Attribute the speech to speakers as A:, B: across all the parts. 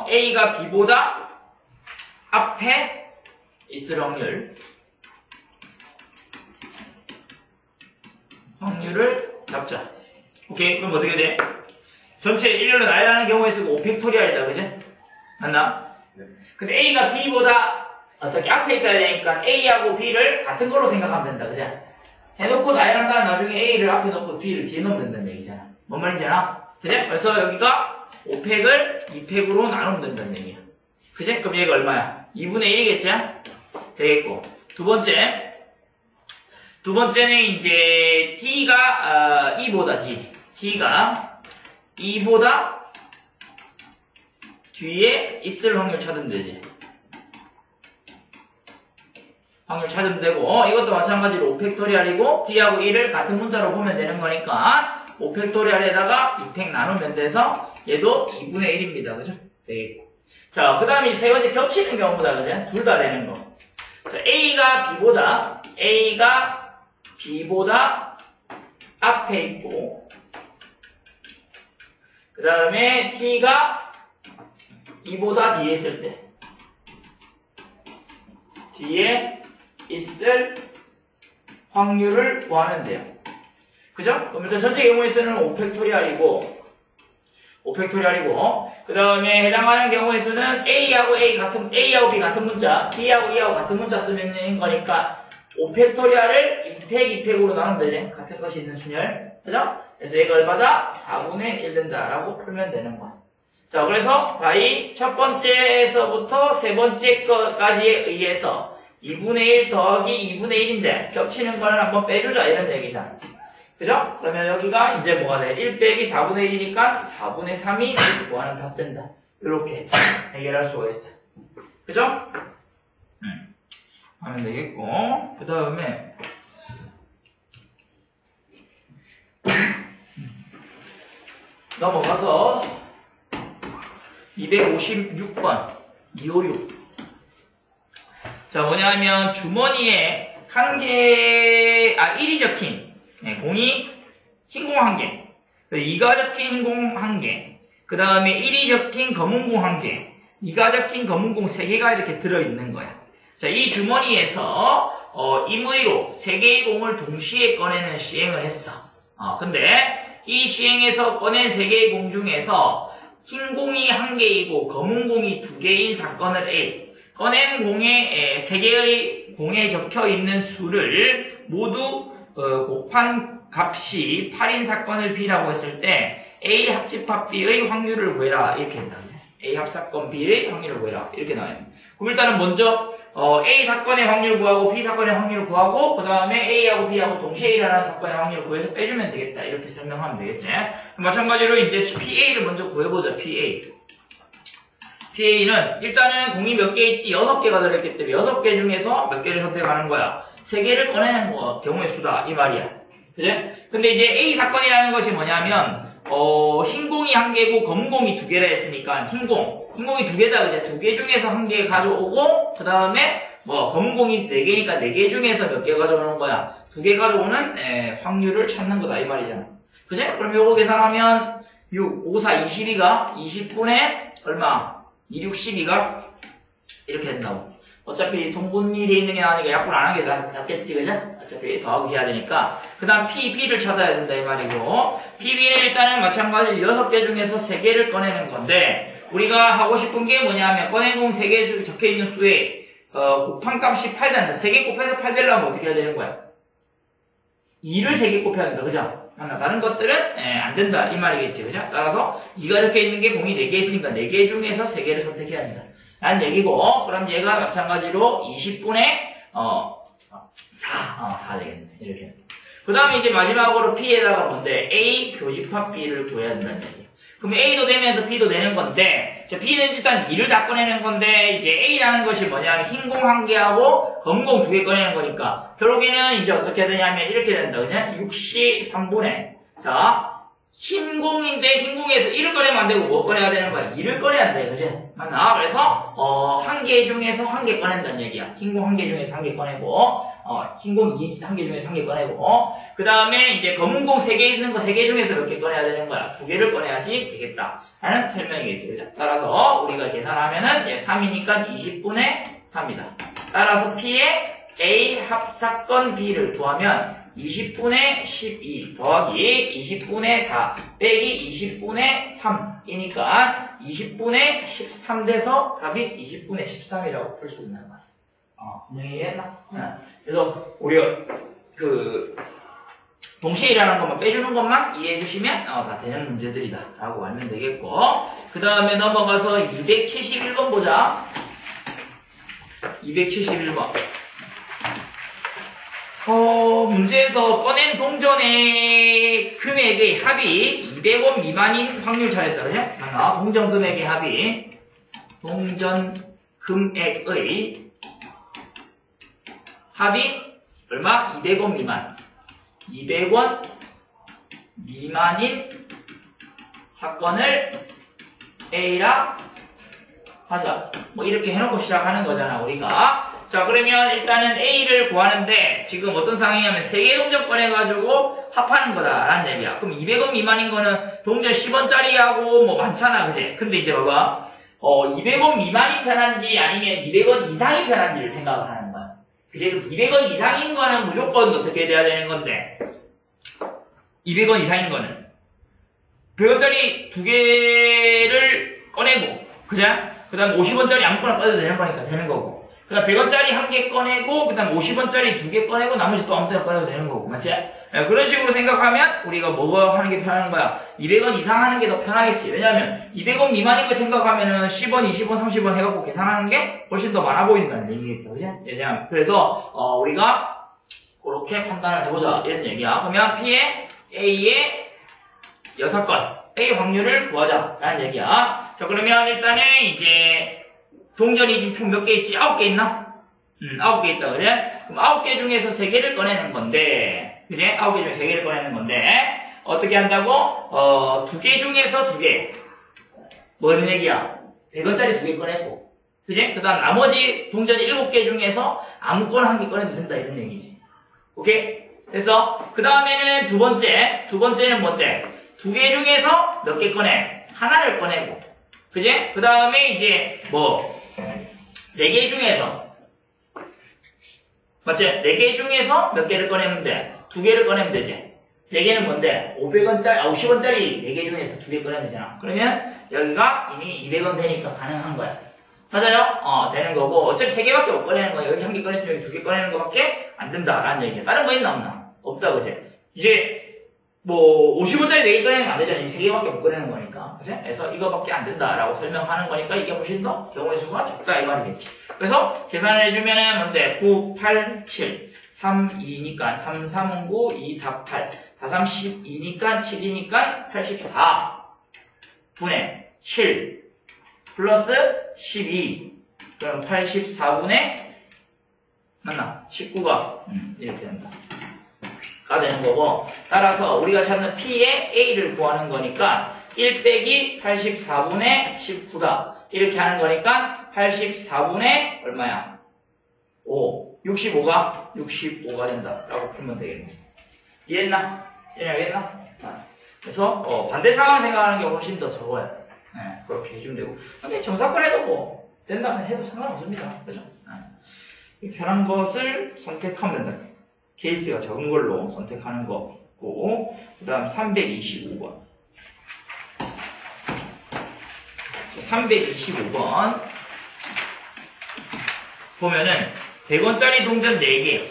A: A가 B보다 앞에 있을 확률을 잡자. 오케이, 그럼 어떻게 돼? 전체 일렬로 나열하는 경우에서도 5팩토리알이다, 그지? 맞나?
B: 네.
A: 근데 A가 B보다 어떻게 앞에 있어야 되니까 A하고 B를 같은 걸로 생각하면 된다, 그지? 해놓고 나열한 다음에 나중에 A를 앞에 놓고 B를 뒤에 놓으면 된다는 얘기잖아. 뭔 말인지 알아? 그지? 그래서 여기가 5팩을 2팩으로 나누면 된다는 얘기야. 그지? 그럼 얘가 얼마야? 2분의 1이겠지? 되겠고. 두 번째는 이제 T가 E보다 T가 E보다 뒤에 있을 확률 찾으면 되지. 확률 찾으면 되고, 이것도 마찬가지로 5팩토리알이고 D하고 E를 같은 문자로 보면 되는 거니까 5팩토리알에다가 2팩 나누면 돼서 얘도 2분의 1입니다. 그죠? 되겠고. 자, 그 다음에 세 번째 겹치는 경우다. 그죠? 둘 다 되는 거. 자, A가 B보다 앞에 있고, 그 다음에 T가 E보다 뒤에 있을 때, 뒤에 있을 확률을 구하면 돼요. 그죠? 그럼 일단 전체 경우에서는 5팩토리알이고, 그 다음에 해당하는 경우에서는 A하고 B 같은 문자, D하고 E하고 같은 문자 쓰면 되는 거니까 5팩토리알을 2팩, 2팩으로 나누면 되지. 같은 것이 있는 순열. 그죠? 그래서 얘가 얼마다? 4분의 1 된다라고 풀면 되는 거야. 자, 그래서 바이 첫 번째에서부터 세 번째 것까지에 의해서 2분의 1 더하기 2분의 1인데 겹치는 거는 한번 빼주자 이런 얘기잖아. 그죠? 그러면 여기가 이제 뭐가 돼? 1 빼기 4분의 1이니까 4분의 3이 구하는 답 된다. 이렇게 해결할 수가 있어. 그죠? 하면 되겠고, 그 다음에 넘어가서 256번 256. 자, 뭐냐면 주머니에 1이 적힌 공이 흰 공 1개, 2가 적힌 흰 공 1개, 그 다음에 1이 적힌 검은 공 1개, 2가 적힌 검은 공 3개가 이렇게 들어있는 거야. 자, 이 주머니에서 임의로 3개의 공을 동시에 꺼내는 시행을 했어. 근데 이 시행에서 꺼낸 3개의 공 중에서 흰 공이 1개이고 검은 공이 2개인 사건을 A, 꺼낸 공에 3개의 공에 적혀있는 수를 모두 곱한 값이 8인 사건을 B라고 했을 때 A 합집합 B의 확률을 구해라 이렇게 한다. A 합사건 B의 확률을 구해라 이렇게 나와요. 그럼 일단은 먼저 A 사건의 확률을 구하고 B 사건의 확률을 구하고 그 다음에 A하고 B하고 동시에 일어나는 사건의 확률을 구해서 빼주면 되겠다. 이렇게 설명하면 되겠지. 마찬가지로 이제 PA를 먼저 구해보자. PA는 일단은 공이 몇 개 있지? 6개가 들어있기 때문에 6개 중에서 몇 개를 선택하는 거야? 3개를 꺼내는 경우의 수다 이 말이야. 그지? 근데 이제 A 사건이라는 것이 뭐냐면 흰 공이 1개고 검은 공이 2개라 했으니까 흰 공이 2개다. 그죠? 2개 중에서 1개 가져오고 그 다음에 검은 공이 4개니까 4개 중에서 몇 개 가져오는 거야? 2개 가져오는 확률을 찾는 거다 이 말이잖아. 그지? 그럼 요거 계산하면 6, 5, 4, 22가 20분의 얼마? 2, 6, 12가 이렇게 된다고. 어차피 통분이 돼 있는 게 나으니까 약분 안 하는 게 낫겠지, 그죠? 어차피 더하기 해야 되니까. 그 다음 B를 찾아야 된다, 이 말이고. B는 일단은 마찬가지로 6개 중에서 3개를 꺼내는 건데, 우리가 하고 싶은 게 뭐냐면, 꺼낸 공 3개 중에 적혀 있는 수에, 곱한 값이 8 된다. 3개 곱해서 8 되려면 어떻게 해야 되는 거야? 2를 3개 곱해야 된다, 그죠? 다른 것들은, 안 된다, 이 말이겠지, 그죠? 따라서, 2가 적혀 있는 게 공이 4개 있으니까 4개 중에서 3개를 선택해야 된다. 라는 얘기고, 그럼 얘가 마찬가지로 20분의 4 되겠네. 이렇게. 그 다음에 이제 마지막으로 P에다가 뭔데? A 교집합 B를 구해야 된다는 얘기야. 그럼 A도 되면서 B도 되는 건데, B는 일단 2를 다 꺼내는 건데, 이제 A라는 것이 뭐냐면 흰 공 1개하고 검은 공 2개 꺼내는 거니까, 결국에는 이제 어떻게 되냐면 이렇게 된다. 그죠? 6시 3분의, 자, 흰 공인데 흰 공에서 1을 꺼내면 안 되고 뭐 꺼내야 되는 거야? 2를 꺼내야 돼. 그지? 맞나? 그래서 한 개 중에서 한 개 꺼낸다는 얘기야. 흰 공 한 개 중에서 한 개 꺼내고 흰 공 한 개 중에서 한 개 꺼내고 그 다음에 이제 검은 공 3개 있는 거 3개 중에서 몇 개 꺼내야 되는 거야? 2개를 꺼내야지 되겠다. 라는 설명이겠죠. 그죠? 따라서 우리가 계산하면은 이제 3이니까 20분의 3이다. 따라서 P의 A 합사건 B를 구하면 20분의 12 더하기 20분의 4 빼기 20분의 3이니까 20분의 13 돼서 답이 20분의 13이라고 풀 수 있는 거야. 분명히 이해했나? 그래서 우리가 동시에 일하는 것만 빼주는 것만 이해해 주시면 다 되는 문제들이다 라고 알면 되겠고, 그 다음에 넘어가서 271번 보자. 271번 문제에서 꺼낸 동전의 금액의 합이 200원 미만인 확률 차례다. 그죠? 동전 금액의 합이 동전 금액의 합이 얼마? 200원 미만. 200원 미만인 사건을 A라 하자. 뭐 이렇게 해놓고 시작하는 거잖아 우리가. 자, 그러면 일단은 A를 구하는데 지금 어떤 상황이냐면 3개 동전 꺼내가지고 합하는 거다라는 얘기야. 그럼 200원 미만인 거는 동전 10원짜리하고 뭐 많잖아, 그지? 근데 이제 봐봐. 200원 미만이 편한지 아니면 200원 이상이 편한지를 생각을 하는 거야. 그지? 200원 이상인 거는 무조건 어떻게 돼야 되는 건데 200원 이상인 거는 100원짜리 2개를 꺼내고, 그죠? 그 다음 50원짜리 아무거나 꺼내도 되는 거니까 되는 거고, 그 다음 100원짜리 1개 꺼내고, 그 다음 50원짜리 2개 꺼내고, 나머지 또 아무 때나 꺼내도 되는 거고, 맞지? 그런 식으로 생각하면 우리가 뭐가 하는 게 편한 거야? 200원 이상 하는 게 더 편하겠지. 왜냐면 200원 미만인 거 생각하면은 10원, 20원, 30원 해갖고 계산하는 게 훨씬 더 많아 보인다는 얘기겠다. 그지? 그래서 우리가 그렇게 판단을 해보자 이런 얘기야. 그러면 P의 A의 6건 A 확률을 구하자 라는 얘기야. 자, 그러면 일단은 이제 동전이 지금 총 몇 개 있지? 9개 있나? 9개 있다, 그래? 그럼 9개 중에서 3개를 꺼내는 건데, 그지? 9개 중에 3개를 꺼내는 건데, 어떻게 한다고? 2개 중에서 2개. 뭔 얘기야? 100원짜리 2개 꺼내고, 그지? 그 다음 나머지 동전 7개 중에서 아무거나 1개 꺼내도 된다, 이런 얘기지. 오케이? 그래서, 그 다음에는 두 번째는 뭔데? 2개 중에서 몇 개 꺼내? 하나를 꺼내고, 그지? 그 다음에 이제, 4개 중에서, 맞지? 4개 중에서 몇 개를 꺼내면 돼? 2개를 꺼내면 되지? 4개는 뭔데? 50원짜리 4개 중에서 2개 꺼내면 되잖아. 그러면 여기가 이미 200원 되니까 가능한 거야. 맞아요? 되는 거고, 어차피 3개밖에 못 꺼내는 거야. 여기 1개 꺼냈으면 여기 2개 꺼내는 거밖에 안 된다라는 얘기야. 다른 거 있나 없나? 없다, 그지? 이제, 50원짜리 4개 꺼내는 거 안 되잖아. 3개밖에 못 꺼내는 거니까. 그치? 그래서 이거밖에 안 된다라고 설명하는 거니까 이게 훨씬 더 경우의 수가 적다, 이 말이겠지. 그래서 계산을 해주면은 뭔데? 9, 8, 7. 3, 2니까 3, 3, 9, 2, 4, 8. 4, 3, 12니까 7이니까 84. 분의 7. 플러스 12. 그럼 84분의, 맞나? 19가, 이렇게 된다. 가 되는 거고, 따라서 우리가 찾는 P의 A를 구하는 거니까 1 빼기 84분의 19다. 이렇게 하는 거니까 84분의 얼마야? 5. 65가 된다. 라고 풀면 되겠네. 이해했나? 이해했나? 그래서 반대 상황 생각하는 게 훨씬 더 적어요. 그렇게 해주면 되고. 근데 정사건 해도 뭐 된다면 해도 상관없습니다. 그죠? 편한 것을 선택하면 된다. 케이스가 적은 걸로 선택하는 거고, 그 다음 325번. 325번. 보면은, 100원짜리 동전 4개,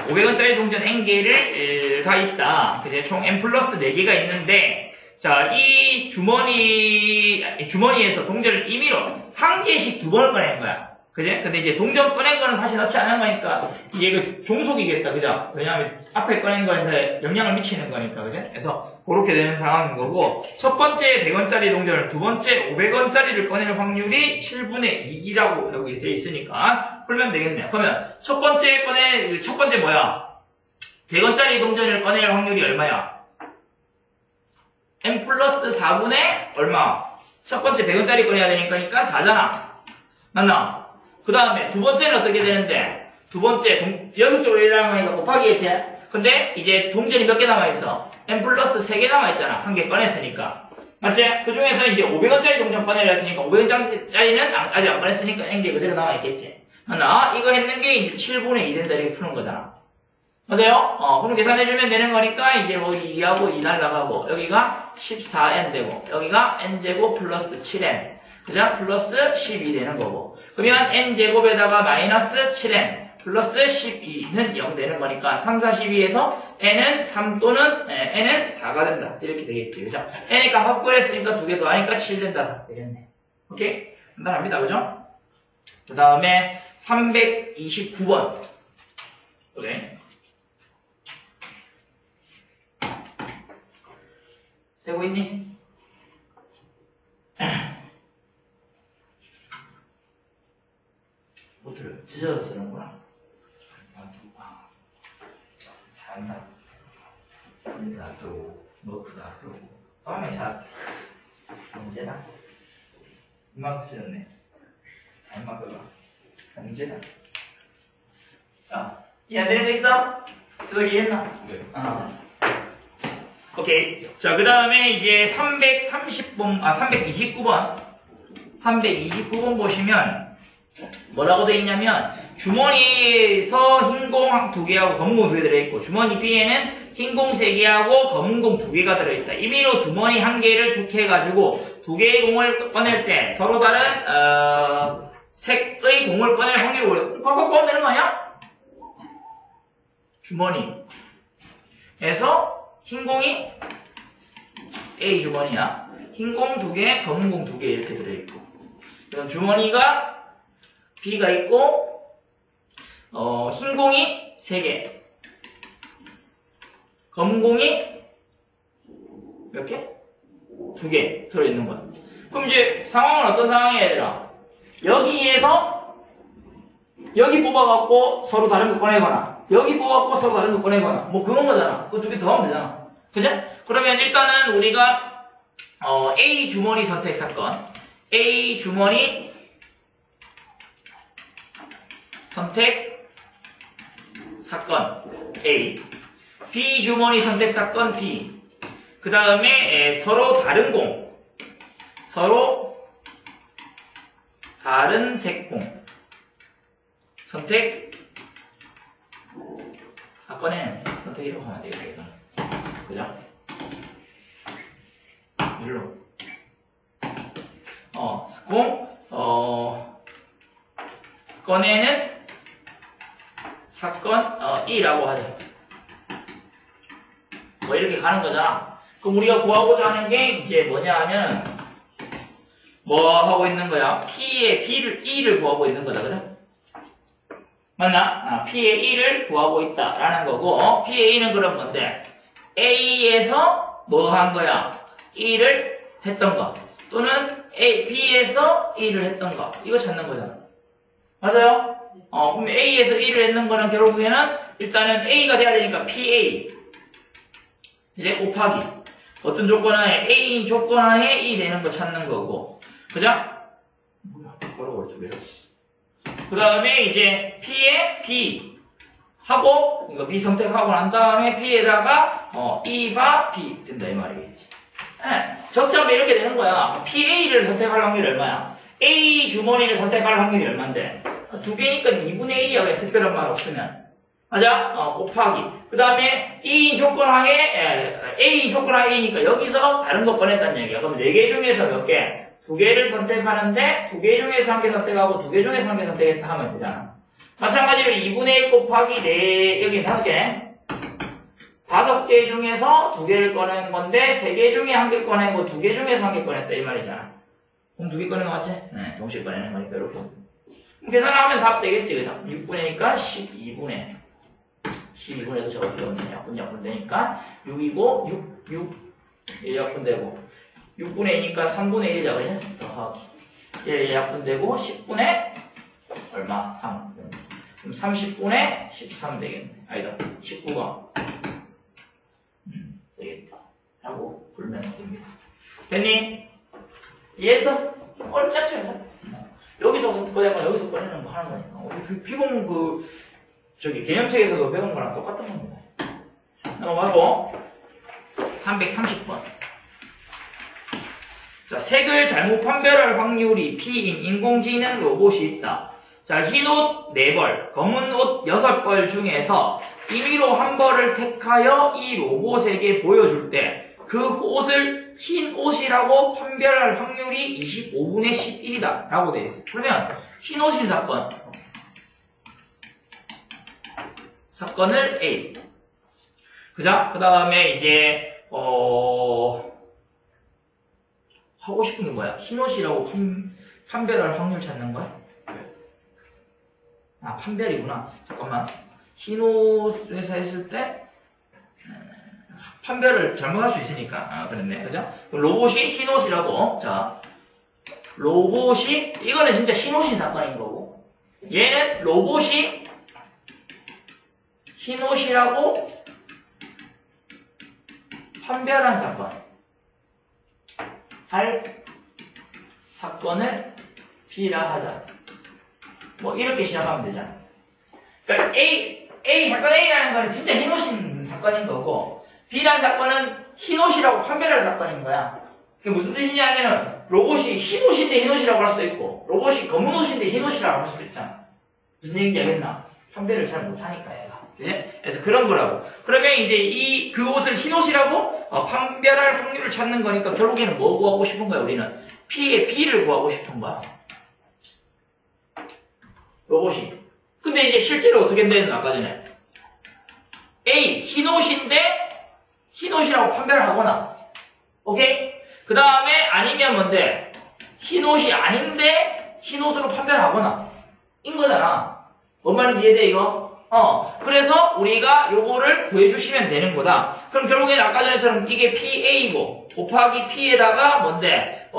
A: 500원짜리 동전 N개가 있다. 그제 총 N 플러스 4개가 있는데, 자, 이 주머니에서 동전을 임의로 1개씩 2번을 꺼내는 거야. 그지? 근데 이제 동전 꺼낸 거는 다시 넣지 않은 거니까 이게 그 종속이겠다, 그죠? 왜냐하면 앞에 꺼낸 거에서 영향을 미치는 거니까, 그죠? 그래서 그렇게 되는 상황인 거고, 첫 번째 100원짜리 동전을 두 번째 500원짜리를 꺼내는 확률이 7분의 2라고 여기 돼 있으니까 풀면 되겠네요. 그러면 첫 번째 뭐야? 100원짜리 동전을 꺼낼 확률이 얼마야? n 플러스 4분의 얼마? 첫 번째 100원짜리 꺼내야 되니까 4잖아. 맞나? 그 다음에 두 번째는 어떻게 되는데? 두 번째 연속적으로 일어나는 거니까 곱하기겠지? 근데 이제 동전이 몇 개 남아있어? n 플러스 3개 남아있잖아. 한 개 꺼냈으니까. 맞지? 그 중에서 이제 500원짜리 동전 꺼내려 했으니까 500원짜리는 아직 안 꺼냈으니까 n개 그대로 남아있겠지. 맞나? 이거 했는 게 이제 7분의 2 된다 이렇게 푸는 거잖아. 맞아요? 그럼 계산해주면 되는 거니까 이제 뭐 2하고 2 날라가고 여기가 14n 되고 여기가 n제곱 플러스 7n 그죠? 플러스 12 되는 거고 그러면 n제곱에다가 마이너스 7n 플러스 12는 0 되는 거니까 3, 4, 12에서 n은 3 또는 n은 4가 된다. 이렇게 되겠지. 그죠? n이니까 합구했으니까 2개 더하니까 7 된다. 되겠네. 오케이? 간단합니다. 그죠? 그 다음에 329번. 그래. 되고 있니? 못 들어. 찢어서 쓰는구나. 잘한다. 놔두고, 머프 놔두고. 다음에 샷. 언제나? 이만큼 쓰였네. 이만큼 봐. 언제나? 자, 이해 안 되는 거 있어? 그거 이해했나?
B: 네.
A: 오케이. 자, 그 다음에 이제 329번. 329번 보시면, 뭐라고 돼 있냐면, 주머니에서 흰공 2개하고 검은공 2개 들어있고, 주머니 B에는 흰공 3개하고 검은공 2개가 들어있다. 임의로 주머니 1개를 택해가지고, 2개의 공을 꺼낼 때, 서로 다른, 색의 공을 꺼낼 확률이 꼴꼴 꺼면 되는 거 아니야? 주머니에서, 흰공이 A 주머니야. 흰공 2개, 검은공 2개 이렇게 들어있고. 그럼 주머니가 B가 있고, 흰공이 3개. 검은공이 몇 개? 2개 들어있는 거야. 그럼 이제 상황은 어떤 상황이야, 얘들아? 여기에서 여기 뽑아갖고 서로 다른 거 꺼내거나 여기 뽑아갖고 서로 다른 거 꺼내거나 뭐 그런 거잖아. 그거 2개 더 하면 되잖아. 그죠? 그러면 일단은 우리가 A 주머니 선택 사건 A 주머니 선택 사건 A B 주머니 선택 사건 B 그 다음에 서로 다른 공 서로 다른 색공 선택 사건에 선택이라고 하면 되겠다. 그죠? 일로. 사건에는 사건, E라고 하자. 뭐 이렇게 가는 거잖아. 그럼 우리가 구하고자 하는 게 이제 뭐냐 하면, 뭐 하고 있는 거야? P의 E를 구하고 있는 거다. 그죠? 맞나? P의 E를 구하고 있다라는 거고, P의 E는 그럼 뭔데? A에서 뭐 한 거야? E를 했던 거. 또는 B에서 E를 했던 거. 이거 찾는 거잖아. 맞아요? 그럼 A에서 E를 했는 거는 결국에는 일단은 A가 돼야 되니까 PA. 이제 곱하기. 어떤 조건하에? A인 조건하에 E 되는 거 찾는 거고. 그죠? 뭐야, 뭐라고 두 개를. 그 다음에 이제 P에 B. 하고, 이거 B 선택하고 난 다음에 P에다가, E가 B 된다, 이 말이겠지. 적자면 이렇게 되는 거야. PA를 선택할 확률이 얼마야? A 주머니를 선택할 확률이 얼만데? 2개니까 2분의 1이야, 왜 특별한 말 없으면. 맞아? 곱하기. 그 다음에 E인 조건하에, A인 조건하에니까 여기서 다른 거 꺼냈다는 얘기야. 그럼 4개 중에서 몇 개? 2개를 선택하는데, 2개 중에서 1개 선택하고, 2개 중에서 1개 선택했다 하면 되잖아. 마찬가지로 2분의 1 곱하기 4, 여기 5개. 5개 중에서 2개를 꺼낸 건데, 3개 중에 1개 꺼낸 거, 2개 중에서 1개 꺼냈다, 이 말이잖아. 그럼 2개 꺼낸 거 맞지? 네, 동시에 꺼내는 거니까, 이렇게. 계산하면 답 되겠지, 그죠? 6분의니까 12분의. 12분에서 저거 들어오면 약분 되니까, 6이고, 6, 1 약분 되고, 6분의 2니까 3분의 1이자, 그죠? 더하기. 1 약분 되고, 10분의 얼마? 3. 그럼 30분의 13 되겠네. 아니다. 19가. 되겠다. 하고 풀면 됩니다. 됐니? 이해했어? 얼짜쳐. 여기서 꺼내고 여기서 꺼내는 거 하는 거니까. 피공 개념책에서도 배운 거랑 똑같은 겁니다. 넘어가고 330번. 자, 색을 잘못 판별할 확률이 P인 인공지능 로봇이 있다. 자, 흰 옷 4벌, 검은 옷 6벌 중에서 임의로 한 벌을 택하여 이 로봇에게 보여줄 때 그 옷을 흰 옷이라고 판별할 확률이 25분의 11이다 라고 되어 있어요. 그러면 흰 옷인 사건을 A. 그죠? 그 다음에 이제 하고 싶은 게 뭐야? 흰 옷이라고 판별할 확률 찾는 거야? 아, 판별이구나. 잠깐만. 흰 옷에서 했을 때 판별을 잘못할 수 있으니까. 아, 그랬네. 그죠? 그럼 로봇이 흰 옷이라고. 자, 로봇이 이거는 진짜 흰 옷인 사건인 거고, 얘는 로봇이 흰 옷이라고 판별한 사건. 할 사건을 B라 하자. 뭐 이렇게 시작하면 되잖아. 그러니까 사건 A라는 거는 진짜 흰 옷인 사건인 거고, B라는 사건은 흰 옷이라고 판별할 사건인 거야. 그게 무슨 뜻이냐면은 로봇이 흰 옷인데 흰 옷이라고 할 수도 있고, 로봇이 검은 옷인데 흰 옷이라고 할 수도 있잖아. 무슨 얘기인지 알겠나? 판별을 잘 못하니까 얘가. 그지? 그래서 그런 거라고. 그러면 이제 그 옷을 흰 옷이라고 판별할 확률을 찾는 거니까 결국에는 뭐 구하고 싶은 거야, 우리는? P의 B를 구하고 싶은 거야. 로봇이. 근데 이제 실제로 어떻게 된다는 아까 전에 A, 흰 옷인데 흰 옷이라고 판별을 하거나, 오케이? 그 다음에 아니면 뭔데? 흰 옷이 아닌데 흰 옷으로 판별하거나 인 거잖아. 뭔 말인지 이해돼 이거? 그래서 우리가 요거를 구해주시면 되는 거다. 그럼 결국에는 아까 전에처럼 이게 PA고 곱하기 P에다가 뭔데?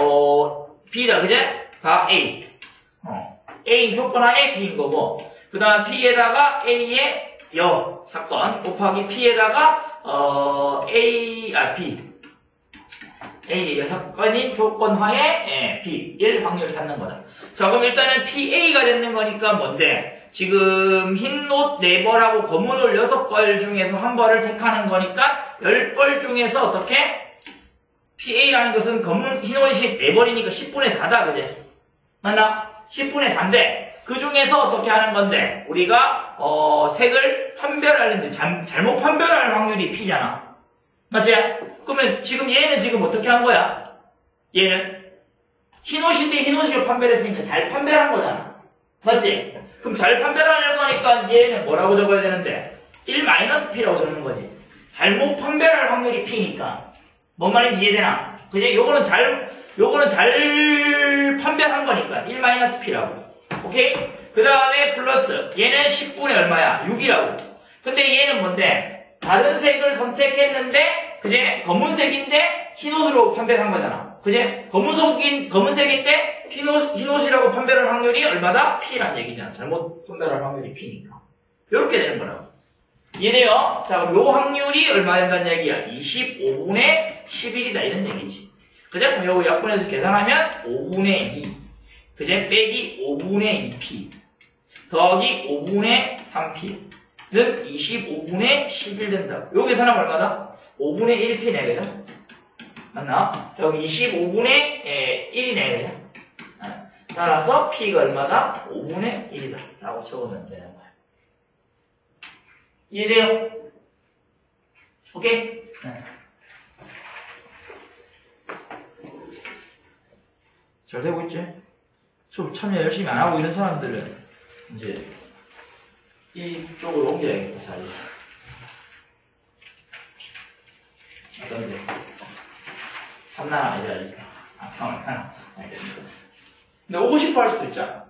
A: B다, 그제? 다 A. A 조건 하에 B인 거고, 그 다음 P에다가 A의 사건 곱하기 P에다가 B. A의 사건인 조건하에 B 1 확률을 찾는 거다. 자, 그럼 일단은 PA가 되는 거니까 뭔데? 지금 흰 옷 4벌하고 검은 옷 6벌 중에서 한 벌을 택하는 거니까 10벌 중에서 어떻게? PA라는 것은 흰 옷이 4벌이니까 10분의 4다, 그제? 맞나? 10분의 4인데 그 중에서 어떻게 하는 건데? 우리가 색을 판별하는데 잘못 판별할 확률이 P잖아. 맞지? 그러면 지금 얘는 지금 어떻게 한 거야? 얘는 흰 옷인데 흰 옷으로 판별했으니까 잘 판별한 거잖아. 맞지? 그럼 잘 판별하는 거니까 얘는 뭐라고 적어야 되는데? 1-P라고 적는 거지. 잘못 판별할 확률이 P니까. 뭔 말인지 이해되나? 그지? 요거는 잘 판별한 거니까 1-P라고. 오케이? 그 다음에 플러스 얘는 10분의 얼마야? 6이라고. 근데 얘는 뭔데? 다른 색을 선택했는데 그제? 검은색인데 흰옷으로 판별한 거잖아. 그제? 검은색인데 흰옷이라고 판별할 확률이 얼마다? P란 얘기잖아. 잘못 판별할 확률이 P니까. 이렇게 되는 거라고. 이해돼요? 자, 그럼 요 확률이 얼마 된다는 얘기야? 25분의 11이다 이런 얘기지. 그제? 그럼 요거 약분해서 계산하면 5분의 2. 그제? 빼기 5분의 2P. 더하기 5분의 3P. 는 25분의 11 된다. 요 계산하면 얼마다? 5분의 1P네, 그죠? 맞나? 자, 그럼 25분의 1이네, 그죠? 따라서 P가 얼마다? 5분의 1이다. 라고 적으면 되는 거야. 이해돼요? 오케이? 네. 잘 되고 있지? 수업 참여 열심히 안 하고 이런 사람들은 이제 이쪽으로 옮겨야겠다, 자리. 어떤데? 탐난 아니라, 탐난. 알겠어. 근데 오고 싶어 할 수도 있잖아.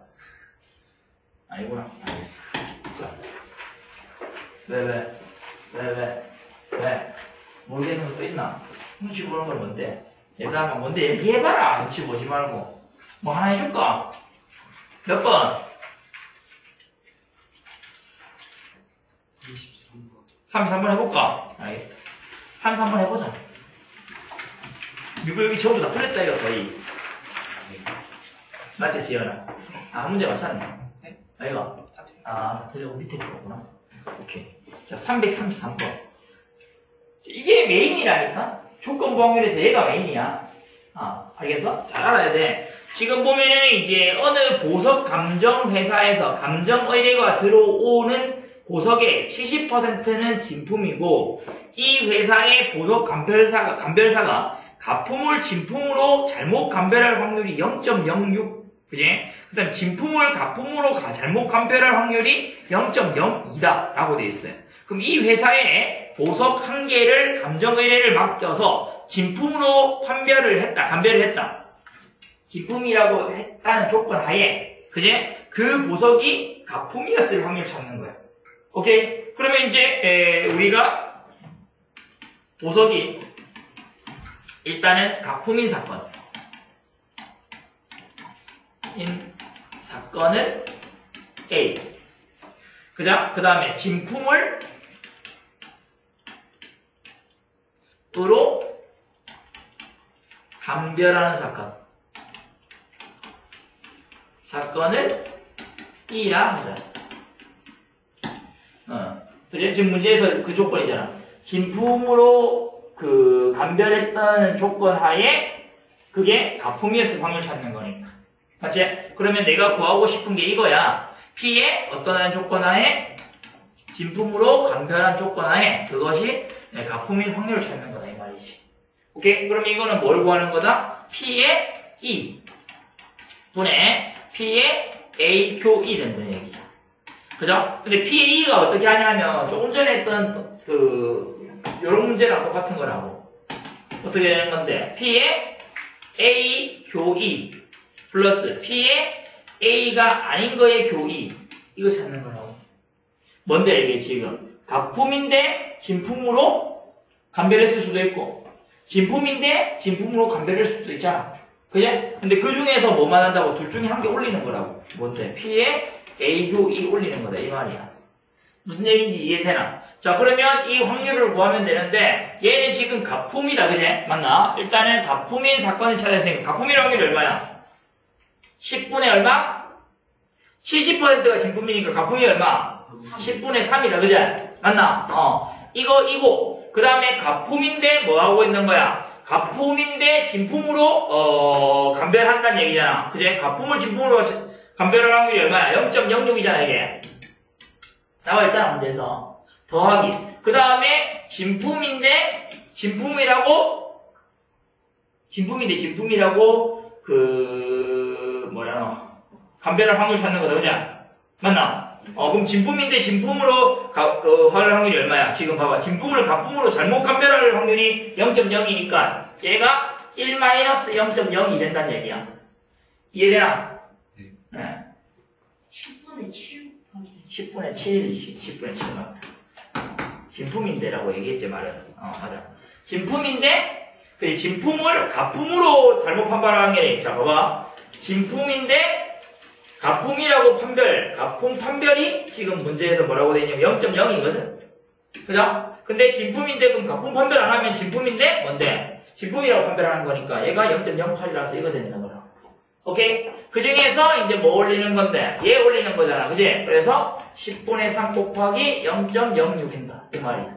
A: 아니구나. 알겠어. 자. 왜? 모르겠는 것도 있나? 눈치 보는 건 뭔데? 얘들아, 뭔데 얘기해봐라. 눈치 보지 말고. 뭐 하나 해줄까? 몇 번? 33번 해볼까? 알겠다. 33번 해보자. 미국 여기 전부 다 틀렸다, 이거 거의. 맞지, 지연아? 아, 한 문제 맞췄네. 아이가? 아, 틀리고 밑에 거구나. 오케이. 자, 333번. 이게 메인이라니까? 조건부 확률에서 얘가 메인이야. 아, 알겠어? 잘 알아야 돼. 지금 보면은 이제 어느 보석 감정 회사에서 감정 의뢰가 들어오는 보석의 70%는 진품이고, 이 회사의 보석 감별사가 가품을 진품으로 잘못 감별할 확률이 0.06, 그지? 그 다음 진품을 가품으로 잘못 감별할 확률이 0.02다 라고 되어 있어요. 그럼 이 회사에 보석 한 개를 감정 의뢰를 맡겨서 진품으로 감별을 했다. 진품이라고 했다는 조건 하에, 그지? 그 보석이 가품이었을 확률 찾는 거야. 오케이? 그러면 이제 우리가 보석이 일단은 가품인 사건을 A. 그죠? 그 다음에 진품을 으로 감별하는 사건을 E라 하자. 그죠? 지금 문제에서 그 조건이잖아. 진품으로 감별했다는 조건 하에 그게 가품이었을 확률 찾는 거니까. 맞지? 그러면 내가 구하고 싶은 게 이거야. P의 어떤 조건 하에 진품으로 감별한 조건 하에 그것이 가품인 확률을 찾는 거다 이 말이지. 오케이? 그럼 이거는 뭘 구하는 거다? P의 E 분의 P의 A 교 E 된다는 얘기야. 그죠? 근데 P의 E가 어떻게 하냐면 조금 전에 했던 요런 문제랑 똑같은 거라고. 어떻게 되는 건데? P의 A 교 E 플러스 P의 A가 아닌 거의 교 E 이거 찾는 거라고. 뭔데 이게 지금? 가품인데 진품으로 감별했을 수도 있고 진품인데 진품으로 감별했을 수도 있잖아. 그제? 근데 그 중에서 뭐만 한다고? 둘 중에 한 개 올리는 거라고. 뭔데? P의 A 교 E 올리는 거다 이 말이야. 무슨 얘기인지 이해되나? 자, 그러면 이 확률을 구하면 되는데 얘는 지금 가품이다, 그제? 맞나? 일단은 가품인 사건을 찾았으니까 가품인 확률이 얼마야? 10분의 얼마? 70%가 진품이니까 가품이 얼마? 10분의 3이다, 그제? 맞나? 이거. 그 다음에 가품인데 뭐 하고 있는 거야? 가품인데 진품으로 감별한다는 얘기잖아. 그제? 가품을 진품으로 감별할 확률이 얼마야? 0.06이잖아, 이게. 나와 있잖아, 문제에서. 더하기. 그 다음에 진품인데 진품이라고 감별할 확률 찾는 거다, 그냥? 맞나? 그럼 진품인데 진품으로 할 확률이 얼마야? 지금 봐봐. 진품을 가품으로 잘못 감별할 확률이 0.0이니까 얘가 1-0.02 된다는 얘기야. 이해되나? 네. 10분의 7. 10분의 7 맞다. 진품인데라고 얘기했지, 말은. 맞아. 진품인데, 진품을 가품으로 잘못 판별하는 게, 자, 봐봐. 진품인데, 가품이라고 가품 판별이 지금 문제에서 뭐라고 되냐면 0.0이거든? 그죠? 근데 진품인데, 그럼 가품 판별 안 하면 진품인데, 뭔데? 진품이라고 판별하는 거니까 얘가 0.08이라서 이거 되는 거야. 오케이? 그 중에서 이제 뭐 올리는 건데, 얘 올리는 거잖아. 그지? 그래서 10분의 3 곱하기 0.06인다. 이 말이야.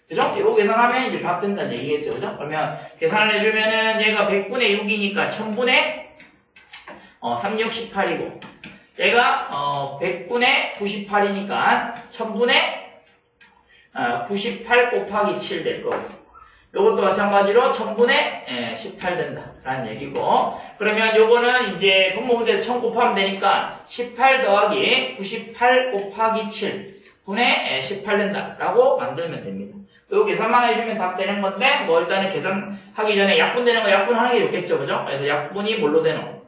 A: 그죠? 이거 계산하면 이제 답 된다는 얘기겠죠. 그죠? 그러면 계산을 해주면은 얘가 100분의 6이니까 1000분의 3618이고, 얘가 100분의 98이니까 1000분의 98 곱하기 7 될 거고. 요것도 마찬가지로 1000분의 18 된다라는 얘기고, 그러면 요거는 이제 분모 문제에서 1000 곱하면 되니까 18 더하기 98 곱하기 7 분의 18 된다라고 만들면 됩니다. 요 계산만 해주면 답 되는 건데, 뭐 일단은 계산하기 전에 약분 되는 거 약분하는 게 좋겠죠, 그죠? 그래서 약분이 뭘로 되노?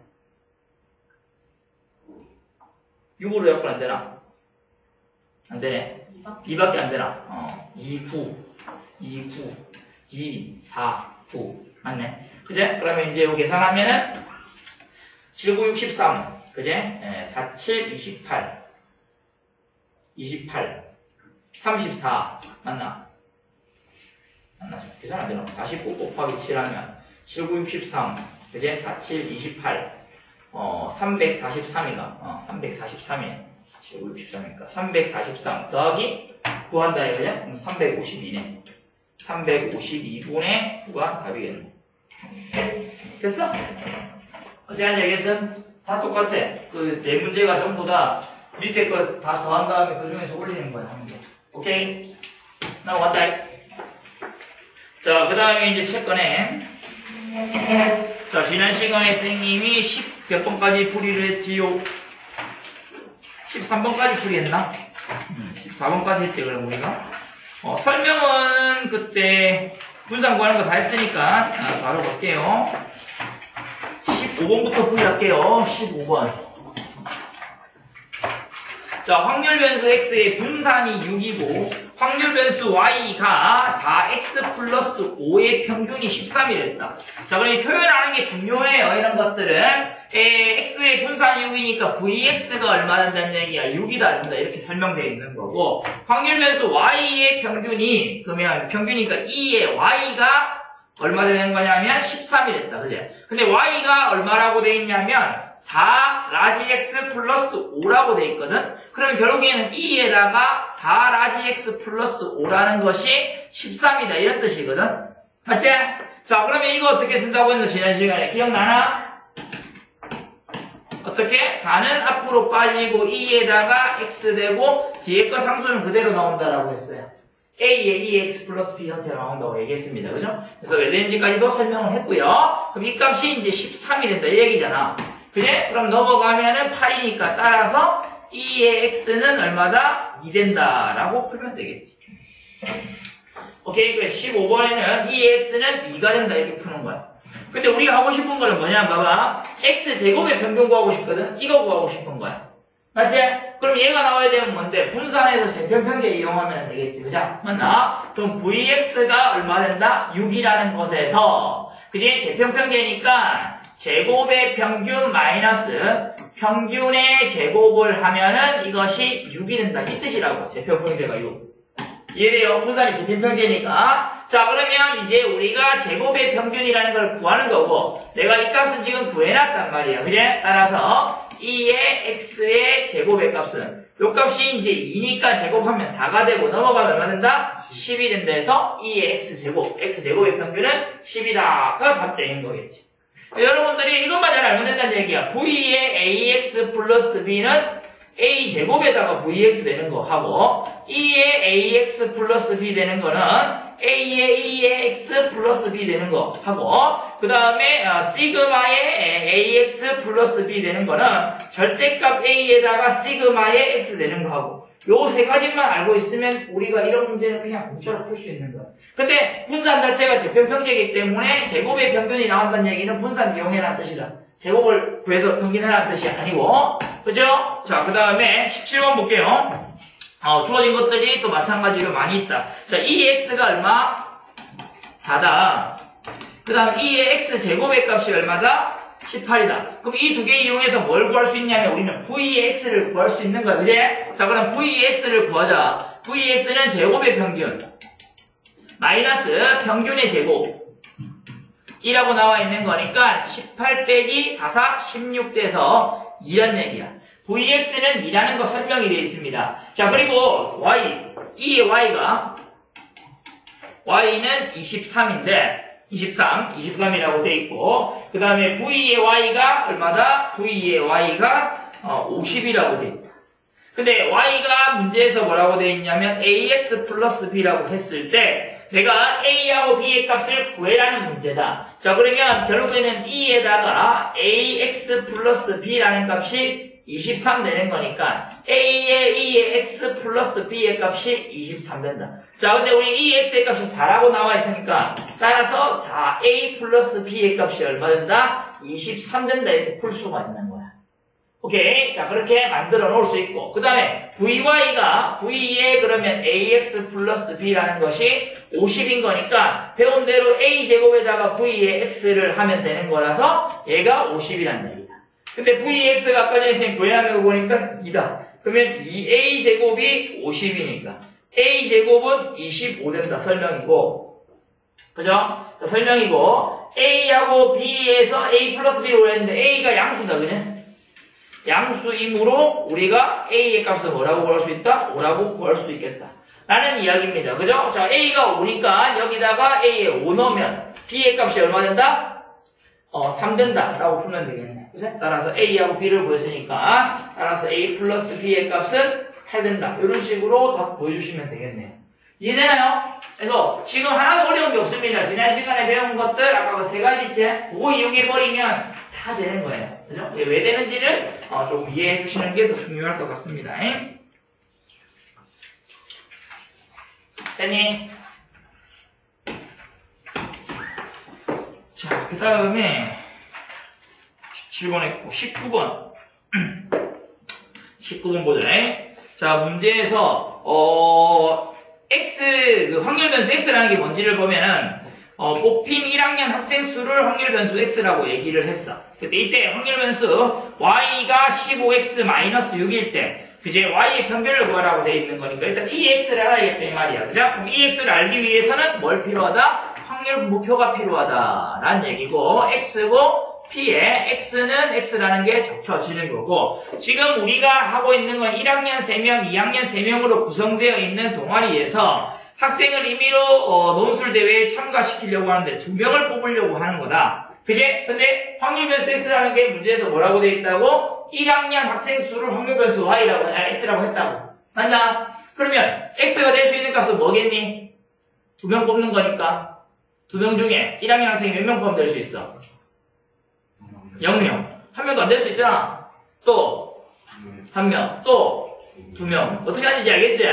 A: 6으로 약분 안 되나? 안 되네. 2밖에 안 되나? 2, 4, 9. 맞네. 그제? 그러면 이제 요 계산하면은 7, 9, 63. 그제? 4, 7, 28. 34. 맞나? 계산 안 되나? 49 곱하기 7 하면 19, 63, 그제? 47, 28, 343이가, 343이네. 19, 63이니까. 343 더하기 구한다, 이거죠? 그럼 352네. 352분의 9가 답이겠네. 됐어? 어쨌든 여기서는 다 똑같아. 내 문제가 전부 다 밑에 거 다 더한 다음에 그 중에서 올리는 거야, 하는 게. 오케이? 나왔다. 자, 그 다음에 이제 채권에. 자, 지난 시간에 선생님이 10 몇 번까지 풀이를 했지요? 13번까지 풀이했나? 14번까지 했지, 그럼 우리가? 설명은 그때 분산 구하는 거 다 했으니까, 바로 볼게요. 15번부터 풀이할게요. 15번. 자, 확률 변수 x의 분산이 6이고, 확률 변수 y가 4x 플러스 5의 평균이 13이 됐다. 자, 그럼 표현하는 게 중요해요. 이런 것들은. x의 분산이 6이니까 vx가 얼마 된다는 얘기야? 6이다 된다. 이렇게 설명되어 있는 거고, 확률 변수 y의 평균이, 그러면 평균이니까 2의 y가 얼마 되는 거냐면 13이 됐다. 그제? 근데 y가 얼마라고 돼 있냐면 4 라지 x 플러스 5라고 돼 있거든? 그럼 결국에는 2에다가 4 라지 x 플러스 5라는 것이 13이다. 이런 뜻이거든? 맞지? 자, 그러면 이거 어떻게 쓴다고 했노? 지난 시간에. 기억나나? 어떻게? 4는 앞으로 빠지고 2에다가 x 되고 뒤에 거 상수는 그대로 나온다라고 했어요. A의 2x 플러스 B 형태가 나온다고 얘기했습니다. 그죠? 그래서 왜 되는지까지도 설명을 했고요. 그럼 이 값이 이제 13이 된다. 이 얘기잖아. 그래? 그럼 넘어가면은 8이니까 따라서 2의 x는 얼마다? 2 된다. 라고 풀면 되겠지. 오케이. 그래서 15번에는 2의 x는 2가 된다. 이렇게 푸는 거야. 근데 우리가 하고 싶은 거는 뭐냐? 봐봐. x제곱의 평균 구하고 싶거든? 이거 구하고 싶은 거야. 맞지? 그럼 얘가 나와야 되면 뭔데? 분산해서 재편평계 이용하면 되겠지. 그죠? 맞나? 그럼 vx가 얼마 된다? 6이라는 것에서 그지? 재편평계니까 제곱의 평균 마이너스 평균의 제곱을 하면은 이것이 6이 된다. 이 뜻이라고. 재편평계가 6. 이해돼요? 분산이 재편평계니까. 자, 그러면 이제 우리가 제곱의 평균이라는 걸 구하는 거고, 내가 이 값은 지금 구해놨단 말이야. 그지? 따라서 2의 x의 제곱의 값은 요 값이 이제 2니까 제곱하면 4가 되고 넘어가면 얼마 된다? 10이 된다 해서 2의 x제곱의 평균은 10이다. 그가 답되는 거겠지. 여러분들이 이것만 잘 알면 된다는 얘기야. v의 ax 플러스 b는 a제곱에다가 vx 되는 거 하고 2의 ax 플러스 b 되는 거는 a의 2의 x 플러스 b 되는 거 하고 그 다음에 시그마의 ax 플러스 b 되는 거는 절대값 a에다가 시그마의 x 되는 거 하고 요 세 가지만 알고 있으면 우리가 이런 문제는 그냥 공짜로 풀 수 있는 거야. 근데 분산 자체가 재편평계이기 때문에 제곱의 평균이 나온다는 얘기는 분산 이용해라는 뜻이다. 제곱을 구해서 평균해라는 뜻이 아니고 그죠? 자, 그 다음에 17번 볼게요. 주어진 것들이 또 마찬가지로 많이 있다. 자, 2x가 얼마? 4다. 그 다음 2의 x제곱의 값이 얼마다? 18이다. 그럼 이 두 개 이용해서 뭘 구할 수 있냐면 우리는 v의 x를 구할 수 있는 거야. 그제? 자, 그럼 v의 x를 구하자. v의 x는 제곱의 평균 마이너스 평균의 제곱 이라고 나와 있는 거니까 18 빼기 44, 16 돼서 2란 얘기야. vx는 2라는 거 설명이 되어 있습니다. 자, 그리고 y는 23인데 23이라고 되어 있고 그 다음에 v의 y가 얼마다? v의 y가 50이라고 되어 있다. 근데 y가 문제에서 뭐라고 되어 있냐면 ax 플러스 b라고 했을 때 내가 a하고 b의 값을 구해라는 문제다. 자, 그러면 결국에는 2에다가 ax 플러스 b라는 값이 23 되는 거니까 a의 2의 x 플러스 b의 값이 23 된다. 자, 근데 우리 2x의 값이 4라고 나와 있으니까 따라서 4a 플러스 b의 값이 얼마 된다? 23 된다. 이렇게 풀 수가 있는 거야. 오케이. 자, 그렇게 만들어 놓을 수 있고. 그 다음에 vy가 v의 그러면 ax 플러스 b라는 것이 50인 거니까 배운 대로 a제곱에다가 v의 x를 하면 되는 거라서 얘가 50이란 얘기다. 근데 vx가 아까 전에 선생님 구해하는 거 보니까 2다. 그러면 2a제곱이 50이니까 a제곱은 25 된다. 설명이고. 그죠? 자, 설명이고 A하고 B에서 A 플러스 B를 구했는데 A가 양수다, 그지? 양수이므로 우리가 A의 값을 뭐라고 구할 수 있다? 5라고 구할 수 있겠다. 라는 이야기입니다. 그죠? 자, A가 5니까 여기다가 A에 5 넣으면 B의 값이 얼마 된다? 3 된다. 라고 풀면 되겠네. 그죠? 따라서 A하고 B를 구했으니까 따라서 A 플러스 B의 값은 8 된다. 이런 식으로 답 구해주시면 되겠네요. 이해되나요? 그래서 지금 하나도 어려운 게 없습니다. 지난 시간에 배운 것들 아까 그 3가지째 그거 이용해버리면 다 되는 거예요. 그죠? 왜 되는지를 좀 이해해 주시는 게 더 중요할 것 같습니다. 됐니? 자, 그 다음에 17번 했고 19번 19번 보자. 자, 문제에서 X, 그 확률 변수 X라는 게 뭔지를 보면은 뽑힌 1학년 학생 수를 확률 변수 X라고 얘기를 했어. 근데 이때 확률 변수 Y가 15X-6일 때 그제 Y의 평균을 구하라고 되어 있는 거니까 일단 EX를 알아야겠다 이 말이야. 그죠? 그럼 EX를 알기 위해서는 뭘 필요하다? 확률 분모표가 필요하다 라는 얘기고 X고 P에 X는 X라는 게 적혀지는 거고 지금 우리가 하고 있는 건 1학년 3명, 2학년 3명으로 구성되어 있는 동아리에서 학생을 임의로 논술대회에 참가시키려고 하는데 2명을 뽑으려고 하는 거다. 그지? 근데 확률 변수 X라는 게 문제에서 뭐라고 되어 있다고? 1학년 학생 수를 확률 변수 X라고 했다고. 맞나? 그러면 X가 될 수 있는 값은 뭐겠니? 2명 뽑는 거니까 2명 중에 1학년 학생이 몇 명 포함될 수 있어? 0명. 1명도 안 될 수 있잖아. 또 1명. 또 2명. 어떻게 하는지 알겠지?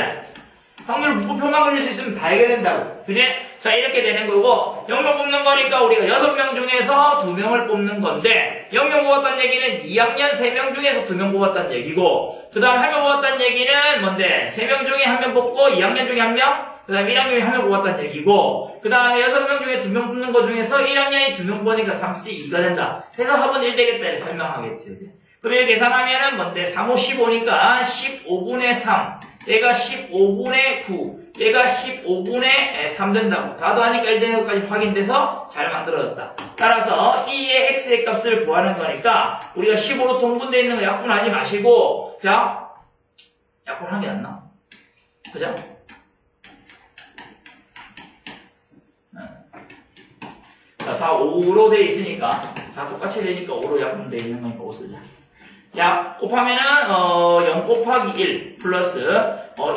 A: 확률 분모표만 그릴 수 있으면 다 해결된다고. 그지? 자, 이렇게 되는 거고 0명 뽑는 거니까 우리가 6명 중에서 2명을 뽑는 건데 0명 뽑았다는 얘기는 2학년 3명 중에서 2명 뽑았다는 얘기고 그 다음 1명 뽑았다는 얘기는 뭔데? 3명 중에 1명 뽑고 2학년 중에 1명 그 다음에 1학년에 1명 뽑았다는 얘기고 그 다음에 6명 중에 2명 뽑는 거 중에서 1학년이 2명 뽑으니까 3C 2가 된다. 해서 합은 1 되겠다 이렇게 설명하겠지. 그지? 그럼 이렇게 계산하면은 뭔데? 3, 5, 15니까 15분의 3 얘가 15분의 9 얘가 15분의 3 된다고. 다도 하니까 1 되는 것까지 확인돼서 잘 만들어졌다. 따라서 E의 X의 값을 구하는 거니까 우리가 15로 통분되어 있는 거 약분하지 마시고 자 약분한 게 안 나. 그죠? 자, 다 5로 되어 있으니까 다 똑같이 되니까 5로 약분되어 있는 거니까 5 쓰자. 야, 곱하면은 0 곱하기 1 플러스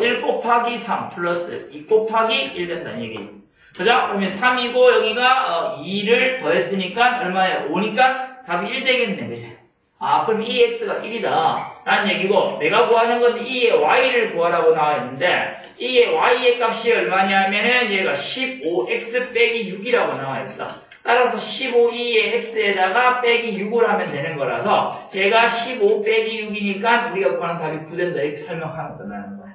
A: 1 곱하기 3 플러스 2 곱하기 1 된다는 얘기지. 그죠? 그러면 3이고 여기가 2를 더했으니까 얼마예요? 5니까 답이 1 되겠네. 그죠? 아, 그럼 이 x가 1이다 라는 얘기고 내가 구하는 건 2의 y를 구하라고 나와 있는데 2의 y의 값이 얼마냐면은 얘가 15x 빼기 6이라고 나와 있어. 따라서 15E의 X에다가 빼기 6을 하면 되는 거라서 얘가 15 빼기 6이니까 우리가 구하는 답이 9 된다 이렇게 설명하면 된다는 거야.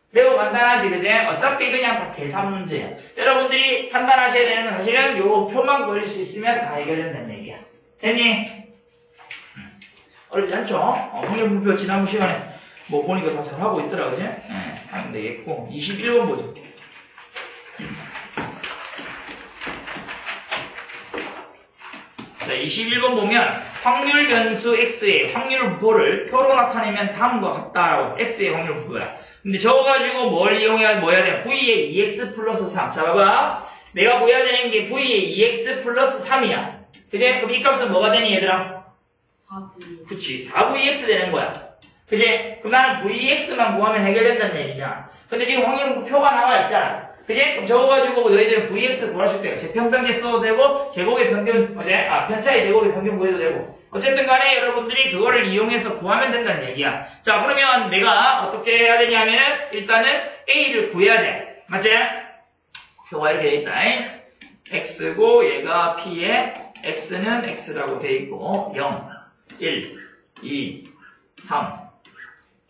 A: 매우 간단하지 그지? 어차피 그냥 다 계산 문제야. 여러분들이 판단하셔야 되는 건 사실은 요 표만 그릴 수 있으면 다 해결된다는 얘기야. 됐니? 어렵지 않죠? 확률 분표 지난번 시간에 뭐 보니까 다 잘하고 있더라 그지? 하면 되겠고 21번 보죠. 자, 21번 보면 확률 변수 X의 확률 분포를 표로 나타내면 다음과 같다라고 X의 확률 분포야. 근데 저거 가지고 뭘 이용해야 뭐 해야 돼? V의 2X 플러스 3. 자, 봐봐. 내가 구해야 되는 게 V의 2X 플러스 3이야. 그지? 그럼 이 값은 뭐가 되니 얘들아?
B: 4V.
A: 그치. 4VX 되는 거야. 그지? 그럼 나는 VX만 구하면 해결된다는 얘기잖아. 근데 지금 확률 분포가 나와 있잖아. 그지? 그럼 저거 가지고 너희들은 VX 구할 수 있대요. 제평균계 써도 되고, 제곱의 평균, 편차의 제곱의 평균 구해도 되고. 어쨌든 간에 여러분들이 그거를 이용해서 구하면 된다는 얘기야. 자, 그러면 내가 어떻게 해야 되냐면은, 일단은 A를 구해야 돼. 맞지? 표가 이렇게 돼 있다. X고, 얘가 P에, X는 X라고 돼 있고, 0, 1, 2, 3.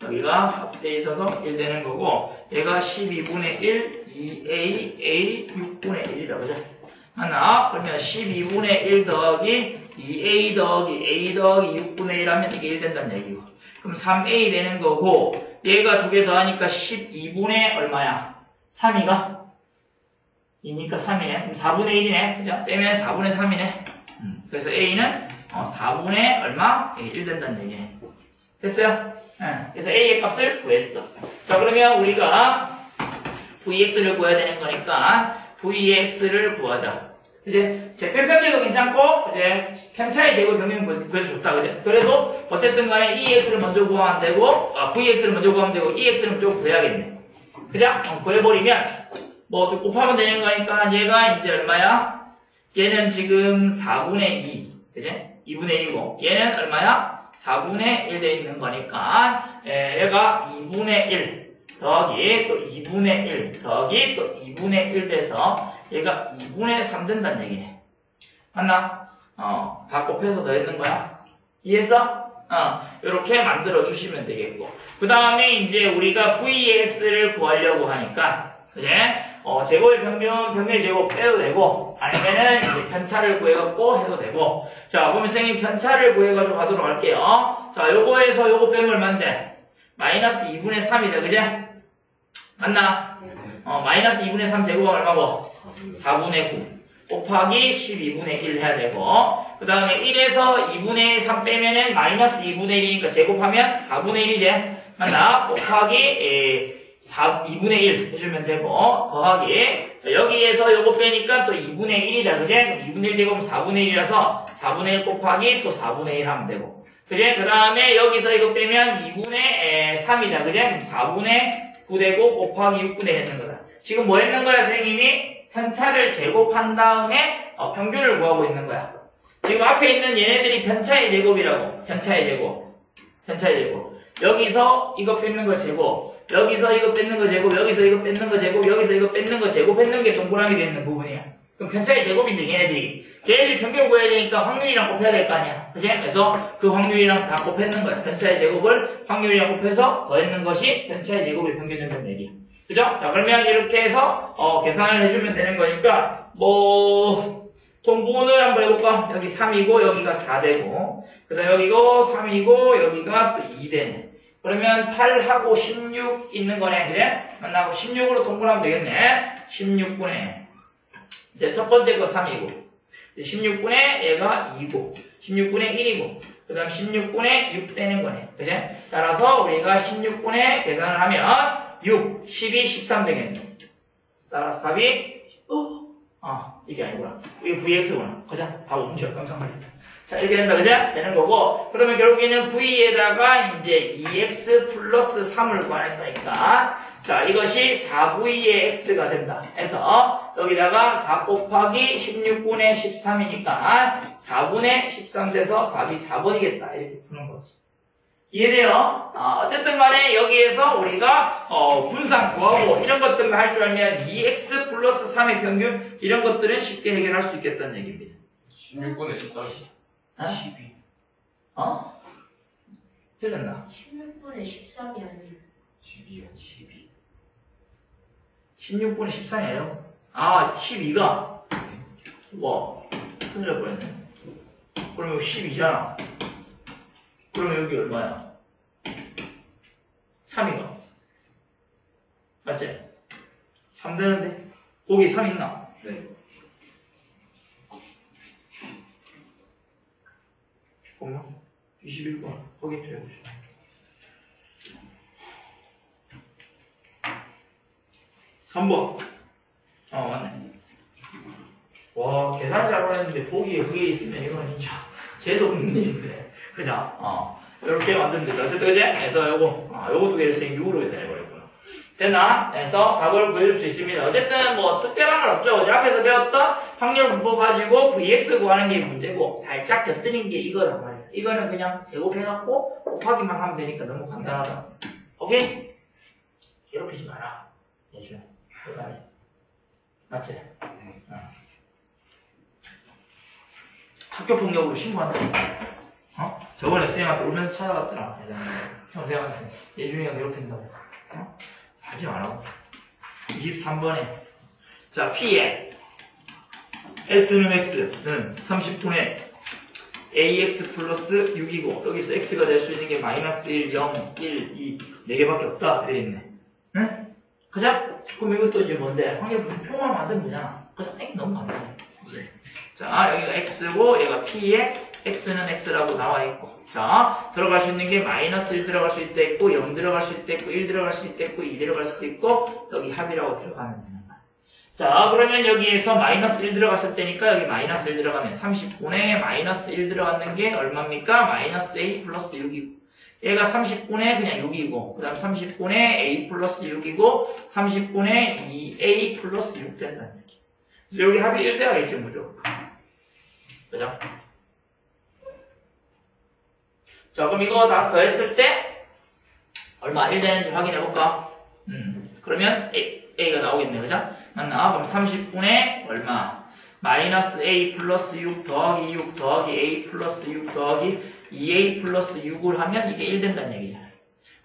A: 여기가 합돼 있어서 1 되는 거고 얘가 12분의 1, 2A, A 6분의 1이라고 하죠. 하나, 그러면 12분의 1 더하기 2A 더하기 A 더하기 6분의 1 하면 이게 1 된다는 얘기고 그럼 3A 되는 거고 얘가 두 개 더하니까 12분의 얼마야? 3이가? 2니까 3이네. 그럼 4분의 1이네. 그죠? 빼면 4분의 3이네. 그래서 A는 4분의 얼마? 1 된다는 얘기네. 됐어요? 그래서 A의 값을 구했어. 자, 그러면 우리가 Vx를 구해야 되는 거니까 Vx를 구하자. 이제 편편제도 괜찮고 이제 편차의 제곱 병렬 그래도 좋다. 그죠? 그래도 어쨌든 간에 EX를 먼저 구하면 되고 VX를 먼저 구하면 되고 EX를 먼저 구해야겠네. 그죠? 구해버리면 뭐 곱하면 되는 거니까 얘가 이제 얼마야? 얘는 지금 4분의 2. 그죠? 2분의 1이고 얘는 얼마야? 4분의 1 돼 있는 거니까 얘가 2분의 1 더하기 또 2분의 1 더하기 또 2분의 1 돼서 얘가 2분의 3 된다는 얘기네. 맞나? 다 곱해서 더했는 거야. 이해했어? 이렇게 만들어 주시면 되겠고. 그 다음에 이제 우리가 Vx를 구하려고 하니까, 그제? 제곱의 병렬 제곱 빼도 되고, 아니면은 이제 편차를 구해갖고 해도 되고. 자, 그럼 선생님 편차를 구해가지고 하도록 할게요. 자, 요거에서 요거 빼면 얼만데? 마이너스 2분의 3이다, 그제? 맞나? 마이너스 2분의 3 제곱은 얼마고? 4분의 9 곱하기 12분의 1 해야 되고 그 다음에 1에서 2분의 3 빼면은 마이너스 2분의 1이니까 제곱하면 4분의 1이지 맞나? 곱하기 2분의 1 해주면 되고 더하기 자, 여기에서 요거 빼니까 또 2분의 1이다 그지? 2분의 1 제곱은 4분의 1이라서 4분의 1 곱하기 또 4분의 1 하면 되고 그지? 그 다음에 여기서 이거 빼면 2분의 3이다 그지? 그럼 4분의 9되고 곱하기 6분의 했는 거다. 지금 뭐 했는 거야, 선생님이? 편차를 제곱한 다음에 평균을 구하고 있는 거야. 지금 앞에 있는 얘네들이 편차의 제곱이라고. 편차의 제곱. 여기서 이거 뺏는 거 제곱. 여기서 이거 뺏는 거 제곱. 여기서 이거 뺏는 거 제곱. 여기서 이거 뺏는 거 제곱했는 게 동그라미 되어 있는 부분이야. 그럼 편차의 제곱인데 얘네들이. 걔네들이 평균을 구해야 되니까 확률이랑 곱해야 될 거 아니야. 그치? 그래서 그 확률이랑 다 곱했는 거야. 편차의 제곱을 확률이랑 곱해서 더했는 것이 편차의 제곱을 평균된다는 얘기야. 그죠? 자, 그러면 이렇게 해서, 계산을 해주면 되는 거니까, 통분을 한번 해볼까? 여기 3이고, 여기가 4되고, 그 다음에 여기고 3이고, 여기가 또 2되네. 그러면 8하고 16 있는 거네, 그래? 만나고 16으로 통분하면 되겠네. 16분의, 이제 첫 번째 거 3이고, 16분의 얘가 2고, 16분의 1이고, 그 다음 16분의 6 되는 거네. 그제? 따라서 우리가 16분의 계산을 하면 6, 12, 13 되겠네. 따라서 답이, 이게 아니구나. 이게 VX구나. 가자. 다 옮겨. 깜짝 놀랐다. 자, 이렇게 된다. 그제? 되는 거고, 그러면 결국에는 V에다가 이제 2X 플러스 3을 구하니까, 자, 이것이 4V의 X가 된다. 해서, 여기다가 4 곱하기 16분의 13이니까, 4분의 13 돼서 답이 4번이겠다. 이렇게 푸는 거지. 이해돼요? 어쨌든 간에 여기에서 우리가, 분산 구하고, 이런 것들만 할 줄 알면, 2X 플러스 3의 평균, 이런 것들은 쉽게 해결할 수 있겠다는 얘기입니다.
B: 16분의 14.
C: 12.
A: 틀렸나?
C: 16분의 13이 아니에요.
B: 12요. 12.
A: 16분의 13이에요? 12가? 와, 큰일 날 뻔했네. 그럼 여기 12잖아. 그러면 여기 얼마야? 3이가. 맞지? 3 되는데? 거기 3 있나?
B: 네.
A: 잠깐만. 21번. 거기 들어보자. (3번) 맞네. 와, 계산 잘못했는데 보기에 그게 있으면 이건 진짜 재수없는 일인데. 그죠? 이렇게 만들면 되죠. 어쨌든, 그제? 그래서 요거 두 개를 선생님 6으로 해버렸구나. 됐나? 그래서 답을 구해줄 수 있습니다. 어쨌든 뭐 특별한 건 없죠. 그죠? 앞에서 배웠던 확률 분법 가지고 VX 구하는 게 문제고, 살짝 곁들인 게 이거란 말이야. 이거는 그냥 제곱해갖고 곱하기만 하면 되니까 너무 간단하다. 오케이? 괴롭히지 마라. 예준아. 맞지? 학교폭력으로 신고한다. 저번에 쌤한테 울면서 찾아갔더라. 쌤한테 예준이가 괴롭힌다고. 하지 말라고. 23번에. 자, P에 X는 X는 30분의 AX 플러스 6이고, 여기서 X가 될 수 있는 게 마이너스 1, 0, 1, 2, 4개밖에 없다. 이래 있네. 응? 그죠? 그럼 이것도 이제 뭔데? 확률 분표만 만들면 되잖아. 그죠? 너무 간단해. 그치? 자, 여기가 x고, 얘가 p에 x는 x라고 나와 있고. 자, 들어갈 수 있는 게 마이너스 1 들어갈 수 있다 있고, 0 들어갈 수 있다 있고, 1 들어갈 수 있다 있고, 2 들어갈 수도 있고, 여기 합이라고 들어가면 되는 거야. 자, 그러면 여기에서 마이너스 1 들어갔을 때니까 여기 마이너스 1 들어가면 30분의 마이너스 1 들어갔는 게 얼마입니까? 마이너스 a 플러스 6이고. 얘가 30분의 그냥 6이고, 그 다음 30분의 a 플러스 6이고, 30분의 2a 플러스 6 된다는 얘기. 그래서 여기 합이 1 돼야겠죠, 무조건. 그죠? 자, 그럼 이거 다 더했을 때, 얼마 1 되는지 확인해볼까? 그러면 A가 나오겠네, 그죠? 맞나? 그럼 30분의 얼마? 마이너스 A 플러스 6 더하기 6 더하기 A 플러스 6 더하기 2A 플러스 6을 하면 이게 1 된다는 얘기잖아.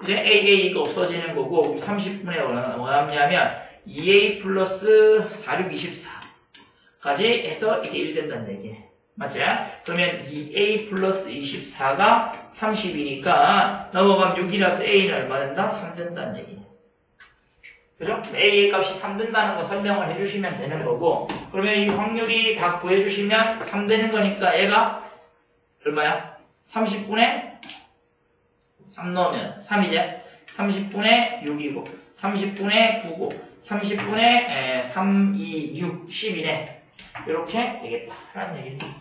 A: 이제 AA가 없어지는 거고, 30분의 원하냐면 2A 플러스 4, 6, 24까지 해서 이게 1 된다는 얘기네. 맞지? 그러면 2A 플러스 24가 30이니까 넘어가면 6이라서 A는 얼마 된다? 3 된다는 얘기네. 그죠? A의 값이 3 된다는 거 설명을 해주시면 되는 거고, 그러면 이 확률이 다 구해주시면 3 되는 거니까 얘가 얼마야? 30분의 3 넣으면 3이제 30분의 6이고 30분의 9고 30분의 3, 2, 6, 10이네. 이렇게 되겠다 라는 얘기지.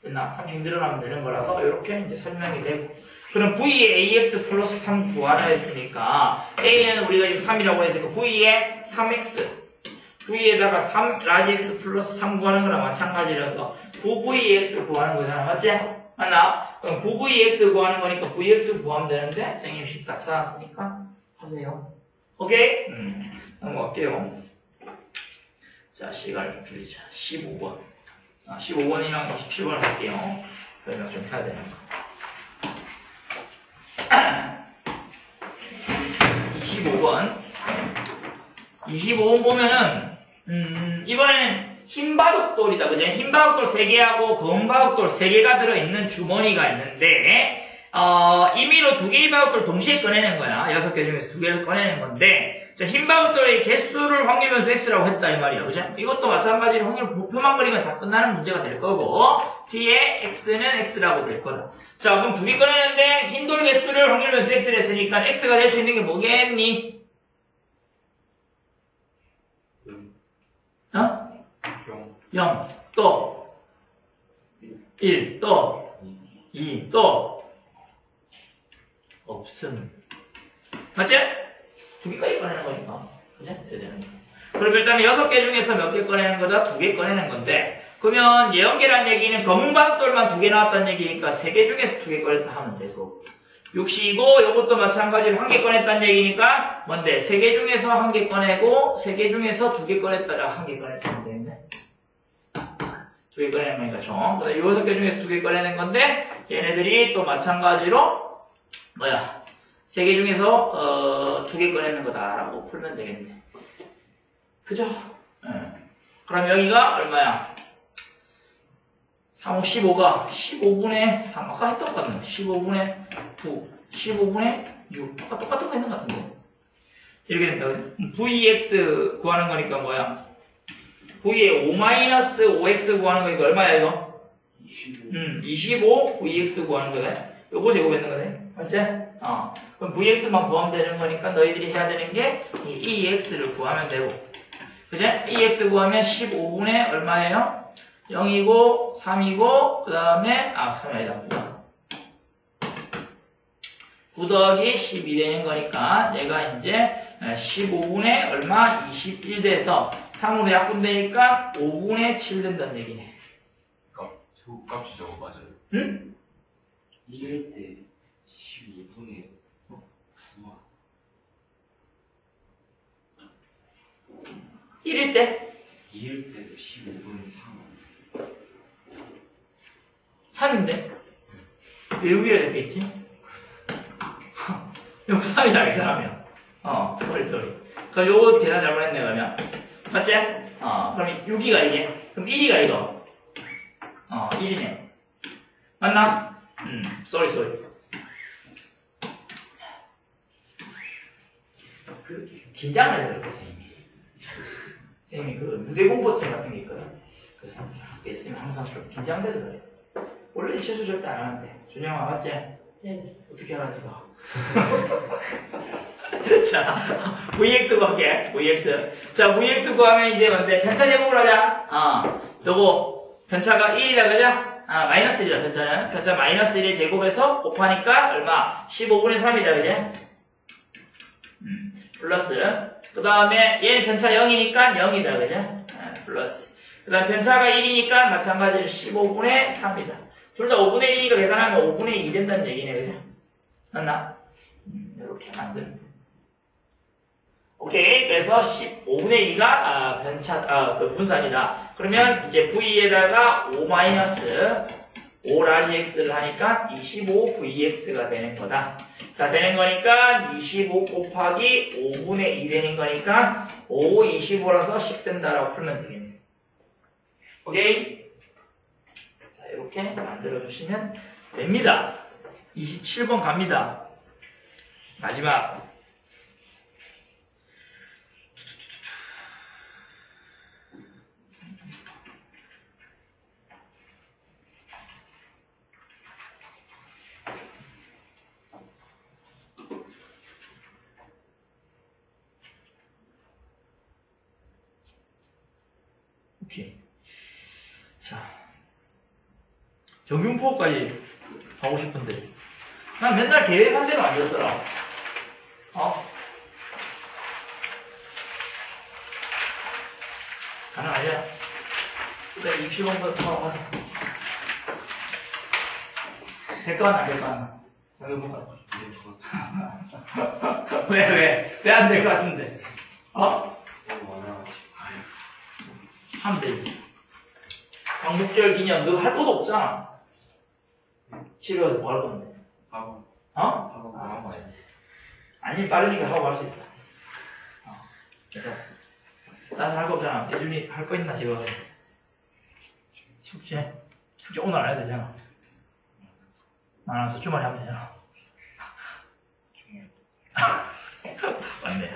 A: 끝나 30 늘어나면 되는 거라서 이렇게 이제 설명이 되고, 그럼 V에 AX 플러스 3 구하라 했으니까 A는 우리가 지금 3이라고 했으니까 V에 3X V에다가 3 라지 X 플러스 3 구하는 거랑 마찬가지라서 9VX 구하는 거잖아. 맞지? 맞나? 그럼 9VX 구하는 거니까 VX 구하면 되는데 선생님 쉽다 찾았으니까 하세요. 오케이? 넘어갈게요. 자, 시간을 좀 줄이자. 15번. 15번이랑 17번 할게요. 설명 좀 해야 되는 거. 25번. 25번 보면은, 이번에는 흰바둑돌이다. 그죠? 흰바둑돌 3개하고 검은바둑돌 3개가 들어있는 주머니가 있는데, 임의로 2개의 바둑돌 동시에 꺼내는 거야. 6개 중에서 2개를 꺼내는 건데, 자, 흰바둑돌의 개수를 확률변수 x라고 했다, 이 말이야. 그죠? 이것도 마찬가지로 확률 부표만 그리면 다 끝나는 문제가 될 거고, t의 x는 x라고 될 거다. 자, 그럼 2개 꺼내는데, 흰돌 개수를 확률변수 x를 했으니까 x가 될 수 있는 게 뭐겠니? 0, 또 1, 또 2, 또 없음. 맞지? 2개까지 꺼내는 거니까. 그지? 그럼 일단 6개 중에서 몇 개 꺼내는 거다? 2개 꺼내는 건데, 그러면 예언계란 얘기는 검은 바둑돌만 2개 나왔다는 얘기니까 3개 중에서 2개 꺼냈다 하면 되고, 6이고 이것도 마찬가지로 1개 꺼냈다는 얘기니까 뭔데? 3개 중에서 1개 꺼내고 3개 중에서 2개 꺼냈다라 1개 꺼냈다면 되겠네. 2개 꺼내는 거니까 총. 이 6개 중에서 2개 꺼내는 건데, 얘네들이 또 마찬가지로 뭐야? 3개 중에서 2개 꺼내는 거다라고 풀면 되겠네. 그죠? 그럼 여기가 얼마야? 3, 15가 15분의 3, 아까 했던 것 같네. 15분의 9, 15분의 6. 아까 똑같은 거 했는 것 같은데. 이렇게 된다. VX 구하는 거니까 뭐야? V에 5-5X 구하는 거니까 얼마야, 이거? 25 VX 구하는 거네. 요거 제곱했는 거네. 맞지? 그럼 VX만 구하면 되는 거니까 너희들이 해야 되는 게 이 EX를 구하면 되고. 그지? EX 구하면 15분의 얼마예요? 0이고, 3이고, 그 다음에, 3이 아니다. 9 더하기 12 되는 거니까, 얘가 이제 15분의 얼마? 21 돼서 3으로 약분되니까 5분의 7 된다는 얘기네.
B: 값이 저거 맞아요?
A: 응?
B: 이럴 때 12분의 9와
A: 1일 때?
B: 2일 때도 15분의 3.
A: 3인데? 왜 6이라 됐겠지? 여기 3이잖아, 이 사람이야. 쏘리. 그럼 요거 계산 잘못했네, 그러면. 맞지? 그럼 6이가 이게. 그럼 1이가 이거. 1이네. 맞나? 쏘리. 긴장을 해서 그렇게, 선생님이. 선생님이 무대 공포증 같은 게 있거든. 그래서 학교에 있으면 항상 좀 긴장돼서 그래. 원래 실수 절대 안 하는데. 준영아, 맞지?
C: 네.
A: 어떻게 알았지, 너? 자, VX 구할게, VX. 자, VX 구하면 이제 뭔데? 편차 제곱을 하자. 요거, 편차가 1이다, 그죠? 마이너스 1이다, 편차는. 편차 마이너스 1의 제곱에서 곱하니까 얼마? 15분의 3이다, 그죠? 플러스. 그 다음에 얘는 편차 0이니까 0이다, 그죠? 플러스. 그 다음 편차가 1이니까 마찬가지로 15분의 3이다. 둘 다 5분의 1이니까 계산하면 5분의 2 된다는 얘기네, 그죠? 맞나? 이렇게 만들면 돼. 오케이. 그래서 15분의 2가 그 분산이다. 그러면 이제 V에다가 5 마이너스 5 라지 X를 하니까 25 VX가 되는 거다. 자, 되는 거니까 25 곱하기 5분의 2 되는 거니까 5, 25라서 10 된다라고 풀면 되겠네. 오케이? 자, 이렇게 만들어주시면 됩니다. 27번 갑니다. 마지막. 오케이. 자, 정균포까지 가고 싶은데 난 맨날 계획한 대로 안 됐더라. 가능하냐? 일단 입시공부터 하자. 될거 하나, 안 될거 하나. 정균포까지. 왜 안 될 것 같은데? 하면 되지. 광복절 기념, 너 할 것도 없잖아. 집에 가서 뭐 할 건데?
B: 하고
A: 하고 가야지. 아니, 빠르니까 하고 갈 수 있다. 그래서, 나는 할 거 없잖아. 예준이 할 거 있나, 집에 가서? 숙제 오늘 안 해도 되잖아. 안 와서 주말에 하면 되잖아. 맞네.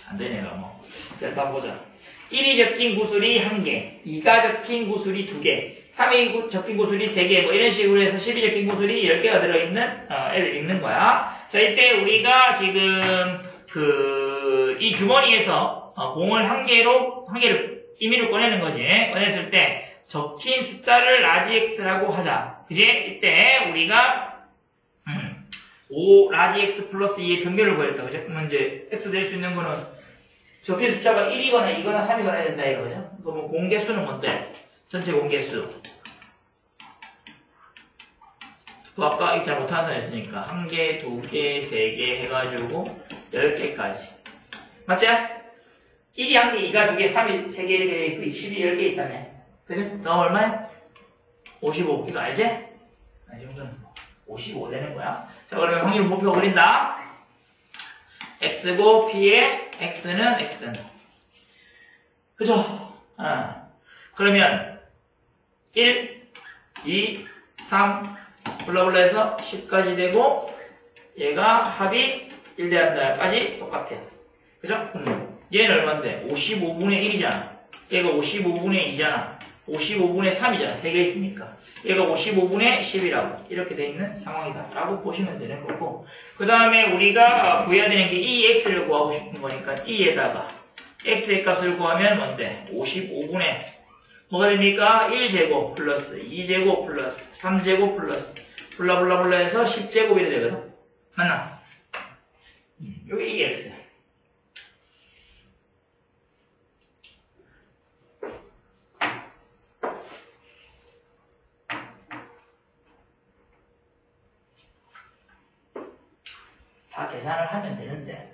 A: 안 되네, 뭐. 자, 일단 보자. 1이 적힌 구슬이 1개, 2가 적힌 구슬이 2개, 3이 적힌 구슬이 3개, 뭐 이런 식으로 해서 10이 적힌 구슬이 10개가 들어있는, 애들 있는 거야. 자, 이때 우리가 지금, 이 주머니에서, 공을 한 개를 임의로 꺼내는 거지. 꺼냈을 때, 적힌 숫자를 라지 X라고 하자. 그지? 이때 우리가, 5 라지 X 플러스 2의 평균을 구했다. 그죠? 그러면 이제, X 될 수 있는 거는, 적힌 숫자가 1이거나 2거나 3이거나 해야 된다 이거죠? 그럼 공개수는 뭔데? 전체 공개수. 아까 잘 못하는 사람 있으니까 1개, 2개, 3개 해가지고 10개까지. 맞지? 1이 1개, 2가 2개, 3이 3개 이렇게 있고 10이 10개 있다며. 그죠? 너 얼마야? 55. 이거 알지? 이 정도는 55 되는 거야. 자, 그러면 확률 목표 그린다. X고 P에 X는 X는 그죠? 그러면 1, 2, 3 블라블라 해서 10까지 되고 얘가 합이 1대한다까지 똑같아요. 그죠? 얘는 얼만데? 55분의 1이잖아. 얘가 55분의 2잖아. 55분의 3이잖아. 3개 있으니까. 얘가 55분의 10이라고 이렇게 돼 있는 상황이다 라고 보시면 되는 거고, 그 다음에 우리가 구해야 되는 게 이 x를 구하고 싶은 거니까 이에다가 x의 값을 구하면 뭔데? 55분의 뭐가 됩니까? 1제곱 플러스 2제곱 플러스 3제곱 플러스 블라블라블라 해서 10제곱이 되거든. 맞나? 요게 이 x. 다 계산을 하면 되는데,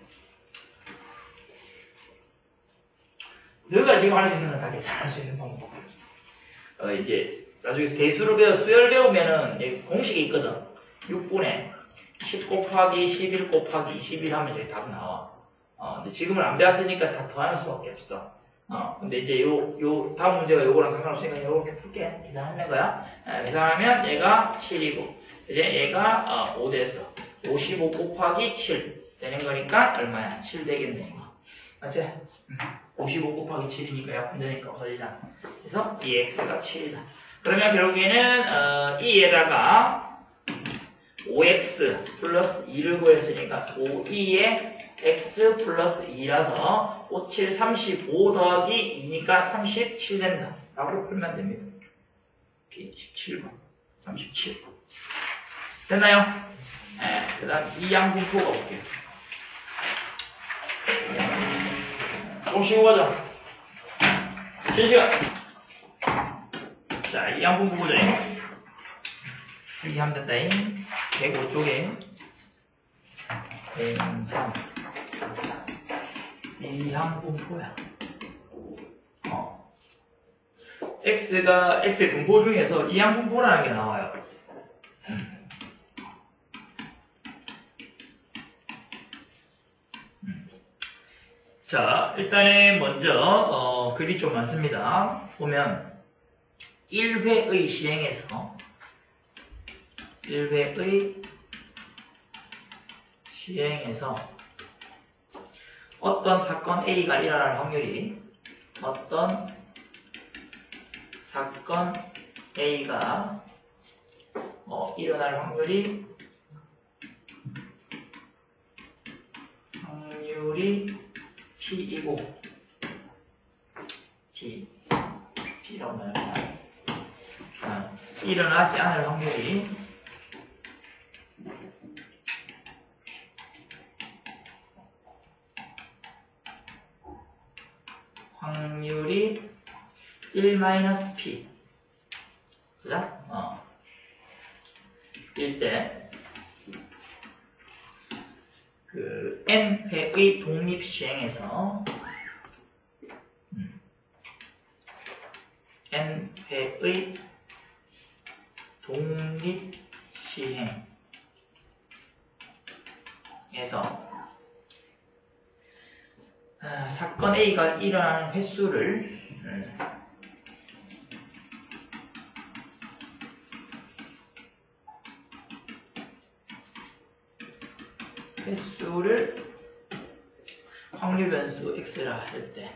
A: 너가 지금 할 수 있는 건 다 계산할 수 있는 방법이 없어. 이제 나중에 대수를 수열 배우면은 공식이 있거든. 6분의 10 곱하기 11 곱하기 21 하면 이제 답 나와. 근데 지금은 안 배웠으니까 다 더하는 수밖에 없어. 근데 이제 다음 문제가 요거랑 상관없으니까 이렇게 풀게. 계산하는 거야. 계산하면 얘가 7이고, 이제 얘가 5 돼서 55 곱하기 7 되는 거니까 얼마야? 7 되겠네, 이거. 맞지? 55 곱하기 7이니까 약분되니까 없어지잖아. 그래서 2x가 7이다. 그러면 결국에는 2에다가 5x 플러스 2를 구했으니까 5, 2에 x 플러스 2라서 5, 7, 35 더하기 2니까 37 된다. 라고 풀면 됩니다. 17번. 37. 됐나요? 네, 그 다음 이양분포가 볼게요. 좀 쉬고 가자. 실시간. 자, 이양분포 보자. 여기 하면 된다잉. 105쪽에 03 이항분포야. x의 분포 중에서 이항분포라는 게 나와요. 자, 일단은 먼저 글이 좀 많습니다. 보면 1회의 시행에서 어떤 사건 A가 일어날 확률이 일어날 확률이 P이고 P라고 말합니다. 일어나지 않을 확률이 1-P. 그죠? 일때 그 n회의 독립 시행에서 n회의 독립 시행에서 사건 A가 일어나는 횟수를 확률 변수 x라 할 때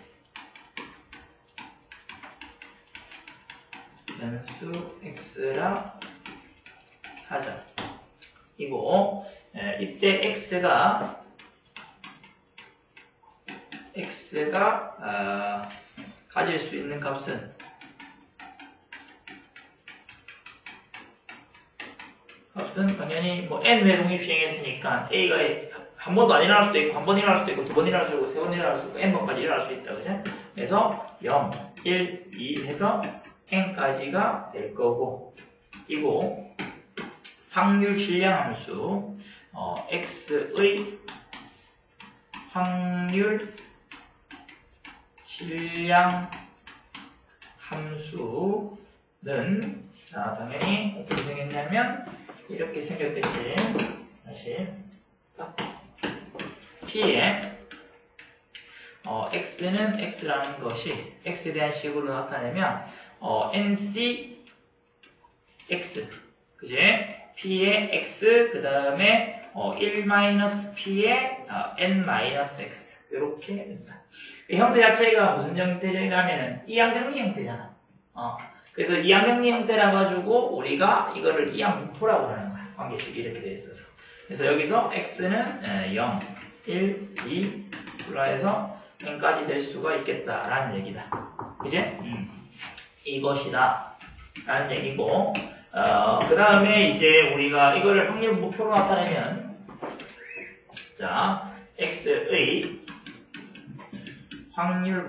A: 변수 x라 하자. 이거 이때 x가 가질 수 있는 값은 당연히 뭐 n회 독립 시행했으니까 a가 한 번도 안 일어날 수도 있고 한 번 일어날 수도 있고 두 번 일어날 수도 있고 세 번 일어날 수도 있고 n번까지 일어날 수 있다. 그죠? 그래서 0, 1, 2 해서 n까지가 될 거고, 이거 확률 질량 함수 x의 확률 질량 함수는 당연히 어떻게 생겼냐면 이렇게 생겼겠지. 다시 P에 x는 x라는 것이 x에 대한 식으로 나타내면 nc x, 그지? P의 x 그 다음에 1-P의 n-x 이렇게 된다. 이 형태 자체가 무슨 형태냐면은 이항정리 형태잖아. 그래서 이항정리 형태라 가지고 우리가 이거를 이항분포라고 하는 거야. 관계식이 이렇게 돼 있어서. 그래서 여기서 x는 0, 1, 2 해서 n까지 될 수가 있겠다라는 얘기다. 그지? 이것이다 라는 얘기고, 그 다음에 이제 우리가 이거를 확률 분포로 나타내면, 자, x의 확률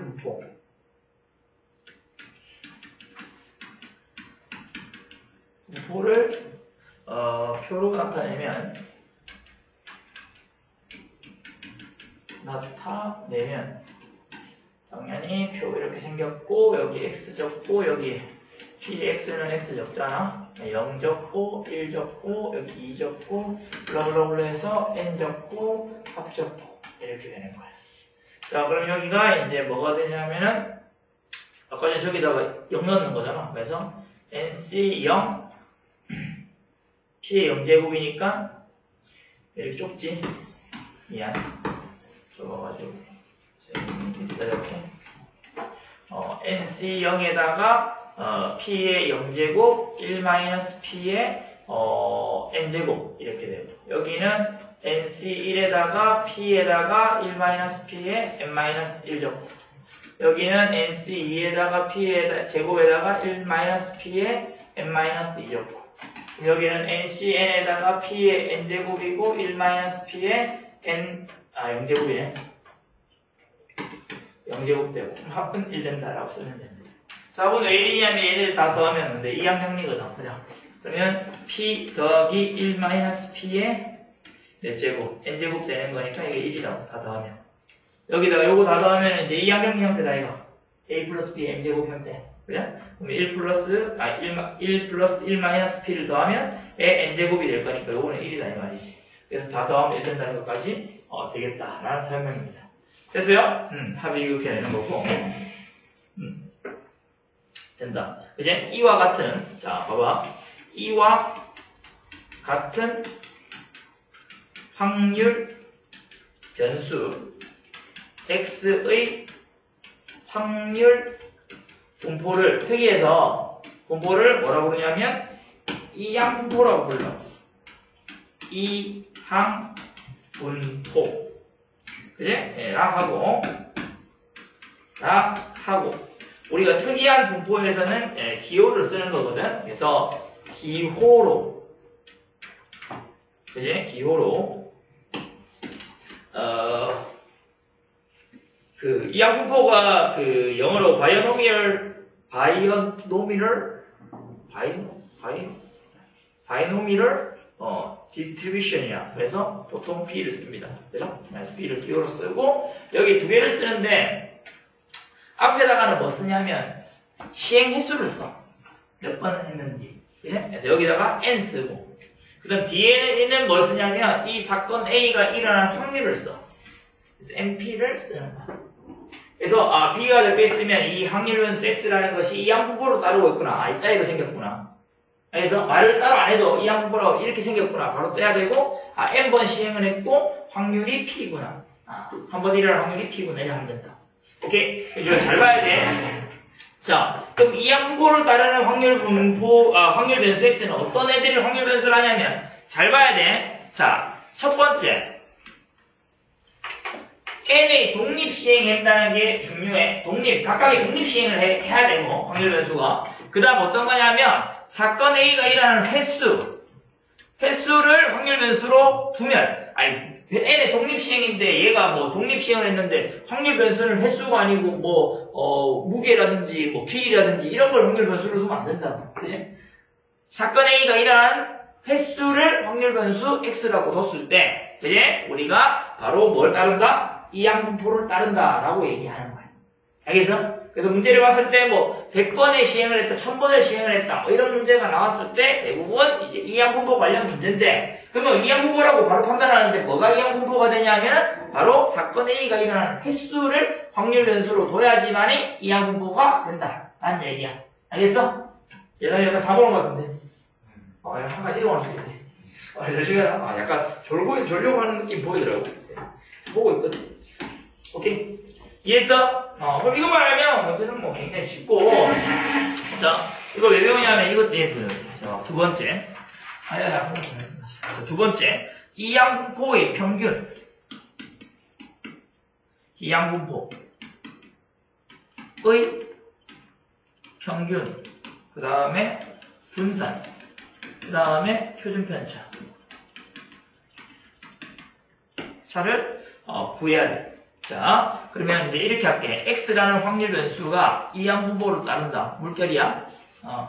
A: 분포를 표로 나타내면 당연히 표 이렇게 생겼고, 여기 x 적고, 여기 px는 x 적잖아. 0 적고 1 적고 여기 2 적고 블라블라블라 해서 n 적고 합 적고 이렇게 되는 거야. 자, 그럼 여기가 이제 뭐가 되냐면은 아까 전에 저기다가 0 넣는 거잖아. 그래서 nc0 p의 0제곱이니까 이렇게 좁지? 미안, 좁아가지고 이렇게 NC0에다가 P의 0제곱 1-P의 N제곱 이렇게 돼요. 여기는 NC1에다가 P에다가 1-P의 N-1제곱 여기는 NC2에다가 P의 제곱에다가 1-P의 N-2제곱 여기는 NCN에다가 P의 N제곱이고 1-P의 N, 0제곱이네 0제곱 되고 합은 1 된다라고 쓰면 됩니다. 자, 그럼 왜 1이냐면 얘들 다 더하면 근데 이항정리거든. 그죠? 그러면 P 더하기 1-P의 N제곱, N제곱 되는 거니까 이게 1이라고 다 더하면. 여기다가 요거 다 더하면 이제 이항정리 형태다, 이거. A 플러스 B N제곱 형태. 그래? 그럼 1 플러스 1-P를 더하면 N제곱이 될 거니까 요거는 1이다, 이 말이지. 그래서 다 더하면 1 된다는 것까지 되겠다라는 설명입니다. 됐어요? 합이 이렇게 되는 거고. 된다. 이제 이와 같은, 자, 봐봐. 이와 같은 확률 변수 x의 확률 분포를 특이해서 분포를 뭐라고 부르냐면 이항 분포라고 불러. 이항 분포. 그지? 예, 하고 우리가 특이한 분포에서는 기호를 쓰는 거거든. 그래서 기호로 그지? 기호로 그 이항 분포가 그 영어로 바이노미럴 디스트리뷰션이야. 그래서 보통 B를 씁니다. 그죠? 그래서 B를 기호로 쓰고 여기 두 개를 쓰는데 앞에다가는 뭐 쓰냐면 시행 횟수를 써. 몇 번 했는지. 그죠? 그래서 여기다가 N 쓰고 그 다음 뒤에는 뭘 쓰냐면 이 사건 A가 일어날 확률을 써. 그래서 NP를 쓰는 거야. 그래서 B가 적혀 있으면 이 확률 변수 X라는 것이 이항 분포로 따르고 있구나. 이따위로 생겼구나. 그래서 말을 따로 안 해도 이항 분포로 이렇게 생겼구나. 바로 떼야 되고 N번 시행을 했고 확률이 P구나. 한 번 일어날 확률이 P구나. 이렇게 하면 된다. 오케이? 이거 잘 봐야 돼. 자, 그럼 이항 분포를 따르는 확률 변수 X는 어떤 애들이 확률 변수를 하냐면 잘 봐야 돼. 자, 첫 번째 N의 독립 시행한다는 게 중요해. 각각의 독립 시행을 해야 되고, 확률 변수가. 그 다음 어떤 거냐면, 사건 A가 일어나는 횟수를 확률 변수로 두면, N의 독립 시행인데, 얘가 뭐 독립 시행을 했는데, 확률 변수는 횟수가 아니고, 무게라든지, 길이라든지, 이런 걸 확률 변수로 두면 안 된다. 그치? 사건 A가 일어난 횟수를 확률 변수 X라고 뒀을 때, 그치? 우리가 바로 뭘 따른다? 이항 분포를 따른다라고 얘기하는 거예요. 알겠어? 그래서 문제를 봤을 때 100번의 시행을 했다, 1000번을 시행을 했다, 이런 문제가 나왔을 때 대부분 이제 이항 분포 관련 문제인데, 그러면 이항 분포라고 바로 판단하는데 뭐가 이항 분포가 되냐면 바로 사건 A가 일어나는 횟수를 확률 변수로 둬야지만이 이항 분포가 된다라는 얘기야. 알겠어? 예전에 약간 잡아온 것 같은데. 약간 일어날 수 있네. 약간 졸려고 하는 느낌 보이더라고. 보고 있거든. 오케이? 이해했어? 그럼 이거 말하면 문제는 굉장히 쉽고. 자, 이거 왜 배우냐면 이것 이해했어요. 자, 두 번째. 자, 두 번째. 이항 분포의 평균. 이항 분포의 평균. 그 다음에 분산. 그 다음에 표준 편차. 차를 구해야 돼. 자, 그러면 이제 이렇게 할게. X라는 확률 변수가 이항 분포를 따른다. 물결이야.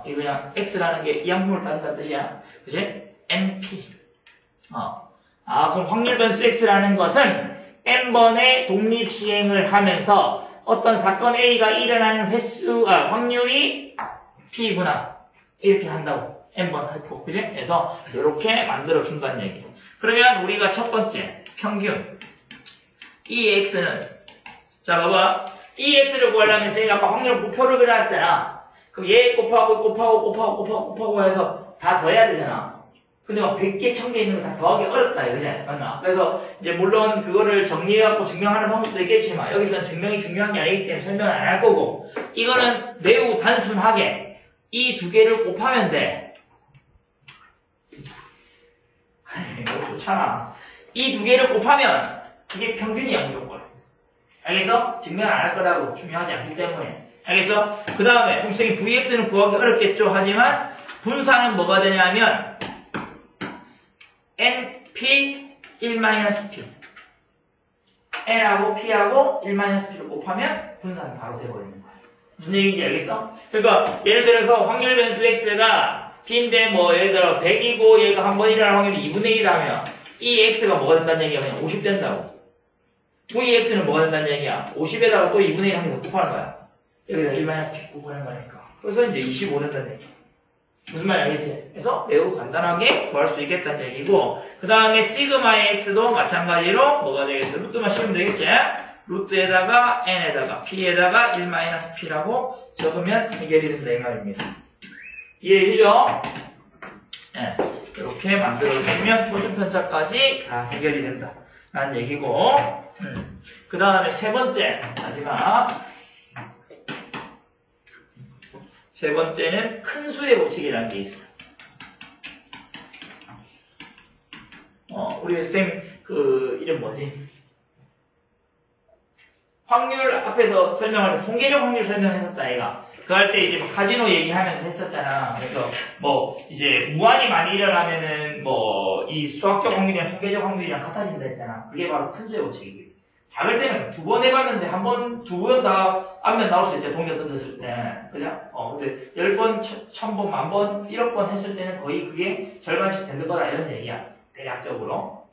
A: 이거 그냥 X라는 게 이항 분포를 따른다는 뜻이야. 그치? NP. 그럼 확률 변수 X라는 것은 N번의 독립 시행을 하면서 어떤 사건 A가 일어나는 확률이 P구나. 이렇게 한다고. N번 했고. 그치? 그래서 이렇게 만들어준다는 얘기. 그러면 우리가 첫 번째, 평균. 이 x는, 자, 봐봐. 이 x를 구하려면 쌤이 아까 확률 목표를 그려놨잖아. 그럼 얘 곱하고 해서 다 더해야 되잖아. 근데 막 100개, 1000개 있는 거 다 더하기 어렵다, 이거지? 맞나? 그래서 이제 물론 그거를 정리해갖고 증명하는 방법도 있겠지만 여기서는 증명이 중요한 게 아니기 때문에 설명을 안 할 거고 이거는 매우 단순하게 이 두 개를 곱하면 돼. 이거 좋잖아. 이 두 개를 곱하면 이게 평균이야, 무조건. 알겠어? 증명 안 할 거라고 중요하지 않기 때문에. 알겠어? 그 다음에 공식적인 VX는 구하기 어렵겠죠? 하지만 분사는 뭐가 되냐면 NP 1-P N하고 P하고 1-P를 곱하면 분사는 바로 돼버리는 거야. 무슨 얘기인지 알겠어? 그러니까 예를 들어서 확률 변수 X가 P인데 뭐 예를 들어 100이고 얘가 한 번 일어날 확률이 2분의 1이라면 이 X가 뭐가 된다는 얘기야? 그냥 50 된다고. VX는 뭐가 된다는 얘기야? 50에다가 또 2분의 1 하면서 곱하는 거야. 여기다 1-P 곱하는 거니까. 그래서 이제 25 된다는 얘기야. 무슨 말인지 알겠지? 그래서 매우 간단하게 구할 수 있겠다는 얘기고 그 다음에 시그마의 x도 마찬가지로 뭐가 되겠어? 루트만 씌우면 되겠지? 루트에다가 n에다가 p에다가 1-p라고 적으면 해결이 된다 이 말입니다. 이해되시죠? 네. 이렇게 만들어주시면 표준편차까지 다 해결이 된다 라는 얘기고 그 다음에 세 번째 마지막 세 번째는 큰 수의 법칙이라는 게 있어. 우리 쌤, 이름 뭐지? 확률 앞에서 설명할 때, 통계적 확률 설명했었다, 얘가. 그 할 때 이제 카지노 얘기하면서 했었잖아. 그래서 이제 무한히 많이 일어나면은 이 수학적 확률이랑 통계적 확률이랑 같아진다 했잖아. 그게 바로 큰 수의 법칙이에요. 작을 때는 2번 해봤는데 2번 다 앞면 나올 수 있대, 동전 뜯었을 때. 그죠? 근데 10번, 1000번, 1000번, 1억 번 했을 때는 거의 그게 절반씩 되는 거다, 이런 얘기야. 대략적으로.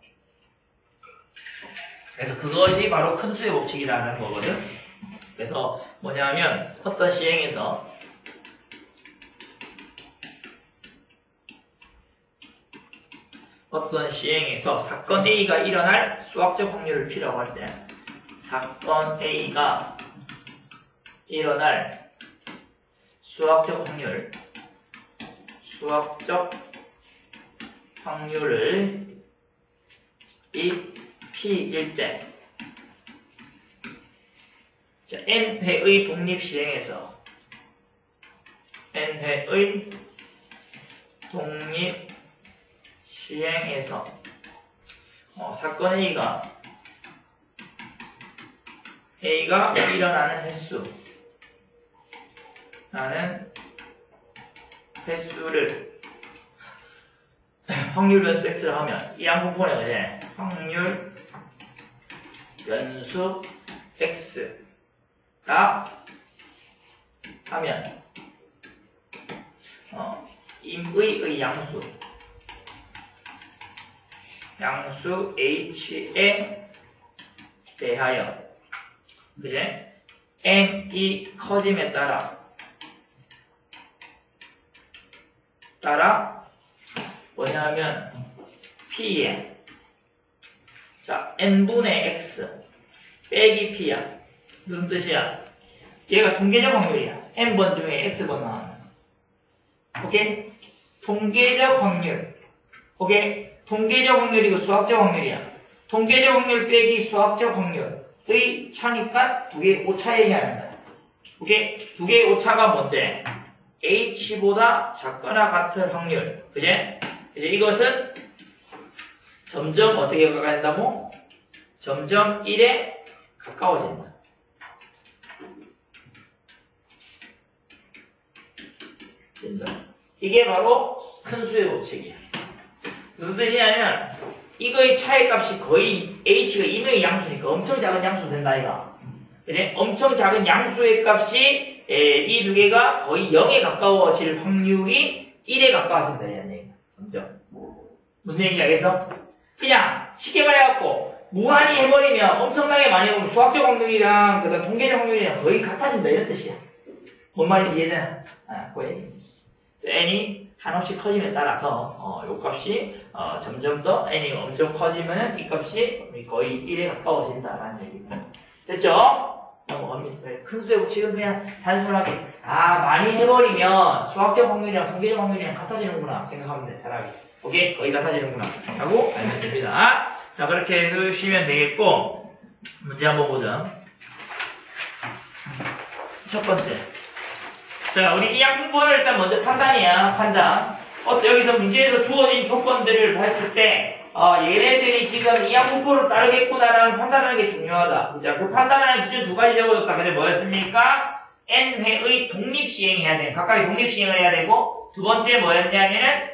A: 그래서 그것이 바로 큰 수의 법칙이라는 거거든. 그래서 뭐냐면, 어떤 시행에서 사건 A가 일어날 수학적 확률을 P라고 할 때, 사건 A가 일어날 수학적 확률을 이 P일 때, N회의 독립시행에서 사건 A가 일어나는 횟수를 확률 변수 X를 하면 이 양분포네, 그지? 확률 변수 X가 하면 임의의 양수 H에 대하여, 그지? N이 커짐에 따라 뭐냐면 P에 N분의 X 빼기 P야. 무슨 뜻이야? 얘가 통계적 확률이야. N번 중에 X번 나오는. 오케이? 통계적 확률. 오케이? 통계적 확률이고 수학적 확률이야. 통계적 확률 빼기 수학적 확률의 차니까 두 개의 오차 얘기하는 거야. 오케이? 두 개의 오차가 뭔데? H보다 작거나 같은 확률. 그지? 이제 이것은 점점 어떻게 가까워진다고? 점점 1에 가까워진다. 이게 바로 큰 수의 법칙이야. 무슨 뜻이냐면 이거의 차이 값이 거의 H가 임의의 양수니까 엄청 작은 양수 된다 이거. 그치? 엄청 작은 양수의 값이 이 두 개가 거의 0에 가까워질 확률이 1에 가까워진다 이런 얘기야. 점점. 무슨 얘기인지 알겠어? 그냥 쉽게 말해갖고 무한히 해버리면 엄청나게 많이 해보면 수학적 확률이랑 그다음 통계적 확률이랑 거의 같아진다 이런 뜻이야. 뭔 말인지 이해되나? 그 얘기. n이 한없이 커짐에 따라서 요 값이 점점 더 n이 엄청 커지면 이 값이 거의 1에 가까워진다라는 얘기입니다. 됐죠? 넘어갑니다. 큰 수의 법칙은 그냥 단순하게 많이 해버리면 수학적 확률이랑 통계적 확률이랑 같아지는구나 생각하면 돼. 편하게. 오케이? 거의 같아지는구나. 라고 알면 됩니다. 자, 그렇게 해주시면 되겠고, 문제 한번 보자. 첫 번째. 자, 우리 이항분포를 일단 먼저 판단이야, 판단. 여기서 문제에서 주어진 조건들을 봤을 때, 얘네들이 지금 이항분포를 따르겠구나라는 판단하는 게 중요하다. 자, 그 판단하는 기준 두 가지 적어줬다. 근데 뭐였습니까? N회의 독립시행해야 돼. 각각의 독립시행을 해야 되고, 두 번째 뭐였냐면은,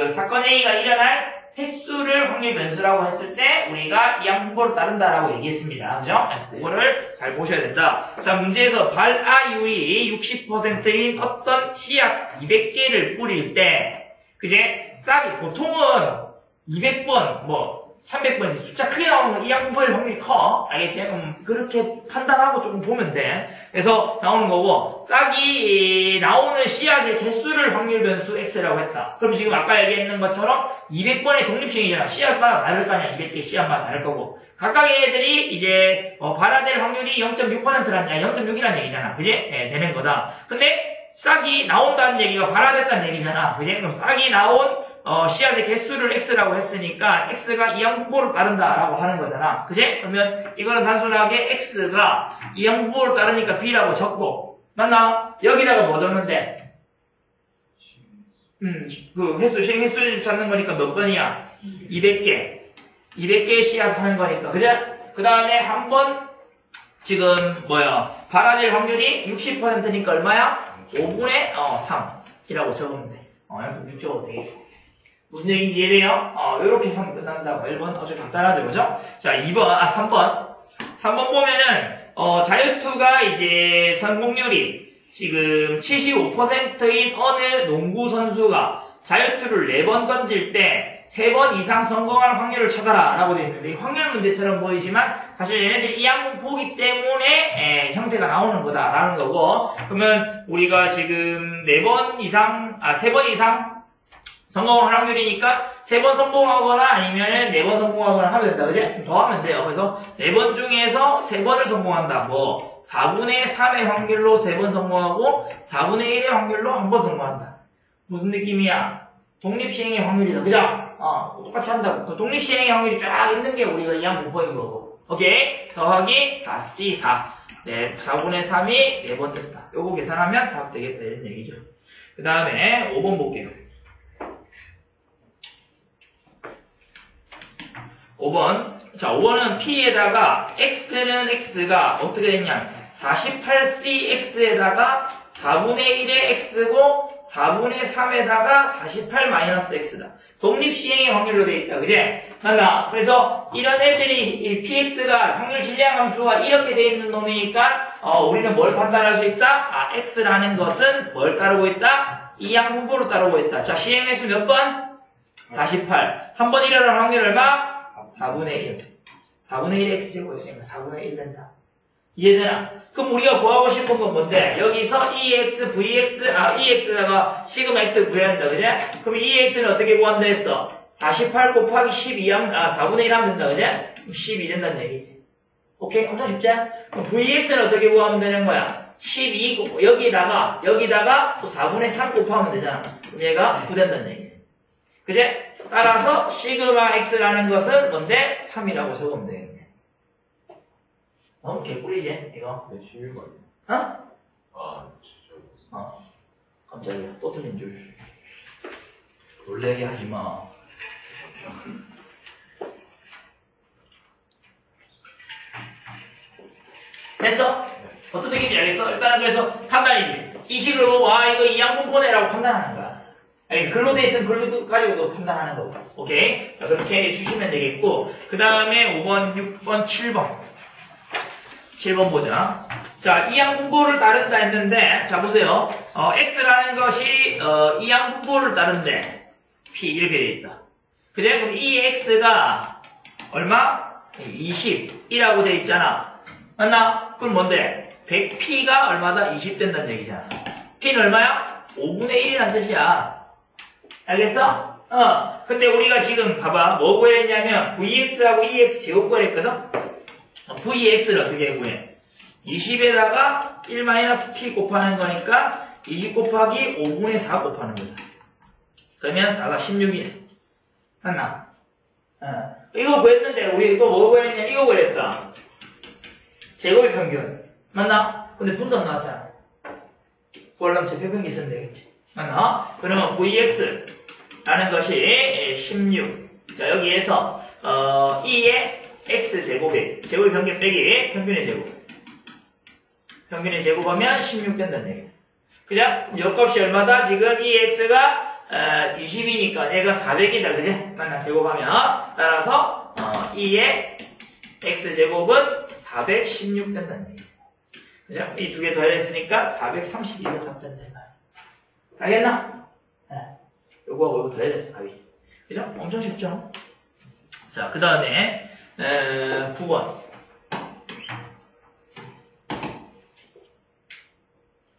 A: 사건 A가 일어날 횟수를 확률 변수라고 했을 때, 우리가 이항분포를 따른다라고 얘기했습니다. 그죠? 그래서 그거를 잘 보셔야 된다. 자, 문제에서 발아율이 60%인 어떤 씨앗 200개를 뿌릴 때, 그제? 싹이 보통은 200번, 300번, 숫자 크게 나오는 건 이항분포일 확률이 커. 알겠지? 그렇게 판단하고 조금 보면 돼. 그래서 나오는 거고, 싹이 나오는 씨앗의 개수를 확률 변수 X라고 했다. 그럼 지금 아까 얘기했는 것처럼 200번의 독립시행이잖아. 씨앗마다 다를 거 아니야. 200개 씨앗마다 다를 거고. 각각의 애들이 이제, 발화될 확률이 0.6%이라는 얘기잖아. 그지? 네, 되는 거다. 근데, 싹이 나온다는 얘기가 발화됐다는 얘기잖아. 그지? 그럼 싹이 나온 씨앗의 개수를 X라고 했으니까 X가 이항분포를 따른다라고 하는 거잖아. 그지? 그러면 이거는 단순하게 X가 이항분포를 따르니까 B라고 적고, 맞나? 여기다가 뭐 적는데? 그 횟수를 찾는 거니까 몇 번이야? 200개. 200개의 씨앗 하는 거니까. 그죠? 그 다음에 한 번, 지금, 발화될 확률이 60%니까 얼마야? 5분의 3이라고 적으면 돼. 이렇게 6 적어도 되겠고. 무슨 얘기인지 이해돼요? 요렇게 하면 끝난다고. 1번 아주 간단하죠, 그죠? 자, 3번. 3번 보면은, 자유투가 이제 성공률이 지금 75%인 어느 농구 선수가 자유투를 4번 던질 때 3번 이상 성공할 확률을 찾아라 라고 되어 있는데, 확률 문제처럼 보이지만 사실 얘네들이 이항분포기 때문에 형태가 나오는 거다라는 거고, 그러면 우리가 지금 3번 이상 성공할 확률이니까 3번 성공하거나 아니면 4번 성공하거나 하면 된다. 그지? 더 하면 돼요. 그래서 4번 중에서 3번을 성공한다. 4분의 3의 확률로 3번 성공하고 4분의 1의 확률로 1번 성공한다. 무슨 느낌이야? 독립시행의 확률이다. 그죠? 똑같이 한다고. 독립시행의 확률이 쫙 있는 게 우리가 이항분포인 거고. 오케이? 더하기 4C4. 네, 4분의 3이 4번 됐다. 요거 계산하면 답 되겠다. 이런 얘기죠. 그 다음에 5번 볼게요. 5번. 자, 5번은 P에다가 X는 X가 어떻게 됐냐? 48CX에다가 4분의 1의 X고 4분의 3에다가 48-X다. 독립시행의 확률로 되어 있다. 그제? 맞나? 그래서 이런 애들이 PX가 확률 질량 함수가 이렇게 되어 있는 놈이니까 우리는 뭘 판단할 수 있다? X라는 것은 뭘 따르고 있다? 이항분포로 따르고 있다. 자, 시행횟수 몇 번? 48. 한 번 일어날 확률 얼마? 4분의 1. 4분의 1의 X제곱 있으니까 4분의 1 된다. 이해되나? 그럼 우리가 구하고 싶은 건 뭔데? 여기서 EX, VX, EX다가 시그마 X 구해야 한다, 그제? 그럼 EX는 어떻게 구한다 했어? 48 곱하기 4분의 1 하면 된다, 그제? 12 된다는 얘기지. 오케이? 엄청 쉽지? 그럼 VX는 어떻게 구하면 되는 거야? 12 곱하기, 여기다가 또 4분의 3 곱하면 되잖아. 그럼 얘가 9 된다는 얘기지. 그제? 따라서 시그마 X라는 것은 뭔데? 3이라고 적으면 되겠네. 너무 개꿀이지, 이거?
B: 네, 16거 아니야?
A: 진짜. 깜짝이야. 또 틀린 줄. 놀래게 하지 마. 됐어? 어떤 느낌인지 알겠어? 일단은 그래서 판단이지. 이 식으로, 이거 이항분포네라고 판단하는 거야. 알겠어? 글로 돼 있으면 글로 가지고도 판단하는 거고. 오케이? 자, 그렇게 해주시면 되겠고. 그 다음에 5번, 6번, 7번. 7번 보자. 자, 이항분포를 따른다 했는데, 자, 보세요. X라는 것이, 이항분포를 따른데, P 이렇게 되어 있다. 그죠? 그럼 이 X가 얼마? 20이라고 되어 있잖아. 맞나? 그럼 뭔데? 100P가 얼마다? 20 된다는 얘기잖아. P는 얼마야? 5분의 1이라는 뜻이야. 알겠어? 근데 우리가 지금 봐봐. 뭐 구했냐면, VX하고 EX 제곱 구했거든? VX를 어떻게 구해? 20에다가 1-P 곱하는 거니까 20 곱하기 5분의 4 곱하는 거다. 그러면 4가 16이네. 맞나? 이거 구했는데 우리 이거 뭐 구했냐? 이거 구했다. 제곱의 평균. 맞나? 근데 분산 나왔잖아. 구하려면 제곱평균 있으면 되겠지. 맞나? 그러면 Vx라는 것이 16. 자, 여기에서 2의 x제곱의 평균 빼기 평균의 제곱. 평균의 제곱하면 16 된다는 얘기야. 그죠? 요 값이 얼마다? 지금 이 x가 20이니까 얘가 400이다. 그지? 맞나? 제곱하면. 따라서 2의 x제곱은 416 된다는 얘기야. 그죠? 이 두 개 더했으니까 432가 답된다. 알겠나? 요거하고 요거 더해냈어, 답이. 그죠? 엄청 쉽죠? 자, 그 다음에 9번.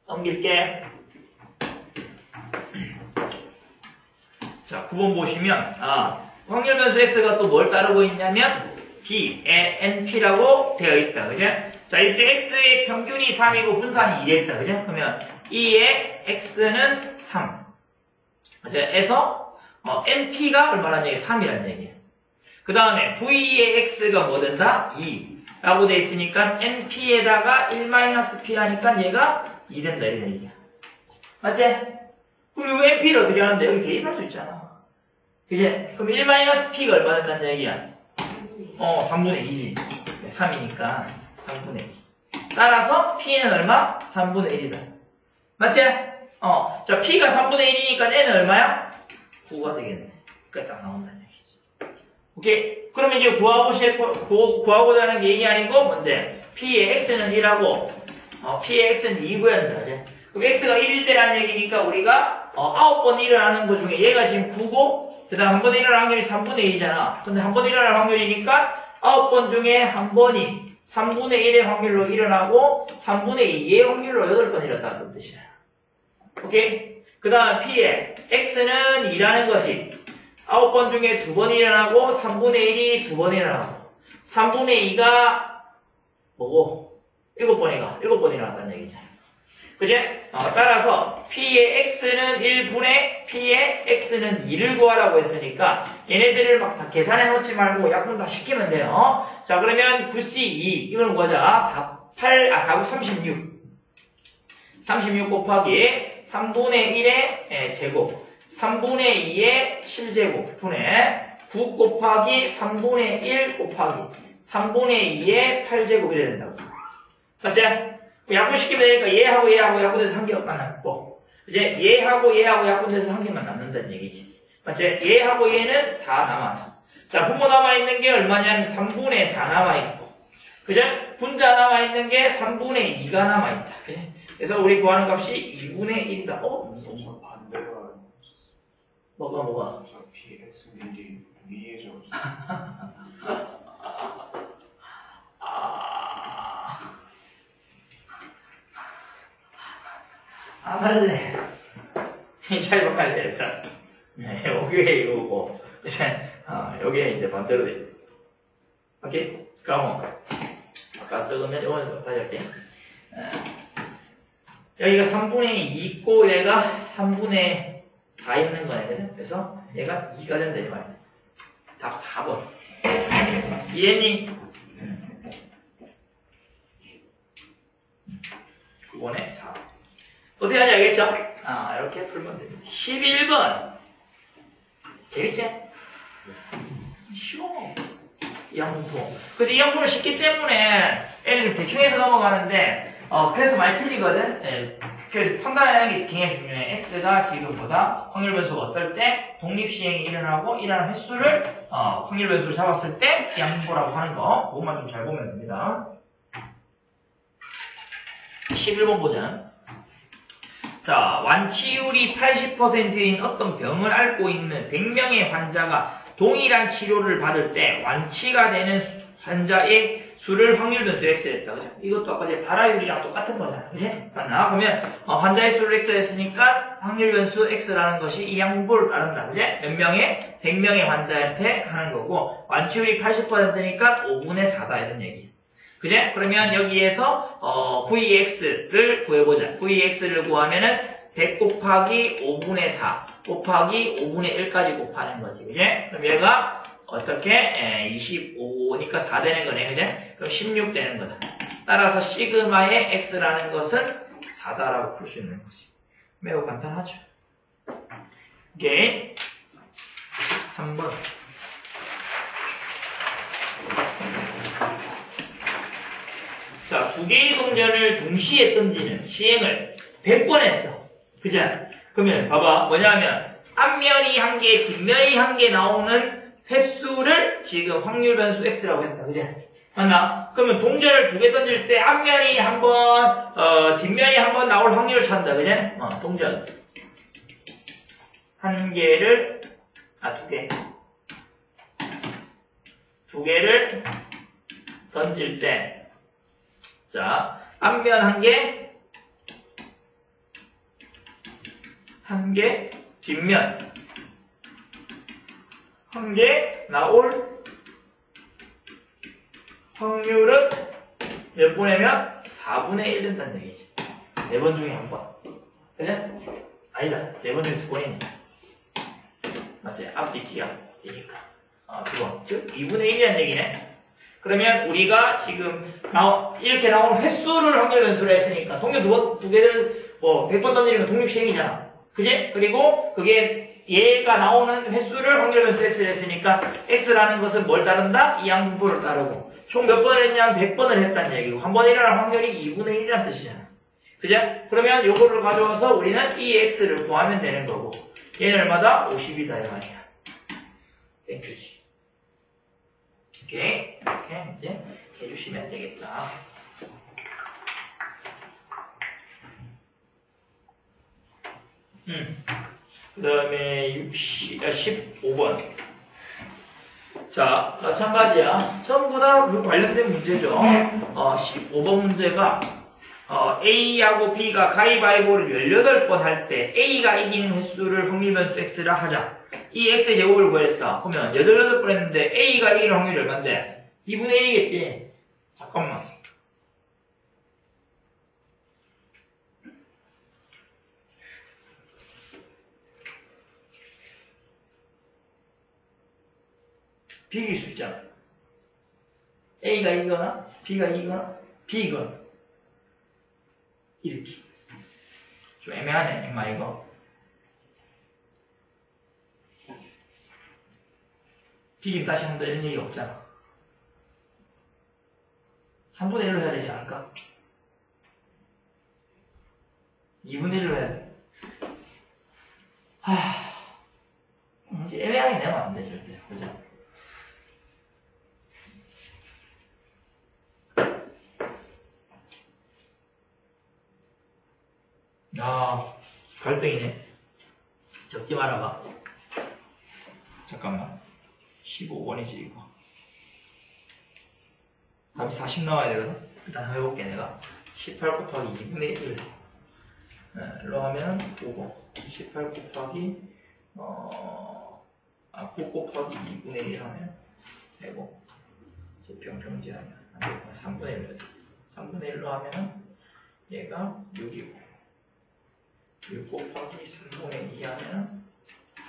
A: 넘길게. 자, 9번 보시면, 확률 변수 x가 또 뭘 따르고 있냐면, np라고 되어 있다. 그죠? 자, 이때 x의 평균이 3이고 분산이 2랬다. 그죠? 그러면 2의 x는 3. 그죠? 에서, np가 얼마라는 얘기? 3이라는 얘기예요. 그 다음에 v의 x가 뭐 된다? 2. 라고 되어 있으니까 np에다가 1-p 하니까 얘가 2 된다. 이런 얘기야. 맞지? 그럼 이 np를 어떻게 하는데? 여기 대입할 수 있잖아. 그지? 그럼 1-p가 얼마 된다는 얘기야? 3분의 2지. 3이니까 3분의 2. 따라서 p는 얼마? 3분의 1이다. 맞지? 자, p가 3분의 1이니까 n은 얼마야? 9가 되겠네. 그러니까 딱 나온다는 얘기지. 오케이? 그러면 이제 구하고자 하는 게 얘기 아니고 뭔데? p의 x는 1하고 p의 x는 2 구해야 된다. 그럼 x가 1일 때라는 얘기니까 우리가 9번 일어나는 것 중에 얘가 지금 9고 그 다음 한 번에 일어날 확률이 3분의 2잖아. 근데 한 번에 일어날 확률이니까 9번 중에 한 번이 3분의 1의 확률로 일어나고 3분의 2의 확률로 8번 일어났다는 뜻이야. 오케이? 그 다음 p의 x는 2라는 것이 9번 중에 2번 일어나고 3분의 1이 2번 일어나고 3분의 2가 뭐고? 7번 일어났다는 얘기잖아. 그제? 따라서 p의 x는 1분의 p의 x는 2를 구하라고 했으니까 얘네들을 막 다 계산해 놓지 말고 약분 다 시키면 돼요. 자, 그러면 9c 2 이걸 구하자. 4구 36 36 곱하기 3분의 1의 제곱 3분의 2의 7제곱 분의 9 곱하기 3분의 1 곱하기 3분의 2의 8제곱이 된다고. 맞지? 약분시키면 되니까 얘하고 약분돼서 한 개만 남고 이제 얘하고 약분돼서 한 개만 남는다는 얘기지. 맞지? 얘하고 얘는 4 남아서 자, 분모 남아있는 게 얼마냐면 3분의 4 남아있고 그죠? 분자 남아있는 게 3분의 2가 남아있다. 그치? 그래서 우리 구하는 값이 2분의 1이다.
B: 무슨 반대가
A: 뭐가?
B: 저 px는 위에 좀
A: 안 할래. 잘 바꿔야 되겠다. 네, 여기에 이거고, 이제, 여기에 이제 반대로 돼. 오케이? 그럼, 아까 써두면 이거는 다시 할게. 여기가 3분의 2 있고, 얘가 3분의 4 있는 거네, 그죠? 그래서 얘가 2가 된다, 이 말이야. 답 4번. 이해니? 9번에 4. 어떻게 하는지 알겠죠? 이렇게 풀면 됩니다. 11번. 재밌지? 쉬워. 이 양분포. 근데 이 양분을 쉽기 때문에 애들 좀 대충 해서 넘어가는데, 그래서 많이 틀리거든? 네. 그래서 판단하는 게 굉장히 중요해. X가 지금 보다 확률 변수가 어떨 때 독립시행이 일어나고 일어나는 횟수를 확률 변수로 잡았을 때 양분포라고 하는 거. 그것만 좀 잘 보면 됩니다. 11번 보자. 자, 완치율이 80%인 어떤 병을 앓고 있는 100명의 환자가 동일한 치료를 받을 때 완치가 되는 환자의 수를 확률 변수 X에 했다. 그죠? 이것도 아까 이제 발화율이랑 똑같은 거잖아. 그지? 맞나? 그러면 환자의 수를 X에 했으니까 확률 변수 X라는 것이 이 양분포를 따른다. 그지? 몇 명의? 100명의 환자한테 하는 거고 완치율이 80%니까 5분의 4다 이런 얘기야. 그제? 그러면 여기에서 VX를 구해보자. VX를 구하면은 100 곱하기 5분의 4 곱하기 5분의 1까지 곱하는 거지. 그지? 그럼 얘가 어떻게? 25니까 4 되는 거네. 그지? 그럼 16 되는 거다. 따라서 시그마의 x라는 것은 4다라고 풀 수 있는 거지. 매우 간단하죠. 오케이. 13번. 자, 두 개의 동전을 동시에 던지는 시행을 100번 했어. 그죠? 그러면 봐봐. 뭐냐면 앞면이 한 개, 뒷면이 한 개 나오는 횟수를 지금 확률 변수 x라고 했다. 그죠? 맞나? 그러면 동전을 두 개 던질 때 앞면이 한 번, 뒷면이 한 번 나올 확률을 찾는다. 그죠? 동전 한 개를, 두 개. 두 개를 던질 때 자, 앞면 한 개, 한 개, 뒷면 한 개 나올 확률은 몇 번이면 4분의 1 된다는 얘기지. 4번 중에 한 번. 그죠? 아니다. 4번 중에 2번이네. 맞지? 앞뒤 뒤야. 이니까. 2번. 즉, 2분의 1이라는 얘기네. 그러면 우리가 지금 이렇게 나온 횟수를 확률 변수로 했으니까 동전 두 개를 100번 던지면 독립시행이잖아. 그지? 그리고 그게 얘가 나오는 횟수를 확률 변수로 했으니까 x라는 것은 뭘 따른다? 이항분포를 따르고 총 몇 번을 했냐면 100번을 했다는 얘기고 한 번 일어날 확률이 2분의 1이라는 뜻이잖아. 그죠? 그러면 요거를 가져와서 우리는 이 x를 구하면 되는 거고 얘는 얼마다? 50이다 이 말이야. 땡큐지. 오케이. 이렇게 이제 해주시면 되겠다. 그 다음에 15번. 자, 마찬가지야. 전부 다 그 관련된 문제죠. 15번 문제가 A하고 B가 가위바위보를 18번 할 때 A가 이기는 횟수를 확률변수 X라 하자. 이 X의 제곱을 구했다. 그러면 18번 했는데 A가 이기는 확률이 얼만데? 2분의 1이겠지? 잠깐만. 비길 수 있잖아. A가 이거나 B가 이거나 B이거나 이렇게. 좀 애매하네, 임마 이거. 비김 다시 한다 이런 얘기 없잖아. 3분의 1로 해야 되지 않을까? 2분의 1로 해야 돼. 이제 애매하게 내면 안 돼, 절대. 그죠? 갈등이네. 적지 말아봐. 잠깐만. 15번이지, 이거. 답이 40 나와야 되거든? 일단 해볼게, 내가. 18 곱하기 2분의 1. 일로 하면 5번. 18 곱하기, 9 곱하기 2분의 1 하면 되고. 병평지하면 안 되고. 3분의 1로 3분의 1로 하면 얘가 6이고. 6 곱하기 3분의 2 하면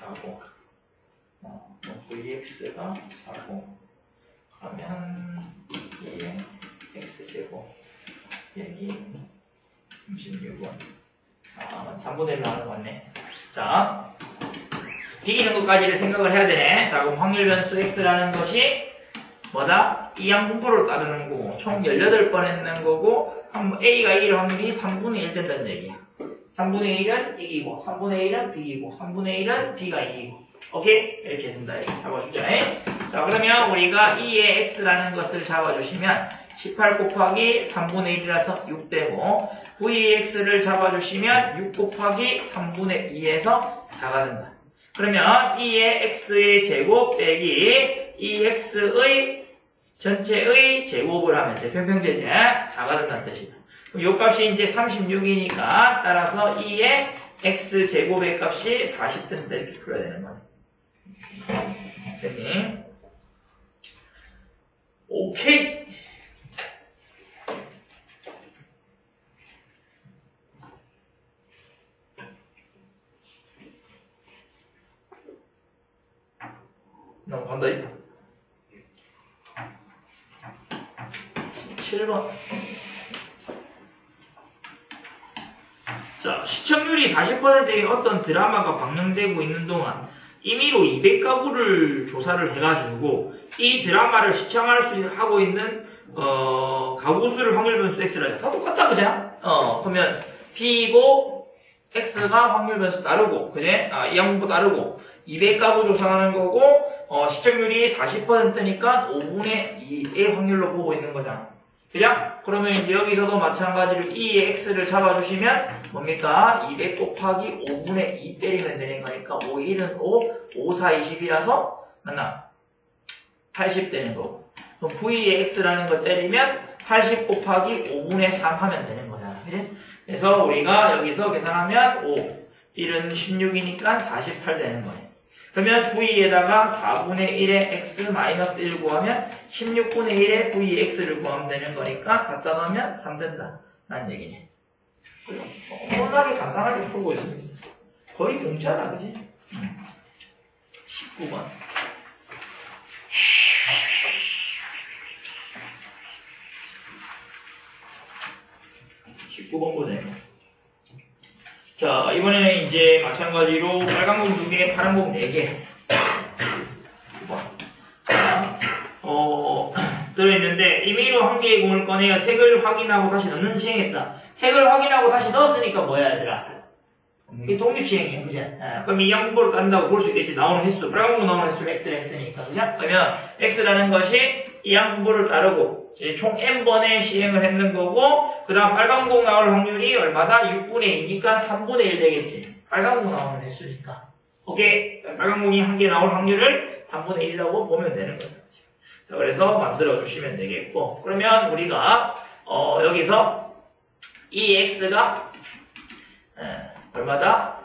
A: 4고. VX가 4고. 그러면 이게 X제곱. 여기 36원. 3분의 1로 하는 거 같네. 자, 이기는 것까지를 생각을 해야 되네. 자, 그럼 확률 변수 X라는 것이 뭐다? 이항분포를 따르는 거고, 총 18번 했는 거고, A가 이길 확률이 3분의 1 된다는 얘기야. 3분의 1은 이기고, 3분의 1은 B이고, 3분의 1은 B가 이기고. 오케이? 이렇게 된다. 이렇게 잡아주자. 자, 그러면 우리가 2의 X라는 것을 잡아주시면 18 곱하기 3분의 1이라서 6 되고, VX를 잡아주시면 6 곱하기 3분의 2에서 4가 된다. 그러면 2의 X의 제곱 빼기 2X의 전체의 제곱을 하면 돼. 평평제제 4가 된다는 뜻이다. 그럼 요 값이 이제 36이니까 따라서 2의 X제곱의 값이 40 된다. 이렇게 풀어야 되는 거야. 됐니? 오케이! 7번. 자, 시청률이 40%의 어떤 드라마가 방영되고 있는 동안 임의로 200가구를 조사를 해가지고 이 드라마를 시청할 수 하고 있는 가구 수를 확률 변수 x를 다 똑같다, 그죠? 그러면 b이고 x가 확률 변수 따르고, 그제? 이 항목도 따르고 200가구 조사하는 거고 시청률이 40%니까 5분의 2의 확률로 보고 있는 거잖아. 그죠? 그러면 이제 여기서도 마찬가지로 이의 x를 잡아주시면 뭡니까? 200 곱하기 5분의 2 때리면 되는 거니까 5, 1은 5, 5, 4, 20이라서 맞나? 80 되는 거고. 그럼 v의 x라는 거 때리면 80 곱하기 5분의 3 하면 되는 거잖아. 그지? 그래서 우리가 여기서 계산하면 5, 1은 16이니까 48 되는 거네. 그러면 v에다가 4분의 1의 x 마이너스 1 구하면 16분의 1의 vx를 구하면 되는 거니까 갖다 넣으면 3 된다. 라는 얘기네. 엄청나게 간단하게 풀고 있습니다. 거의 공짜다, 그지? 19번. 19번 보세요. 자, 이번에는 이제 마찬가지로 빨간 공 2개, 파란 공 4개. 자, 들어있는데, 임의로 한 개의 공을 꺼내어 색을 확인하고 다시 넣는 시행했다. 색을 확인하고 다시 넣었으니까 뭐야, 얘들아? 이게 독립시행이야, 그죠? 그럼 이 양분으로 딴다고 볼 수 있겠지. 나오는 횟수, 빨간 공 나오는 횟수는 x는 x니까, 그죠? 그러면 x라는 것이 이 양분을 따르고, 총 n번의 시행을 했는 거고, 그 다음 빨간 공 나올 확률이 얼마다? 6분의 2니까 3분의 1 되겠지. 빨간 공 나오는 횟수니까. 오케이? 빨간 공이 한 개 나올 확률을 3분의 1이라고 보면 되는 거죠. 자, 그래서 만들어 주시면 되겠고, 그러면 우리가, 여기서 이 x가, 얼마다?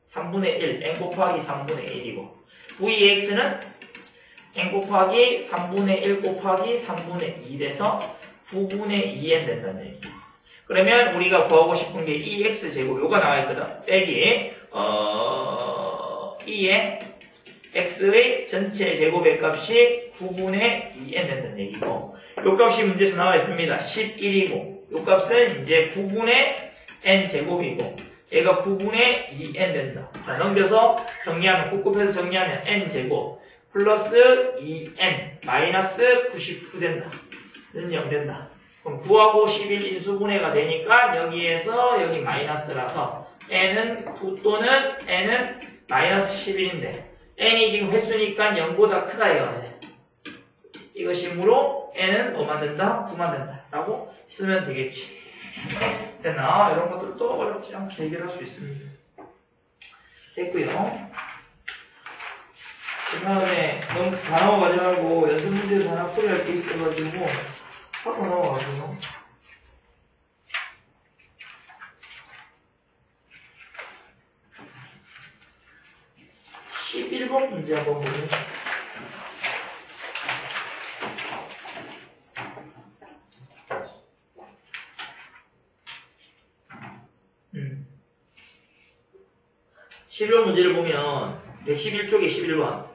A: 3분의 1, n 곱하기 3분의 1이고, vx는 n 곱하기 3분의 1 곱하기 3분의 2 돼서 9분의 2n 된다는 얘기. 그러면 우리가 구하고 싶은 게 2x 제곱, 요가 나와 있거든. 빼기, 2의 x의 전체 제곱의 값이 9분의 2n 된다는 얘기고, 요 값이 문제에서 나와 있습니다. 11이고, 요 값은 이제 9분의 n 제곱이고, 얘가 9분의 2n 된다. 자, 넘겨서 정리하면, 곱곱해서 정리하면 n 제곱, 플러스 2n, 마이너스 99 된다. 는 0 된다. 그럼 9하고 11 인수분해가 되니까 여기에서 여기 마이너스라서 n은 9 또는 n은 마이너스 11인데 n이 지금 횟수니까 0보다 크다 이거네. 이것이므로 n은 뭐만 된다? 9만 된다. 라고 쓰면 되겠지. 됐나? 이런 것들도 어렵지 않게 해결할 수 있습니다. 됐고요. 그 다음에 너무 다 넘어가지 말고 연습 문제에서 하나 풀이할 게 있어가지고 하고 넘어가고요. 시 11번 문제 한번 보세요. 음. 11번 문제를 보면 111쪽에 11번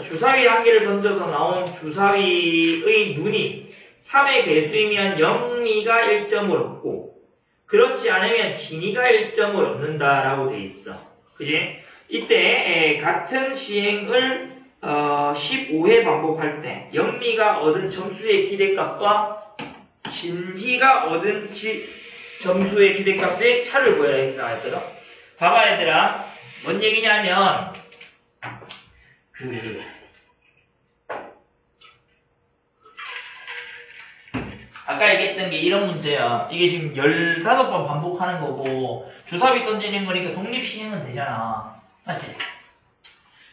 A: 주사위 한 개를 던져서 나온 주사위의 눈이 3의 배수이면 영미가 1점을 얻고 그렇지 않으면 진이가 1점을 얻는다라고 돼 있어. 그지? 이때 같은 시행을 15회 반복할 때 영미가 얻은 점수의 기대값과 진희가 얻은 점수의 기대값의 차를 보여라 이렇게 나와있거든. 봐봐 얘들아. 뭔 얘기냐면 아까 얘기했던 게 이런 문제야. 이게 지금 15번 반복하는 거고 주사위 던지는 거니까 독립시행은 되잖아. 맞지?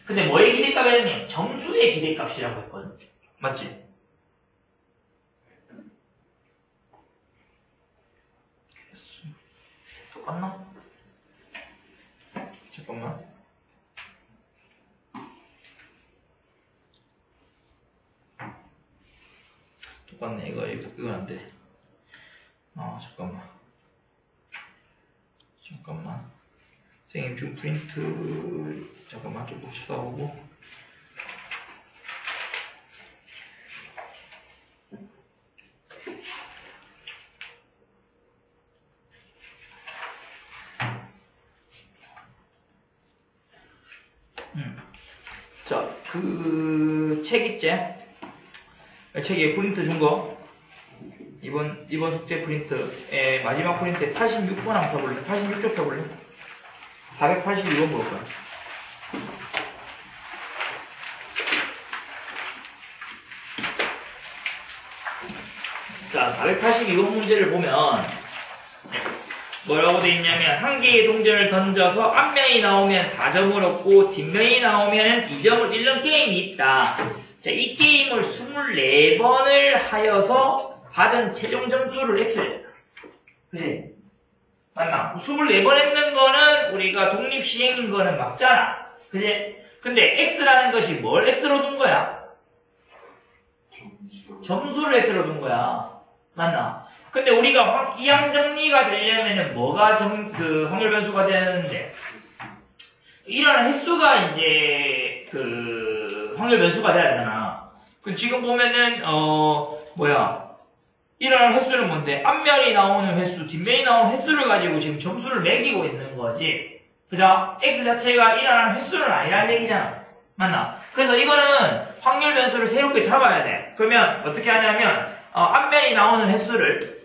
A: 근데 뭐의 기대값이냐면 점수의 기대값이라고 했거든. 맞지? 똑같나? 잠깐만. 똑같네. 이거 안 돼. 잠깐만. 선생님 좀 프린트, 잠깐만 좀 찾아오고. 그 책 있지? 책에 프린트 준 거. 이번 숙제 프린트의 마지막 프린트에 86번 한번 펴볼래? 86쪽 펴볼래? 482번 볼 거야. 자, 482번 문제를 보면 뭐라고 돼 있냐면 한 개의 동전을 던져서 앞면이 나오면 4점을 얻고 뒷면이 나오면 2점을 잃는 게임이 있다. 자, 이 게임을 24번을 하여서 받은 최종 점수를 X했다. 그치? 맞나? 24번 했는 거는 우리가 독립시행인 거는 맞잖아. 그치? 근데 X라는 것이 뭘 X로 둔 거야? 점수를 X로 둔 거야. 맞나? 근데 우리가 이항정리가 되려면은 뭐가 확률 변수가 되는데, 이런 횟수가 이제, 확률 변수가 돼야 되잖아. 지금 보면은, 이런 횟수는 뭔데? 앞면이 나오는 횟수, 뒷면이 나오는 횟수를 가지고 지금 점수를 매기고 있는 거지. 그죠? X 자체가 일어나는 횟수는 아니라는 얘기잖아. 맞나? 그래서 이거는 확률 변수를 새롭게 잡아야 돼. 그러면 어떻게 하냐면, 앞면이 나오는 횟수를,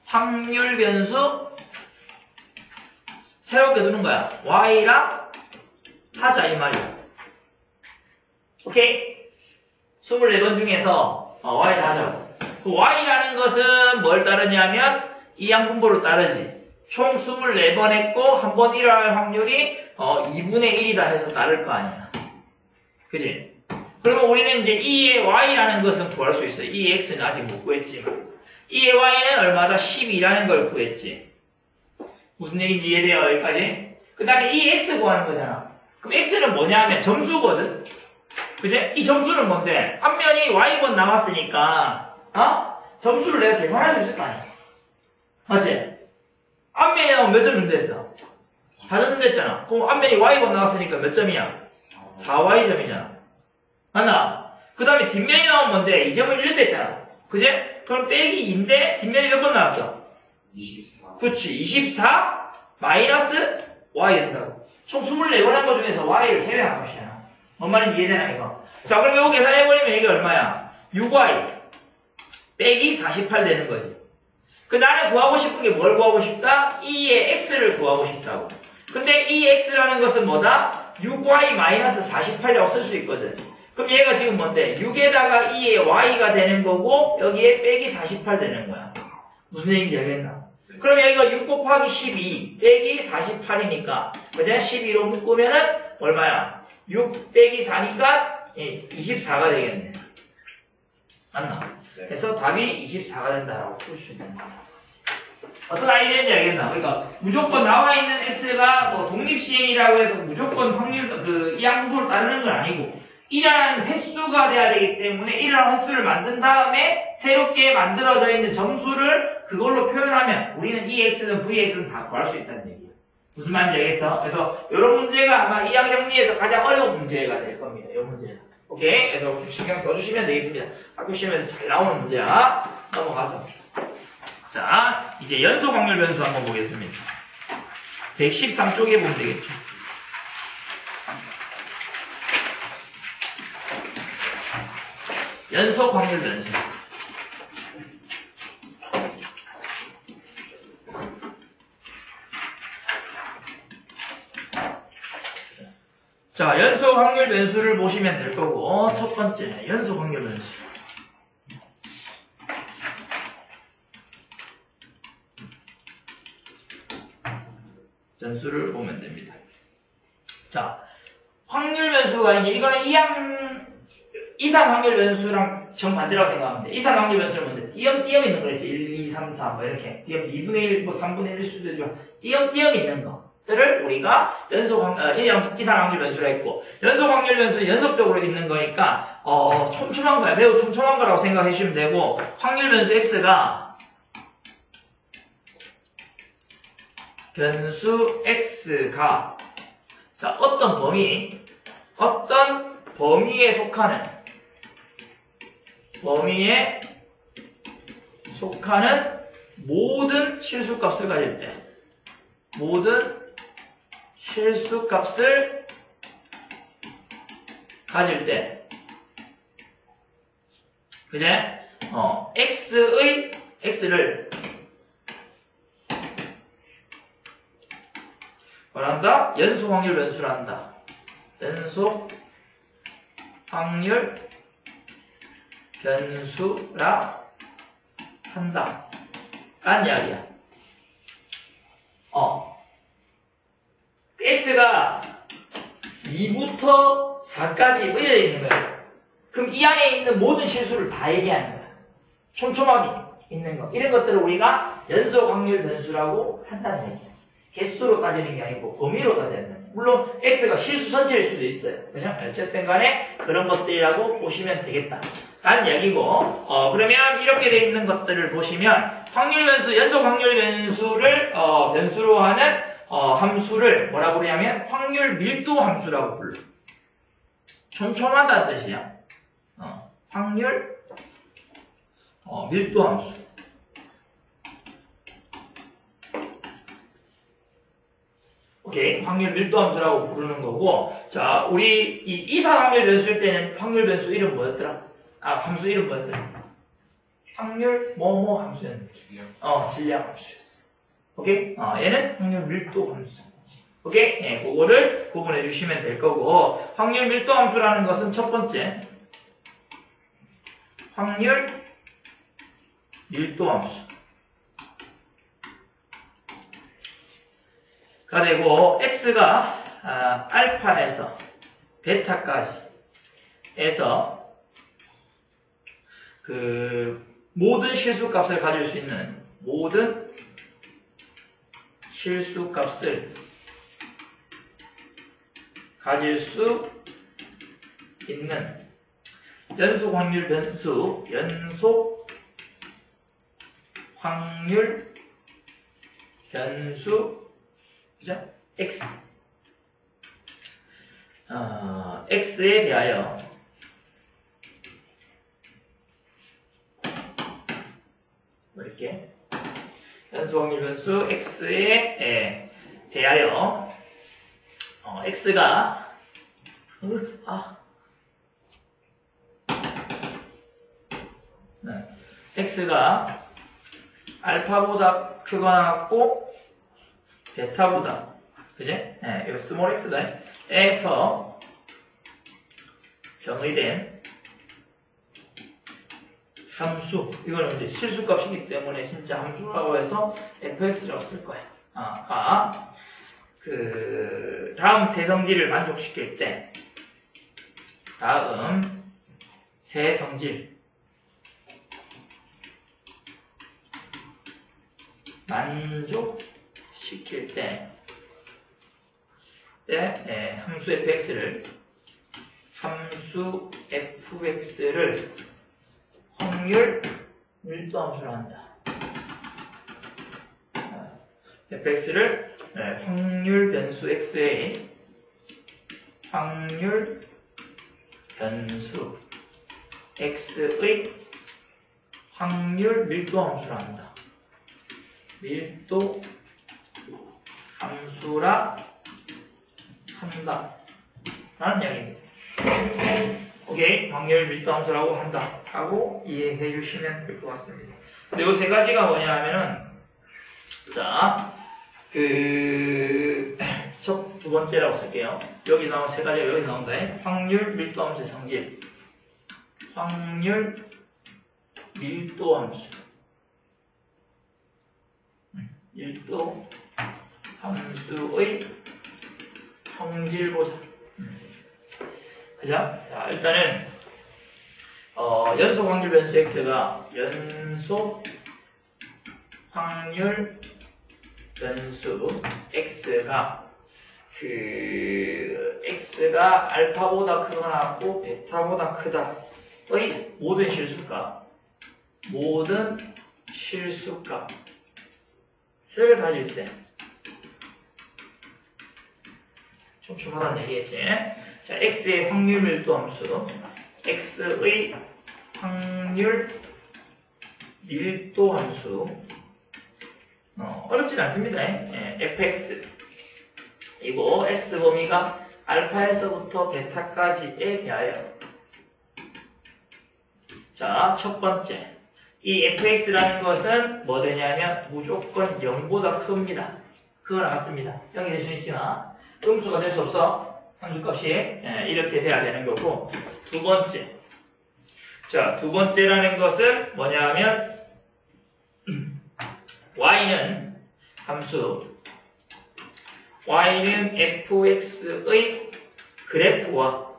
A: 확률 변수 새롭게 두는 거야. y랑 하자 이 말이야. 오케이? 24번 중에서 y를 하자고. 그 y라는 것은 뭘 따르냐면 이항분모를 따르지. 총 24번 했고 한 번 일어날 확률이 2분의 1이다 해서 따를 거 아니야. 그지? 그러면 우리는 이제 2의 y라는 것은 구할 수 있어요. 2의 x는 아직 못 구했지만 2의 y는 얼마다? 12라는 걸 구했지. 무슨 얘기인지 이해돼요? 여기까지? 그 다음에 2의 x 구하는 거잖아. 그럼 x는 뭐냐 하면 점수거든? 그지? 이 점수는 뭔데? 앞면이 y번 남았으니까 점수를 내가 계산할 수 있을 거 아니야. 맞지? 앞면이 나오면 몇 점 준대했어? 4점 준대했잖아. 그럼 앞면이 y번 나왔으니까 몇 점이야? 4y점이잖아. 맞나? 그 다음에 뒷면이 나오면 뭔데? 2점을 1년 됐잖아. 그제? 그럼 빼기 2인데 뒷면이 몇 번 나왔어?
B: 24.
A: 그치. 24 마이너스 y 된다고. 총 24번 한 거 중에서 y를 제외한 값이야. 뭔 말인지 이해되나 이거? 자, 그럼 이거 계산해버리면 이게 얼마야? 6y 빼기 48 되는 거지. 그 나는 구하고 싶은 게 뭘 구하고 싶다? 2의 x를 구하고 싶다고. 근데 이 x라는 것은 뭐다? 6y 마이너스 48이라고 쓸 수 있거든. 그럼 얘가 지금 뭔데? 6에다가 2의 y가 되는 거고 여기에 빼기 48 되는 거야. 무슨 얘기인지 알겠나? 그럼 여기가 6 곱하기 12 빼기 48이니까 그죠? 12로 묶으면은 얼마야? 6 빼기 4니까 24가 되겠네. 맞나?
B: 네.
A: 그래서 답이 24가 된다라고 풀 수 있는 거야. 어떤 아이디어인지 알겠나? 그러니까 무조건 나와 있는 x가 뭐 독립시행이라고 해서 무조건 확률 이항분모를 따르는 건 아니고 이러한 횟수가 돼야 되기 때문에 이러한 횟수를 만든 다음에 새롭게 만들어져 있는 점수를 그걸로 표현하면 우리는 EX든 VX든 다 구할 수 있다는 얘기야. 무슨 말인지 알겠어? 그래서 이런 문제가 아마 이항 정리에서 가장 어려운 문제가 될 겁니다. 이 문제가. 오케이? 그래서 신경 써주시면 되겠습니다. 학교 시험에서 잘 나오는 문제야. 넘어가서. 자, 이제 연속 확률 변수 한번 보겠습니다. 113쪽에 보면 되겠죠. 연속 확률 변수. 자, 연속 확률 변수를 보시면 될 거고, 첫 번째, 연속 확률 변수. 변수를 보면 됩니다. 자, 확률 변수가 이거는 이상 확률 변수랑 정반대라고 생각하면 돼. 이상 확률 변수는 뭔데? 띄엄띄엄 있는 거 있지. 1, 2, 3, 4, 뭐 이렇게. 띄엄 2분의 1, 뭐 3분의 1일 수도 있지만, 띄엄띄엄 있는 것들을 우리가 이상 확률 변수라 했고, 연속 확률 변수는 연속적으로 있는 거니까, 촘촘한 거야. 매우 촘촘한 거라고 생각해 주시면 되고, 확률 변수 x가, 변수 x가, 자, 어떤 범위에 속하는 모든 실수값을 가질 때, 모든 실수값을 가질 때, 그제? x를 뭐란다? 연속 확률 변수를 한다. 연속 확률 변수라 한다. 라는 이야기야. x가 2부터 4까지 이래 있는 거야. 그럼 이 안에 있는 모든 실수를 다 얘기하는 거야. 촘촘하게 있는 거. 이런 것들을 우리가 연속 확률 변수라고 한다는 얘기야. 개수로 따지는 게 아니고 범위로 따져야 된다. 물론 x가 실수 전체일 수도 있어요. 그죠? 어쨌든 간에 그런 것들이라고 보시면 되겠다. 라는 이야기고, 그러면 이렇게 돼 있는 것들을 보시면 확률 변수, 연속 확률 변수를 변수로 하는 함수를 뭐라고 그러냐면 확률 밀도 함수라고 불러. 촘촘하다는 뜻이야. 확률 밀도 함수. 오케이. 확률 밀도 함수라고 부르는 거고, 자, 우리 이 이사 확률 변수일 때는 확률 변수 이름 뭐였더라? 함수 이름 뭐였더라? 확률 뭐뭐 함수였는데. 질량 함수였어. 오케이? 얘는 확률 밀도 함수. 오케이? 네, 그거를 구분해 주시면 될 거고, 확률 밀도 함수라는 것은 첫 번째, 확률 밀도 함수. 가 되고, x가 알파에서 베타까지 에서 그 모든 실수값을 가질 수 있는 모든 실수값을 가질 수 있는 연속 확률 변수, 연속 확률 변수, 그죠? x. x에 대하여 이렇게 연속 확률 변수 x에 대하여 x가 x가 알파보다 크거나 같고 베타보다, 그지? 이거 스몰 x다. 에서 정의된 함수, 이거는 이제 실수값이기 때문에 진짜 함수라고 해서 fx라고 쓸 거야. 다음 세 성질을 만족시킬 때, 다음 세 성질 만족시킬 때, 함수 fx를 확률 밀도 함수로 한다. fx를 확률 변수 x의 확률 변수 x의 확률 밀도 함수로 한다. 밀도 함수라 한다. 라는 이야기입니다. 오케이. 확률 밀도 함수라고 한다. 하고 이해해 주시면 될 것 같습니다. 근데 이 세 가지가 뭐냐 하면은, 자, 두 번째라고 쓸게요. 여기 나온 세 가지가 여기 나온다. 확률 밀도 함수의 성질. 확률 밀도 함수. 밀도 함수의 성질 보자. 그죠? 자, 일단은, 연속 확률 변수 x가 연속 확률 변수 x가 x가 알파보다 크거나 같고 베타보다 크다의 모든 실수값을 가질 때, 촘촘하다는 얘기겠지? 자, x의 확률 밀도 함수, x의 확률 밀도 함수, 어렵진 않습니다. 예, fx 이거 x 범위가 알파에서부터 베타까지에 대하여 자, 첫 번째 이 fx라는 것은 뭐 되냐면 무조건 0보다 큽니다. 그거 나왔습니다. 0이 될 수는 있지만 음수가 될 수 없어. 함수값이 이렇게 돼야 되는 거고 두 번째 자, 두 번째라는 것은 뭐냐 하면 y는 함수 y는 fx의 그래프와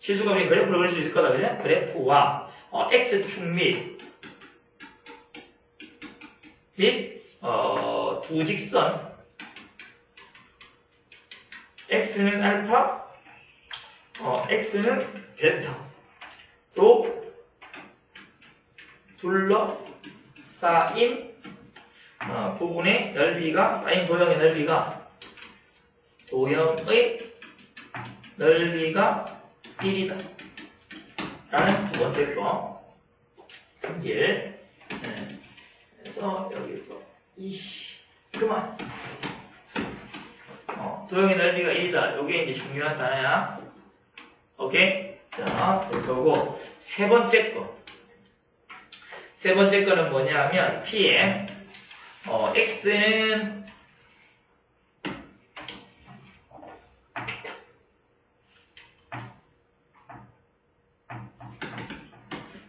A: 실수값이 그래프를 그릴 수 있을 거다 그죠? 그래프와 x축 및 두 직선 x는 알파 x는 베타로 둘러싸인 부분의 넓이가 쌓인 도형의 넓이가 1이다 라는 두 번째 거 성질 그래서 여기서 그만 도형의 넓이가 1이다 요게 이제 중요한 단어야 오케이 자 그거고 세 번째 거는 뭐냐면 pm x는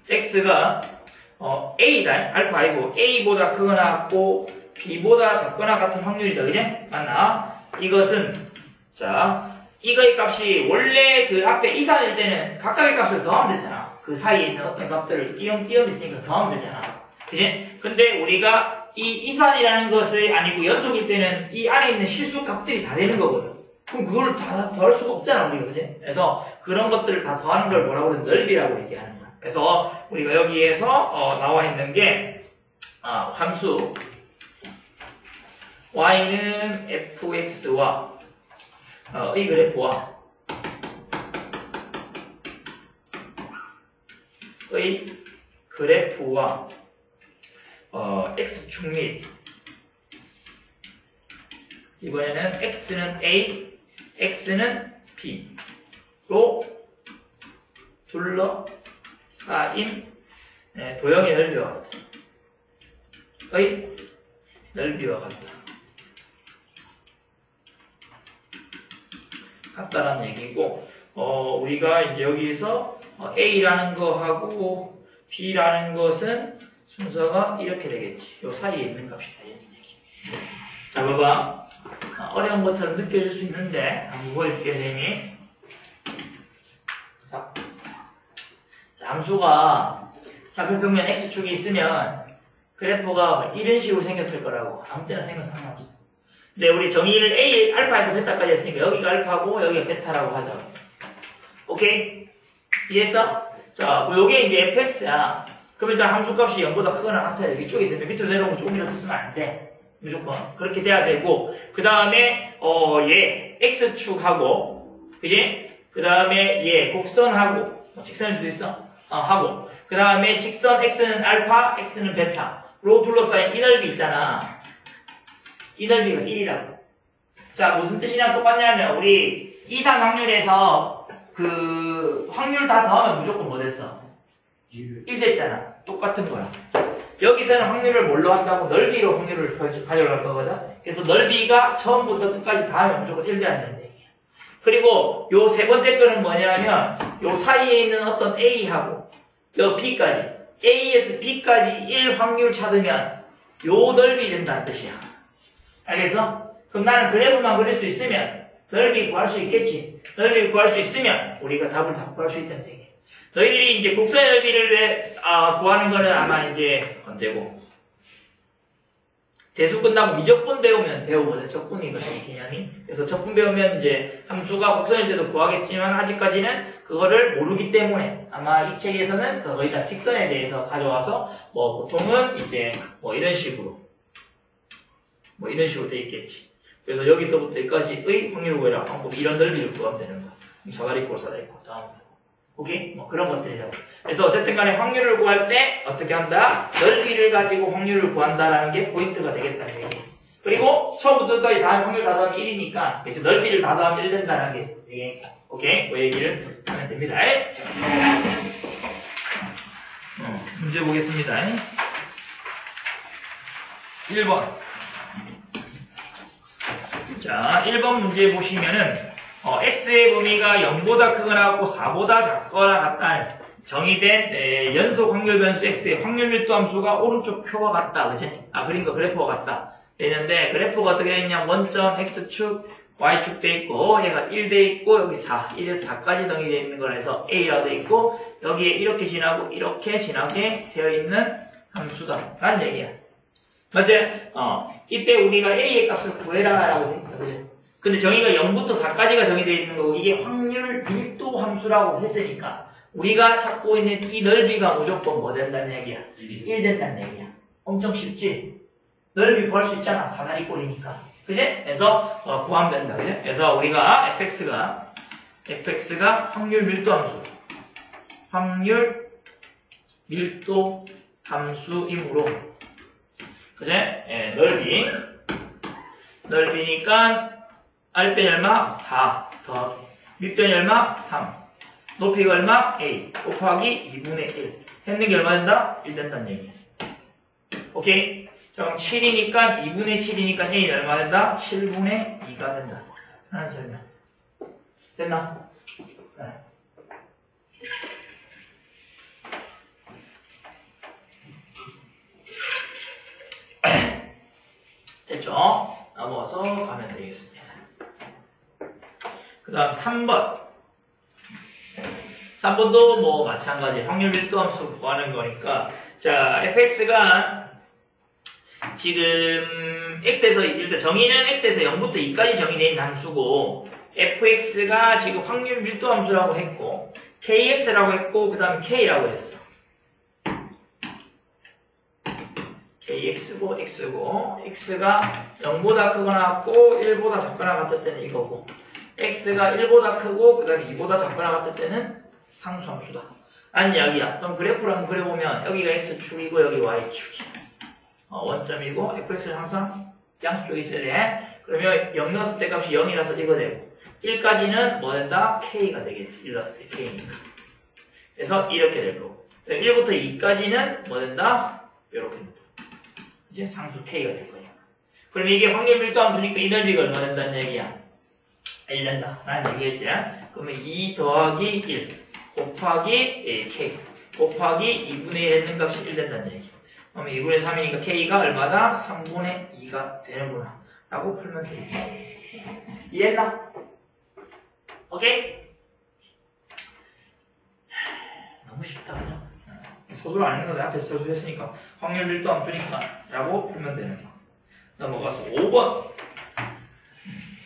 A: x가 a다 알파 아니고 a보다 크거나 같고 b보다 작거나 같은 확률이다 그지? 맞나? 이것은 자 이거의 값이 원래 그 앞에 이산일 때는 각각의 값을 더하면 되잖아. 그 사이에 있는 어떤 값들을 띄엄 있으니까 더하면 되잖아. 그지? 근데 우리가 이 이산이라는 것이 아니고 연속일 때는 이 안에 있는 실수 값들이 다 되는 거거든. 그럼 그걸 다 더할 수가 없잖아, 우리가. 그지? 그래서 그런 것들을 다 더하는 걸 뭐라고 그러는 넓이라고 얘기하는 거야. 그래서 우리가 여기에서 나와 있는 게 함수 y는 fx와 이 그래프와 x축 및 이번에는 x는 a, x는 b로 둘러싸인 도형의 넓이와 같다라는 얘기고 우리가 이제 여기서 a라는 거하고 b라는 것은 순서가 이렇게 되겠지. 요 사이에 있는 값이다 이런 얘기. 자 봐봐 어려운 것처럼 느껴질 수 있는데 한번 보여줄게 선생님이. 자 함수가 좌표평면 x축이 있으면 그래프가 이런 식으로 생겼을 거라고. 아무 때나 생겨서 상관없어. 근데 우리 정의를 A, 알파에서 베타까지 했으니까 여기가 알파고 여기가 베타라고 하자. 오케이? 이해했어? 자, 요게 이제 fx야. 그럼 일단 함수값이 0보다 크거나 같아야 돼. 위쪽에 있으면 밑으로 내려오면 조금이라도 쓰면 안 돼. 무조건. 그렇게 돼야 되고, 그 다음에, 얘, x축하고, 그지? 그 다음에 얘, 곡선하고, 직선일 수도 있어. 하고, 그 다음에 직선 x는 알파, x는 베타로 둘러싸인 이 넓이 있잖아. 이 넓이가 1이라고. 자, 무슨 뜻이랑 똑같냐면, 우리 이산 확률에서 그 확률 다 더하면 무조건 뭐 됐어? 1 됐잖아. 똑같은 거야. 여기서는 확률을 뭘로 한다고? 넓이로 확률을 가져갈 거거든. 그래서 넓이가 처음부터 끝까지 다 하면 무조건 1 돼야 된다. 그리고 요 세 번째 거는 뭐냐면 요 사이에 있는 어떤 A하고 요 B까지 A에서 B까지 1 확률 찾으면 요 넓이 된다는 뜻이야. 알겠어? 그럼 나는 그래프만 그릴 수 있으면 넓이 구할 수 있겠지. 넓이 구할 수 있으면 우리가 답을 다 구할 수 있다는 얘기야. 너희들이 이제 곡선의 넓이를 구하는 거는 아마 이제 언제고 대수 끝나고 미적분 배우거든. 적분이거든, 이 개념이. 그래서 적분 배우면 이제 함수가 곡선일 때도 구하겠지만 아직까지는 그거를 모르기 때문에 아마 이 책에서는 거의 다 직선에 대해서 가져와서 뭐 보통은 이제 뭐 이런 식으로 돼 있겠지. 그래서 여기서부터 여기까지의 확률 구해라 방법이 이런 넓이를 구하면 되는 거야. 사다리 있고 다음 오케이? 뭐 그런 것들이라고. 그래서 어쨌든 간에 확률을 구할 때 어떻게 한다? 넓이를 가지고 확률을 구한다라는 게 포인트가 되겠다는 얘기. 그리고 처음부터 끝까지 다 확률 다 더하면 1이니까 그래서 넓이를 다 더하면 1 된다는 게 되겠다. 오케이? 그 얘기를 하면 됩니다. 자, 문제 보겠습니다. 1번. 자, 1번 문제 보시면은 x의 범위가 0보다 크거나 같고 4보다 작거나 같다는 정의된 연속 확률 변수 x의 확률 밀도 함수가 오른쪽 표와 같다. 그치? 그린 거 그래프와 같다. 되는데 그래프가 어떻게 되냐? 원점 x축, y축 돼 있고 얘가 1 돼 있고 여기 4, 1에서 4까지 정의되어 있는 거라서 a라고 돼 있고 여기에 이렇게 지나고 이렇게 지나게 되어 있는 함수다. 라는 얘기야. 맞지? 이때 우리가 a의 값을 구해라 라고 했다. 그치? 근데 정의가 0부터 4까지가 정의되어 있는 거고 이게 확률 밀도 함수라고 했으니까 우리가 찾고 있는 이 넓이가 무조건 뭐 된다는 얘기야? 1 된다는 얘기야. 엄청 쉽지? 넓이 구할 수 있잖아. 사다리 꼴이니까. 그지? 그래서 구하면 된다. 그지? 그래서 우리가 fx가 확률 밀도 함수. 확률 밀도 함수이므로 그지? 넓이니까 R변이 얼마? 4 더하기 밑변이 얼마? 3 높이가 얼마? A 곱하기 2분의 1 했는 게 얼마 된다? 1 된다는 얘기야. 오케이? 자 그럼 7이니까 2분의 7이니까 A는 얼마 된다? 7분의 2가 된다 하는 설명 됐나? 네. 됐죠? 넘어서 가면 되겠습니다. 그 다음 3번. 3번도 뭐 마찬가지 확률 밀도 함수 구하는 거니까 자 fx가 지금 x에서 일단 정의는 x에서 0부터 2까지 정의되어 있는 함수고 fx가 지금 확률 밀도 함수라고 했고 kx라고 했고 그 다음에 k라고 했어. kx고 x고 x가 0보다 크거나 같고 1보다 작거나 같을 때는 이거고 x가 1보다 크고 그 다음에 2보다 작거나 같을 때는 상수함수다 라는 이야기야. 그럼 그래프를 한번 그려보면 여기가 x축이고 여기 y축이야. 원점이고 fx는 항상 양수 쪽에 있어야 돼. 그러면 0 넣었을 때 값이 0이라서 이거 되고 1까지는 뭐 된다? k가 되겠지. 1 넣었을 때 k니까. 그래서 이렇게 될 거고 1부터 2까지는 뭐 된다? 이렇게 된다. 이제 상수 k가 될 거야. 그럼 이게 확률 밀도 함수니까 이 넓이가 얼마 된다는 얘기야? 1 된다 라는 얘기겠지. 그러면 2 더하기 1 곱하기 k 곱하기 2분의 1 했는 값이 1 된다는 얘기. 그러면 2분의 3이니까 k가 얼마다? 3분의 2가 되는구나 라고 풀면 되겠다. 이해했나? 오케이? 너무 쉽다 그죠? 소수를 안 했는데 앞에 소수했으니까 확률 밀도 함수니까 라고 풀면 되는 거. 넘어가서 5번.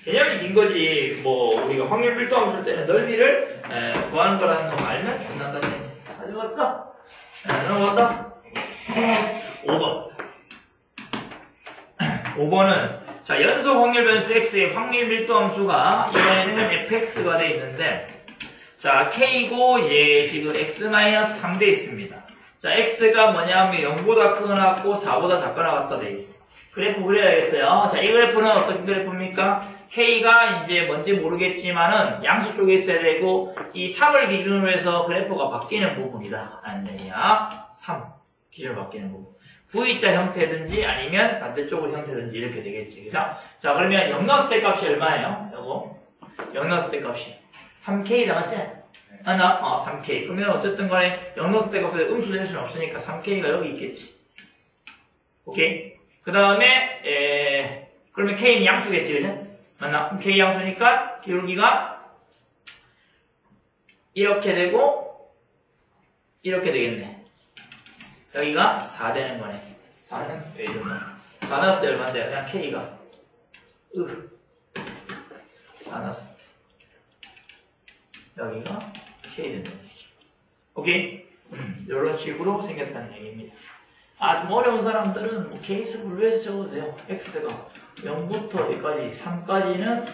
A: 개념이 긴 거지. 뭐 우리가 확률 밀도 함수일 때는 넓이를 구하는 거라는 거 알면 끝난다는 얘기. 다 적었어? 넘어간다. 5번. 5번은 자 연속 확률 변수 x의 확률 밀도 함수가 이번에는 fx가 돼 있는데 자 k고 이제 지금 x-3 돼 있습니다. 자 x가 뭐냐면 0보다 크거나 같고 4보다 작거나 같다 돼 있어. 그래프 그려야겠어요. 자 이 그래프는 어떤 그래프입니까? k가 이제 뭔지 모르겠지만은 양수 쪽에 있어야 되고 이 3을 기준으로 해서 그래프가 바뀌는 부분이다. 아니냐? 3 기준으로 바뀌는 부분. V자 형태든지 아니면 반대쪽으로 형태든지 이렇게 되겠지. 그죠? 자 그러면 0 넣었을 때 값이 얼마예요? 요거 0 넣었을 때 값이 3k 나왔지? 하나? 3k. 그러면 어쨌든 간에 0 넣었을 때 값을 음수 낼 수는 없으니까 3k가 여기 있겠지. 오케이? 그 다음에 그러면 k는 양수겠지. 그죠? 맞나? k 양수니까 기울기가 이렇게 되고 이렇게 되겠네. 여기가 4 되는 거네. 4는 왜 이러나? 4 넣었을 때 얼마인데? 그냥 k가 4 넣었을 때 여기가 k 된다는 얘기. 오케이? 이런 식으로 생겼다는 얘기입니다. 좀 어려운 사람들은 뭐 케이스 분류해서 적어도 돼요. x가 0부터 어디까지 3까지는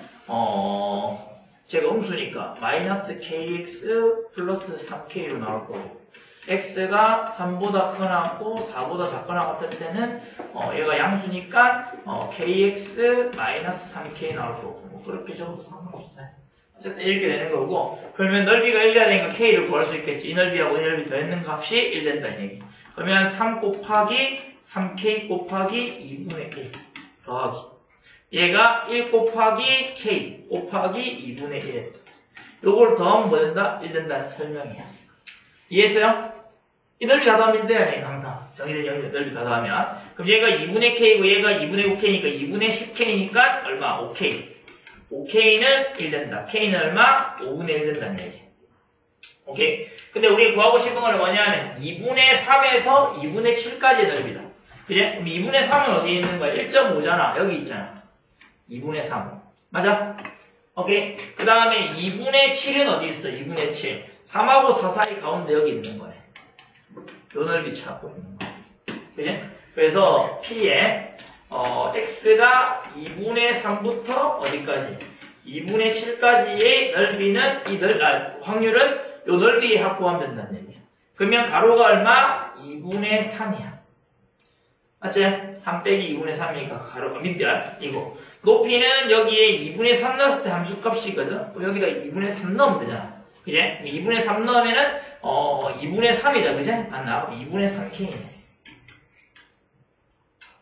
A: 제가 음수니까 마이너스 kx 플러스 3k로 나올 거고 x가 3보다 크거나 같고 4보다 작거나 같을 때는 얘가 양수니까 kx 마이너스 3k 나올 거고 뭐 그렇게 적어도 상관없어요. 어쨌든 이렇게 되는 거고 그러면 넓이가 1 돼야 되니까 k를 구할 수 있겠지. 이 넓이하고 이 넓이 더했는 값이 1 된다는 얘기. 그러면 3 곱하기 3k 곱하기 2분의 1 더하기 얘가 1 곱하기 k 곱하기 2분의 1 요걸 더하면 뭐 된다? 1 된다는 설명이야. 이해했어요? 이 넓이 다 더하면 1 돼야 돼 항상. 정의된 넓이 다 더하면 그럼 얘가 2분의 k고 얘가 2분의 9k니까 2분의 10k니까 얼마? 5k 5k는 1 된다. k는 얼마? 5분의 1 된다는 얘기. 오케이? 근데 우리 구하고 싶은 건 뭐냐면 2분의 3에서 2분의 7까지의 넓이다. 그지? 그럼 2분의 3은 어디에 있는 거야? 1.5잖아. 여기 있잖아. 2분의 3. 맞아? 오케이? 그 다음에 2분의 7은 어디 있어? 2분의 7. 3하고 4 사이 가운데 여기 있는 거네. 요 넓이 찾고 있는 거야. 그지? 그래서 P에 x가 2분의 3부터 어디까지? 2분의 7까지의 넓이는 확률은 요 넓이에 합구하면 된다는 얘기야. 그러면 가로가 얼마? 2분의 3이야. 맞지? 3 빼기 2분의 3이니까 가로가 밑변 이거. 높이는 여기에 2분의 3 넣었을 때 함수값이거든. 그럼 여기다 2분의 3 넣으면 되잖아. 그지? 2분의 3 넣으면은 2분의 3이다. 그지? 맞나? 2분의 3k네.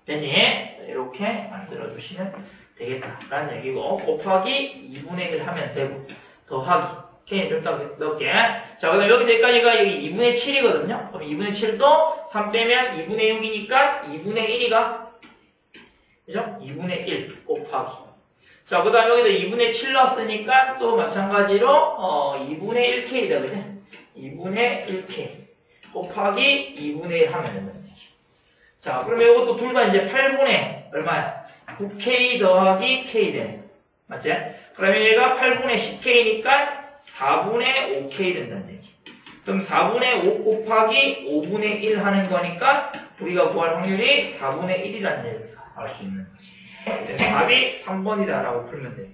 A: 됐니? 자, 이렇게 만들어주시면 되겠다라는 얘기고 곱하기 2분의 1 하면 되고 더하기 k는 좀 더 몇 개. 자, 그다음 여기서 여기까지가 여기 2분의 7이거든요. 그럼 2분의 7도 3 빼면 2분의 6이니까 2분의 1이가 그죠? 2분의 1 곱하기. 자, 그다음 여기다 2분의 7 넣었으니까 또 마찬가지로 2분의 1k다, 그죠? 2분의 1k 곱하기 2분의 1 하면 된다는 얘기죠. 자, 그러면 이것도 둘 다 이제 8분의 얼마야? 9k 더하기 k 되네. 맞지? 그러면 얘가 8분의 10k니까 4분의 5k 된다는 얘기. 그럼 4분의 5 곱하기 5분의 1 하는 거니까 우리가 구할 확률이 4분의 1이라는 얘기를 알 수 있는 거지. 답이 3번이다라고 풀면 돼.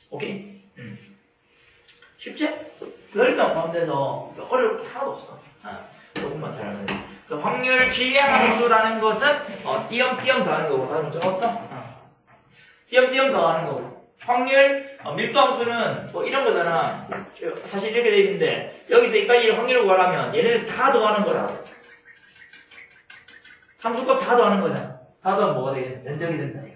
A: 오케이? 쉽지? 넓이만 가운데서 어려울 게 하나도 없어. 조금만 잘하면 돼. 그 확률 질량함수라는 것은 띄엄띄엄 더하는 거고. 다들 적었어? 띄엄띄엄 더하는 거고. 확률 밀도함수는 뭐 이런 거잖아. 사실 이렇게 돼 있는데 여기서 여기까지 확률을 구하려면 얘네들 다 더하는 거라. 함수값 다 더하는 거잖아. 다 더하면 뭐가 되겠냐? 면적이 된다 이거.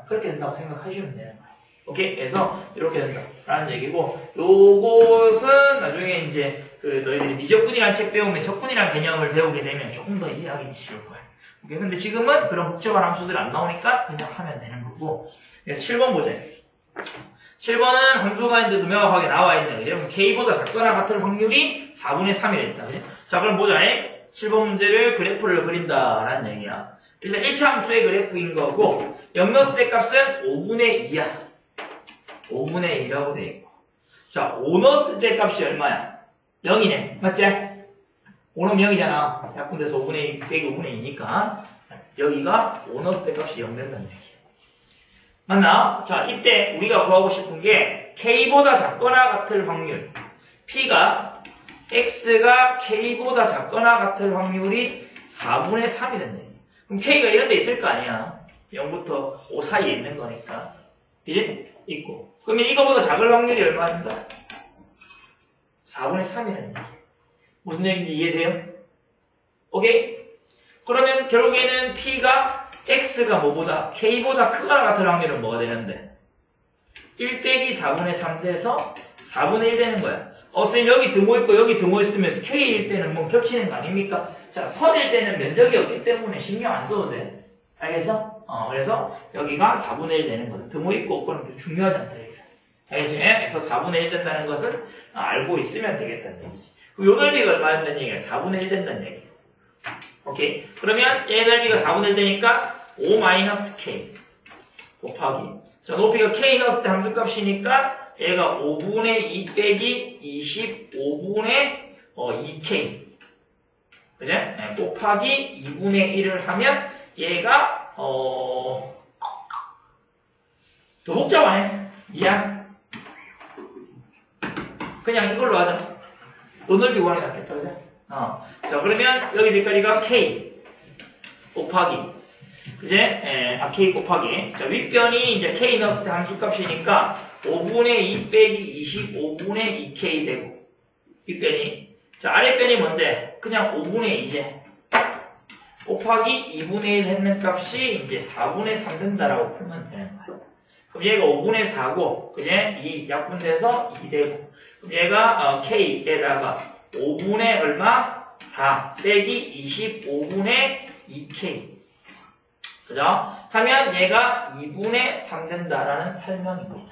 A: 그렇게 된다고 생각하시면 되는 거야. 오케이? 그래서 이렇게 된다라는 얘기고 요것은 나중에 이제 그 너희들이 미적분이라는 책 배우면 적분이라는 개념을 배우게 되면 조금 더 이해하기 쉬울 거야. 오케이? 근데 지금은 그런 복잡한 함수들이 안 나오니까 그냥 하면 되는 거고. 그래서 7번 보자. 7번은 함수가 이제 명확하게 나와 있는 거죠. 그럼 k보다 작거나 같은 확률이 4분의 3이 됐다. 그죠? 자, 그럼 보자. 7번 문제를 그래프를 그린다라는 얘기야. 일단 1차 함수의 그래프인 거고 0 넣었을 때 값은 5분의 2야. 5분의 2라고 돼 있고. 자, 5 넣었을 때 값이 얼마야? 0이네. 맞지? 5는 0이잖아. 약분돼서 5분의 2 빼기 5분의 2니까 여기가 5 넣었을 때 값이 0 된다는 얘기야. 맞나? 자, 이때 우리가 구하고 싶은 게 k보다 작거나 같을 확률. p가 x가 k보다 작거나 같을 확률이 4분의 3이 된다. 그럼 k가 이런 데 있을 거 아니야. 0부터 5 사이에 있는 거니까. 그지? 있고. 그러면 이거보다 작을 확률이 얼마 된다? 4분의 3이라는 얘기. 무슨 얘기인지 이해돼요? 오케이? 그러면 결국에는 p가 x가 뭐보다 k보다 크거나 같은 확률은 뭐가 되는데 1 빼기 4분의 3 돼서 4분의 1 되는 거야. 선생님 여기 등호 있고 여기 등호 있으면서 k일 때는 뭐 겹치는 거 아닙니까? 자, 선일 때는 면적이 없기 때문에 신경 안 써도 돼. 알겠어? 그래서 여기가 4분의 1 되는 거다. 등호 있고 없고는 중요하지 않다. 알겠지? 그래서 4분의 1 된다는 것은 알고 있으면 되겠다는 얘기지. 요 넓이가 얼마 된다는 얘기야? 4분의 1 된다는 얘기야. 오케이? 그러면 얘 넓이가 4분의 1 되니까 5-k 곱하기. 자, 높이가 k 넣었을 때 함수값이니까 얘가 5분의 2 빼기 25분의 2k. 그죠? 네, 곱하기 2분의 1을 하면 얘가 더 복잡하네. 미안. 그냥 이걸로 하자. 더 넓이 구하는 게 낫겠다, 그죠? 자, 그러면 여기까지가 K 곱하기. 그제? K 곱하기. 자, 윗변이 이제 K 넣었을 때 함수값이니까 5분의 2 빼기 25분의 2K 되고. 윗변이. 자, 아랫변이 뭔데? 그냥 5분의 2제. 곱하기 2분의 1 했는 값이 이제 4분의 3 된다라고 풀면 되는 거야. 그럼 얘가 5분의 4고, 그제? 2 약분돼서 2 되고. 그럼 얘가 K에다가 5분의 얼마? 4 빼기 25분의 2K. 그죠? 하면 얘가 2분의 3 된다라는 설명입니다.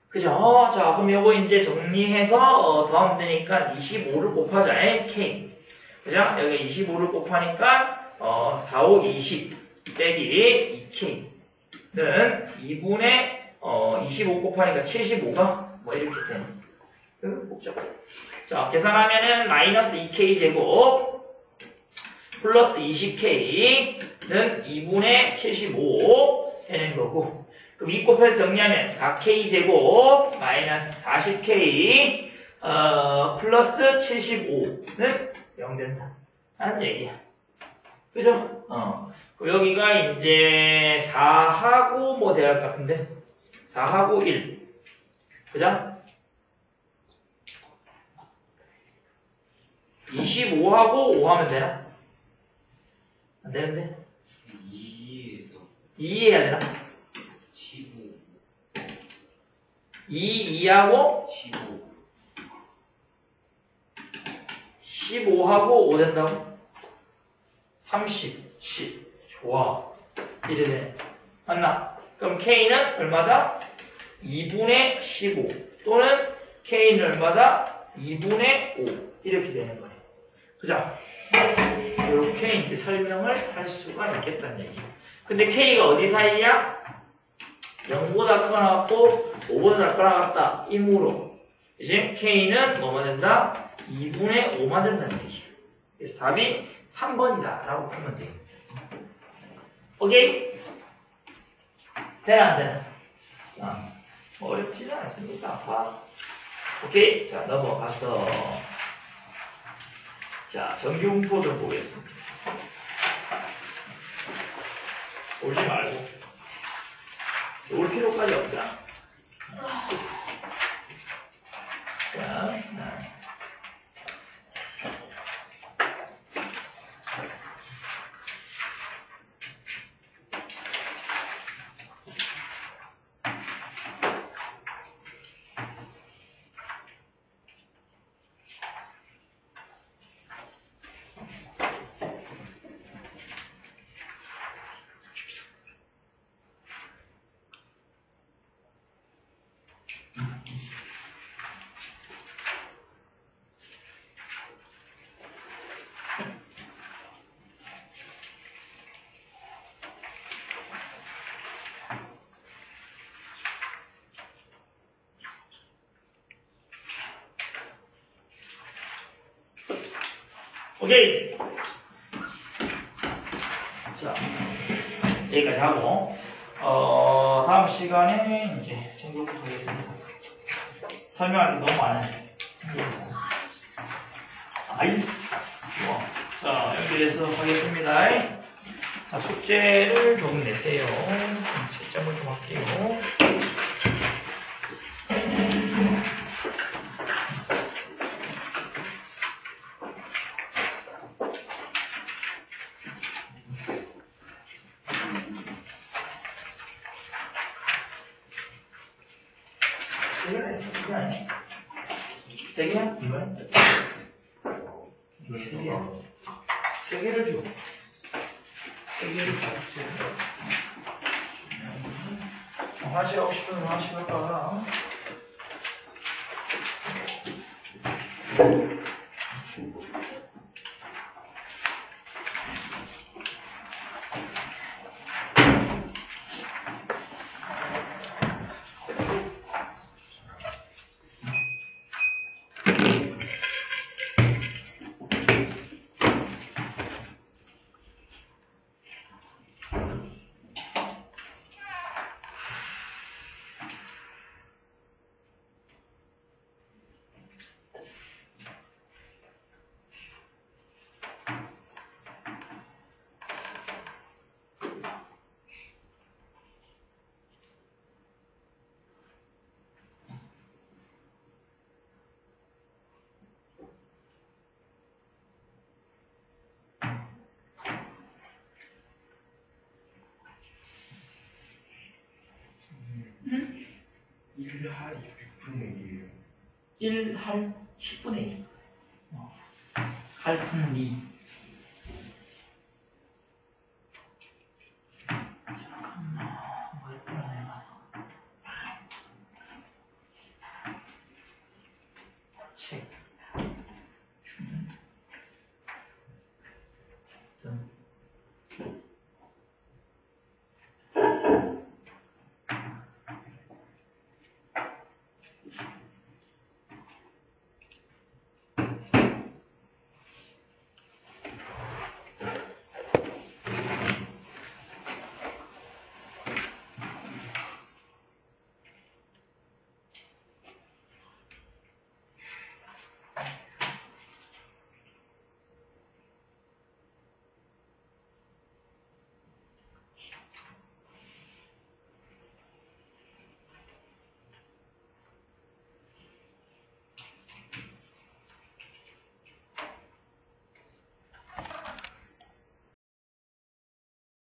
A: 그죠? 자, 그럼 요거 이제 정리해서 더하면 되니까 25를 곱하자. K. 그죠? 여기 25를 곱하니까 4, 5, 20 빼기 2K는 2분의 25 곱하니까 75가 뭐 이렇게 되는. 복잡해. 자, 계산하면은 마이너스 2K 제곱 플러스 20K는 2분의 75 되는 거고. 그럼 2 곱해서 정리하면 4K 제곱 마이너스 40K 플러스 75는 0 된다. 라는 얘기야. 그죠? 여기가 이제 4하고 뭐 대할 것 같은데? 4하고 1. 그죠? 25하고 5 하면 되나? 안 되는데?
B: 2에서
A: 2 해야 되나?
B: 15
A: 2하고 15하고 5 된다고? 30, 10. 좋아. 이래 되네. 맞나? 그럼 K는 얼마다? 2분의 15. 또는 K는 얼마다? 2분의 5. 이렇게 되는 거예요. 그죠? 이렇게 이제 설명을 할 수가 있겠다는 얘기예요. 근데 K가 어디 사이야? 0보다 크거나 같고 5보다 작거나 같다. 이므로 이제 K는 뭐가 된다? 2분의 5만 된다는 얘기예요. 그래서 답이 3번이다 라고 풀면 돼요. 오케이? 되나 안 되나? 어렵지는 않습니다. 오케이? 자, 넘어가서 자, 정규분포 좀 보겠습니다. 울지 말고 울 필요까지 없잖아. 자, 오케이. 자, 여기까지 하고, 다음 시간에 이제 정규분포 하겠습니다. 설명할 게 너무 많아요. 아이스. 좋아. 자, 여기에서 하겠습니다. 자, 숙제를 좀 내세요. 채점을 좀 할게요. 세 개야? 이번에? 세 개야. 세 개를 줘. 세 개를 주세요. 하나씩 하고 싶으면 하나씩 할까?
B: 1할 6분의 1이에요.
A: 1할 10분의 1. 할풍리.